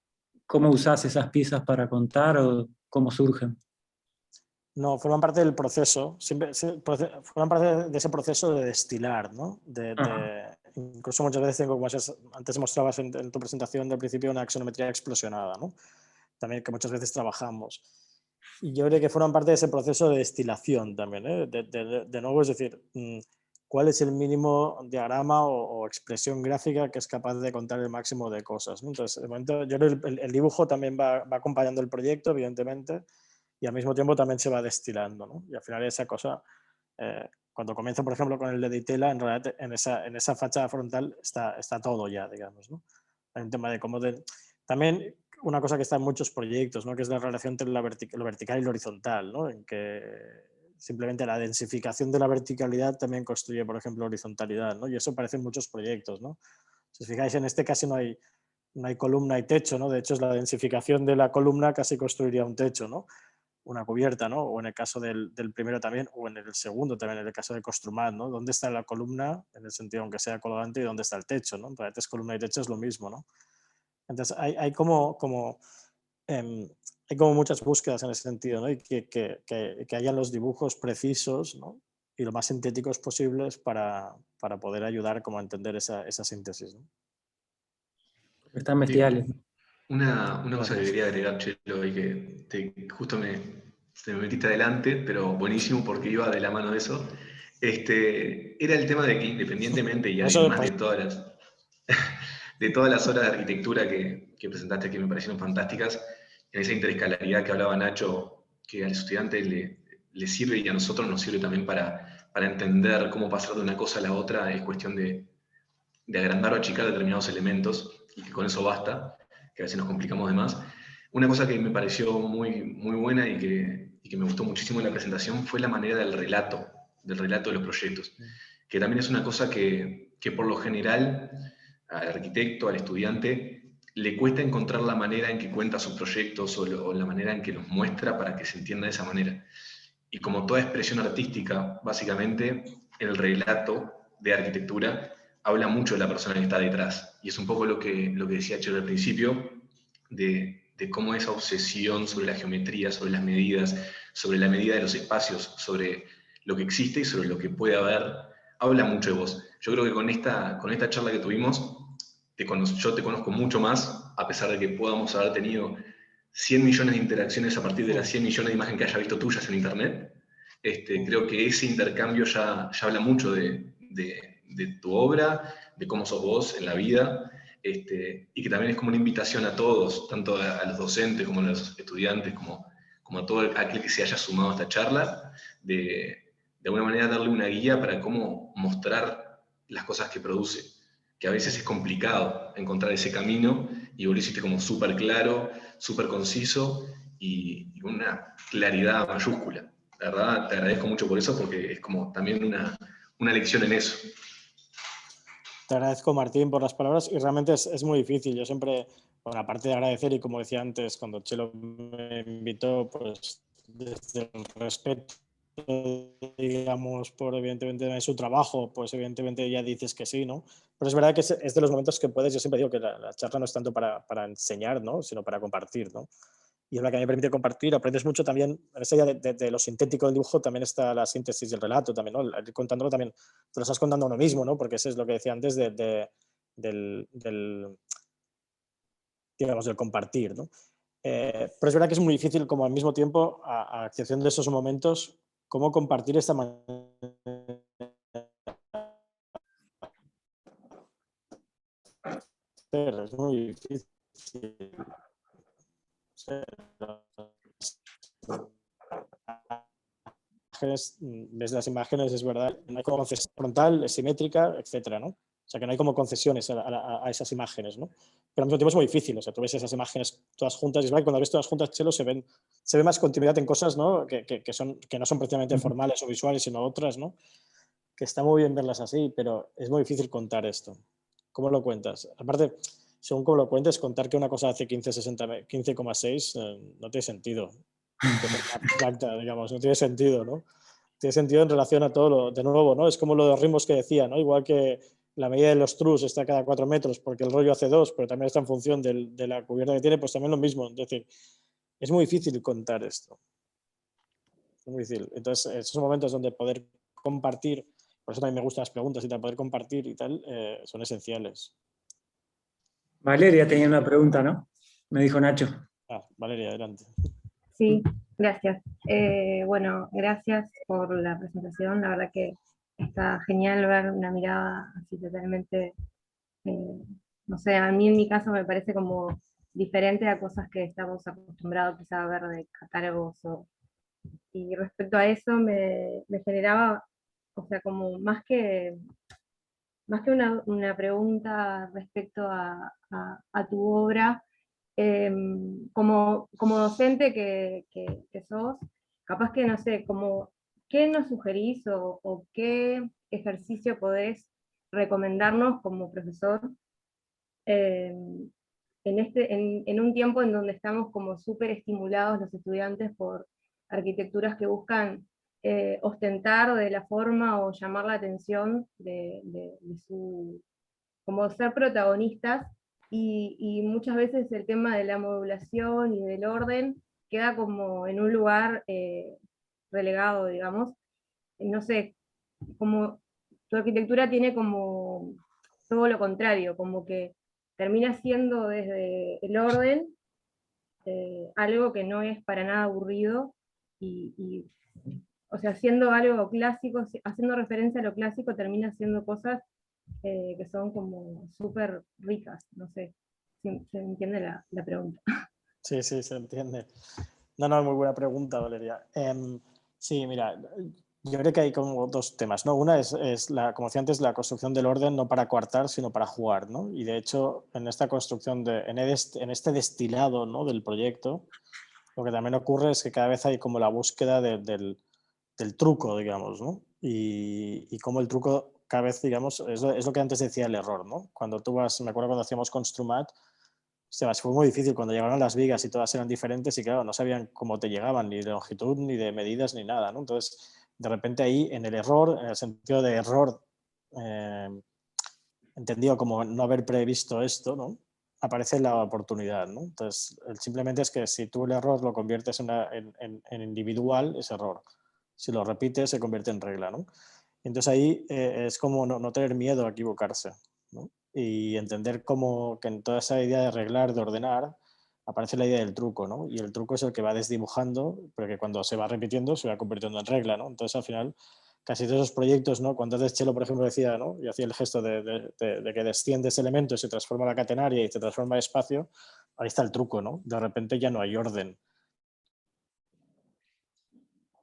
cómo usás esas piezas para contar o cómo surgen. No, forman parte del proceso, forman parte de ese proceso de destilar, ¿no? Incluso muchas veces, como antes mostrabas en tu presentación del principio, una axonometría explosionada, ¿no? También que muchas veces trabajamos. Y yo creo que forman parte de ese proceso de destilación también, ¿eh? De nuevo, es decir, cuál es el mínimo diagrama o expresión gráfica que es capaz de contar el máximo de cosas, ¿no? Entonces, de momento, yo creo que el dibujo también va acompañando el proyecto, evidentemente, y al mismo tiempo también se va destilando, ¿no? Y al final esa cosa, cuando comienzo, por ejemplo, con el de Ditela, en realidad en esa fachada frontal está todo ya, digamos, ¿no? Hay un tema de cómo también una cosa que está en muchos proyectos, ¿no? Que es la relación entre lo vertical y lo horizontal, ¿no? En que simplemente la densificación de la verticalidad también construye, por ejemplo, horizontalidad, ¿no? Y eso aparece en muchos proyectos, ¿no? Si os fijáis, en este caso no hay columna y techo, ¿no? De hecho, es la densificación de la columna casi construiría un techo, ¿no? Una cubierta, ¿no? O en el caso del primero también, o en el segundo también, en el caso de Construmat, ¿no? ¿Dónde está la columna, en el sentido aunque sea colgante, y dónde está el techo, ¿no? En realidad es columna y techo es lo mismo, ¿no? Entonces hay como muchas búsquedas en ese sentido, ¿no? Y que hayan los dibujos precisos, ¿no? Y lo más sintéticos posibles para poder ayudar como a entender esa síntesis, ¿no? Están bestiales. Una cosa que quería agregar, Chelo, y que justo te me metiste adelante, pero buenísimo porque iba de la mano de eso. Era el tema de que independientemente, y además de todas las horas de arquitectura que presentaste que me parecieron fantásticas, en esa interescalaridad que hablaba Nacho, que al estudiante le sirve y a nosotros nos sirve también para entender cómo pasar de una cosa a la otra, es cuestión de agrandar o achicar determinados elementos y que con eso basta, que a veces nos complicamos de más. Una cosa que me pareció muy, muy buena y que me gustó muchísimo en la presentación fue la manera del relato de los proyectos, que también es una cosa que por lo general al arquitecto, al estudiante, le cuesta encontrar la manera en que cuenta sus proyectos o la manera en que los muestra para que se entienda de esa manera. Y como toda expresión artística, básicamente, el relato de arquitectura habla mucho de la persona que está detrás. Y es un poco lo que decía Chelo al principio, de cómo esa obsesión sobre la geometría, sobre las medidas, sobre la medida de los espacios, sobre lo que existe y sobre lo que puede haber, habla mucho de vos. Yo creo que con esta charla que tuvimos, yo te conozco mucho más, a pesar de que podamos haber tenido 100 millones de interacciones a partir de las 100 millones de imágenes que haya visto tuyas en internet. Creo que ese intercambio ya habla mucho de tu obra, de cómo sos vos en la vida, y que también es como una invitación a todos, tanto a los docentes como a los estudiantes, como a todo aquel que se haya sumado a esta charla, de alguna manera darle una guía para cómo mostrar las cosas que produce, que a veces es complicado encontrar ese camino, y vos lo hiciste como súper claro, súper conciso y con una claridad mayúscula. La verdad, te agradezco mucho por eso, porque es como también una lección en eso. Te agradezco, Martín, por las palabras, y realmente es muy difícil. Yo siempre, bueno, aparte de agradecer, y como decía antes, cuando Chelo me invitó, pues desde el respeto, digamos, por evidentemente su trabajo, pues evidentemente ya dices que sí, ¿no? Pero es verdad que es de los momentos que puedes, yo siempre digo que la charla no es tanto para enseñar, ¿no? Sino para compartir, ¿no? y es la que me permite compartir. Aprendes mucho también, en esa idea de lo sintético del dibujo también está la síntesis del relato también, ¿no? El ir contándolo también, te lo estás contando a uno mismo, ¿no? Porque eso es lo que decía antes digamos, del compartir, ¿no? Pero es verdad que es muy difícil, como al mismo tiempo, a excepción de esos momentos, cómo compartir esta manera. Es muy difícil. Ves las imágenes, es verdad, no hay como concesión frontal, es simétrica, etcétera, ¿no? O sea, que no hay como concesiones a esas imágenes, ¿no? Pero al mismo tiempo es muy difícil, o sea, tú ves esas imágenes todas juntas y es verdad que cuando ves todas juntas, Chelo, se ve más continuidad en cosas, ¿no? Que no son precisamente formales o visuales, sino otras, ¿no? Que está muy bien verlas así, pero es muy difícil contar esto. ¿Cómo lo cuentas? Aparte, según cómo lo cuentes, contar que una cosa hace 15,6 no tiene sentido. De forma abstracta, digamos, no tiene sentido, ¿no? Tiene sentido en relación a todo lo, de nuevo, ¿no? Es como lo de los ritmos que decía, ¿no? Igual que la medida de los trus está cada 4 metros porque el rollo hace 2, pero también está en función de la cubierta que tiene, pues también lo mismo. Es decir, es muy difícil contar esto. Es muy difícil. Entonces, esos momentos donde poder compartir, por eso también me gustan las preguntas y tal, poder compartir y tal, son esenciales. Valeria tenía una pregunta, ¿no? Me dijo Nacho. Valeria, adelante. Sí, gracias. Bueno, gracias por la presentación. La verdad que está genial ver una mirada así totalmente, no sé, a mí en mi caso me parece como diferente a cosas que estamos acostumbrados quizá a ver de catálogos. Y respecto a eso me generaba, o sea, como más que una pregunta respecto a tu obra, como docente que sos, capaz que no sé, como, ¿qué nos sugerís o qué ejercicio podés recomendarnos como profesor en un tiempo en donde estamos como súper estimulados los estudiantes por arquitecturas que buscan ostentar de la forma o llamar la atención de su, como ser protagonistas, y muchas veces el tema de la modulación y del orden queda como en un lugar relegado, digamos. No sé, como tu arquitectura tiene como todo lo contrario, como que termina siendo desde el orden algo que no es para nada aburrido, y, o sea, siendo algo clásico, haciendo referencia a lo clásico, termina siendo cosas que son como súper ricas, no sé, si se entiende la pregunta. Sí, sí, se entiende. No, muy buena pregunta, Valeria. Sí, mira, yo creo que hay como dos temas, ¿no? Una es como decía antes, la construcción del orden no para coartar, sino para jugar, ¿no? Y de hecho, en esta construcción, en este destilado, ¿no?, del proyecto, lo que también ocurre es que cada vez hay como la búsqueda del truco, digamos, ¿no? Y como el truco cada vez, digamos, es lo que antes decía el error, ¿no? Cuando tú vas, me acuerdo cuando hacíamos Construmat, fue muy difícil cuando llegaron las vigas y todas eran diferentes y claro, no sabían cómo te llegaban, ni de longitud, ni de medidas, ni nada, ¿no? Entonces, de repente ahí, en el error, en el sentido de error, entendido como no haber previsto esto, ¿no?, aparece la oportunidad, ¿no? Entonces, simplemente es que si tú el error lo conviertes en individual, es error. Si lo repites, se convierte en regla, ¿no? Entonces ahí es como no tener miedo a equivocarse, ¿no? Y entender como que en toda esa idea de arreglar, de ordenar, aparece la idea del truco, ¿no? Y el truco es el que va desdibujando, pero que cuando se va repitiendo se va convirtiendo en regla, ¿no? Entonces al final casi todos esos proyectos, ¿no? Cuando antes Chelo, por ejemplo, decía, ¿no?, y hacía el gesto de que desciende ese elemento y se transforma la catenaria y se transforma en espacio, ahí está el truco, ¿no? De repente ya no hay orden.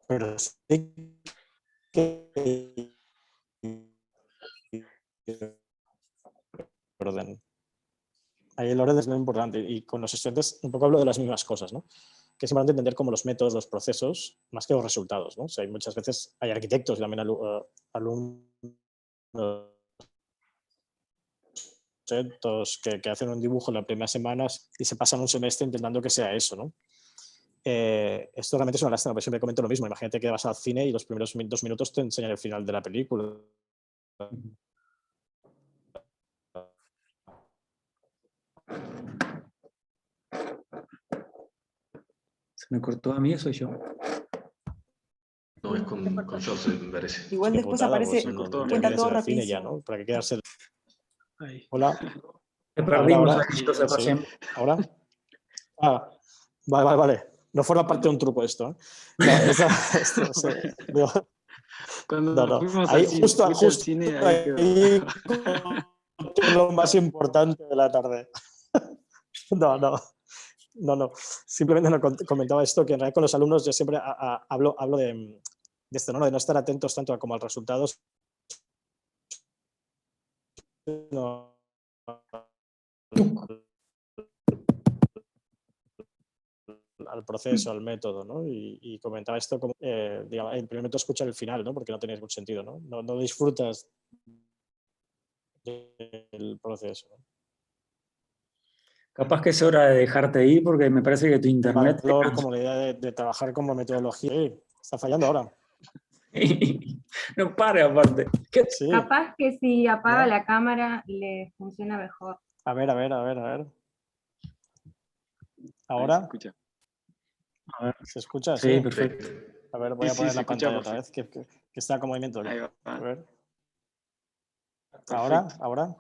Pero sí que orden. Ahí el orden es muy importante y con los estudiantes un poco hablo de las mismas cosas, ¿no? Que es importante entender como los métodos, los procesos, más que los resultados, ¿no? O sea, muchas veces hay arquitectos y también alumnos que hacen un dibujo en las primeras semanas y se pasan un semestre intentando que sea eso, ¿no? Esto realmente es una lástima, porque siempre comento lo mismo. Imagínate que vas al cine y los primeros 2 minutos te enseñan el final de la película. ¿Se me cortó a mí o soy yo? No, es con Joseph, me parece. Igual Qué después putada, aparece, pues, no cuenta quieres todo ir al cine ya, rapidísimo. ¿no? Para que quedarse. Ahí. Hola. Te perdimos Ahora. ahí, Joseph, Sí. recién. ¿Ahora? Ah, vale. No forma parte de un truco esto, ¿eh? No, esto digo, Cuando fuimos Ahí, al cine, justo fuiste al cine, ahí quedó. ahí con lo más importante de la tarde. No. Simplemente no comentaba esto, que en realidad con los alumnos yo siempre hablo de esto, ¿no? De no estar atentos tanto como al resultado, sino al proceso, al método, ¿no? Y comentaba esto como, digamos, el primer método escuchar el final, ¿no? Porque no tenía mucho sentido, ¿no? No disfrutas del proceso, ¿no? Capaz que es hora de dejarte ir porque me parece que tu El internet... valor como la idea de trabajar como metodología. Está fallando ahora. No para, aparte. ¿Qué? Sí. Capaz que si apaga ¿Ya? la cámara le funciona mejor. A ver. Ahí ¿Ahora? se escucha. A ver. ¿Se escucha? Sí, Sí. perfecto. A ver, voy a Sí, poner se la escucha pantalla otra vez, que está con movimiento. Ahí va. A ver. Perfecto. ¿Ahora?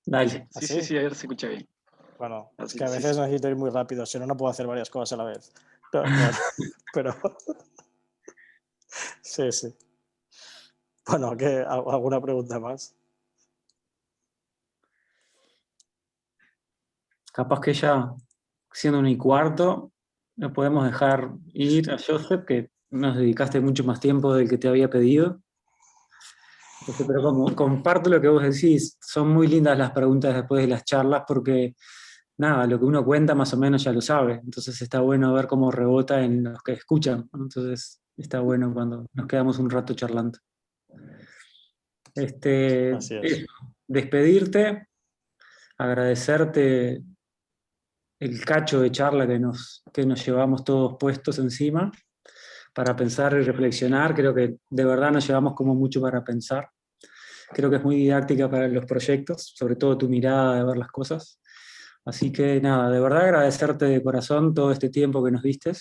Dale. ¿Así? Sí, ahora se escucha bien. Bueno, es Así, que a veces sí. necesito ir muy rápido, si no, no puedo hacer varias cosas a la vez. No, pero sí. Bueno, ¿alguna pregunta más? Capaz que ya, siendo 1:15, nos podemos dejar ir a Joseph, que nos dedicaste mucho más tiempo del que te había pedido. Pero como comparto lo que vos decís, son muy lindas las preguntas después de las charlas porque, nada, lo que uno cuenta más o menos ya lo sabe. Entonces está bueno ver cómo rebota en los que escuchan, ¿no? Entonces está bueno cuando nos quedamos un rato charlando. Así es. Despedirte, agradecerte el cacho de charla que nos llevamos todos puestos encima para pensar y reflexionar. Creo que de verdad nos llevamos como mucho para pensar. Creo que es muy didáctica para los proyectos, sobre todo tu mirada de ver las cosas. Así que nada, de verdad agradecerte de corazón todo este tiempo que nos diste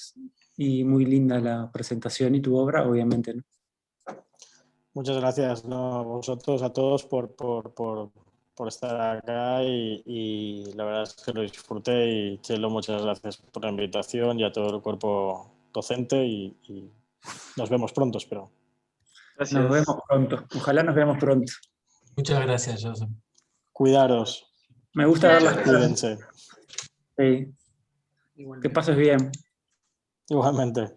y muy linda la presentación y tu obra, obviamente, ¿no? Muchas gracias, ¿no? A vosotros, a todos por estar acá y la verdad es que lo disfruté y Chelo, muchas gracias por la invitación y a todo el cuerpo docente y nos vemos pronto, espero. Gracias. Nos vemos pronto. Ojalá nos veamos pronto. Muchas gracias, Joseph. Cuidaros, Me gusta ver las cosas. cuídense. Sí. Que pases bien. Igualmente.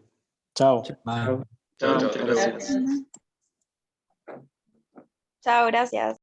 Chao. Bye. Chao, muchas gracias. Chao, gracias.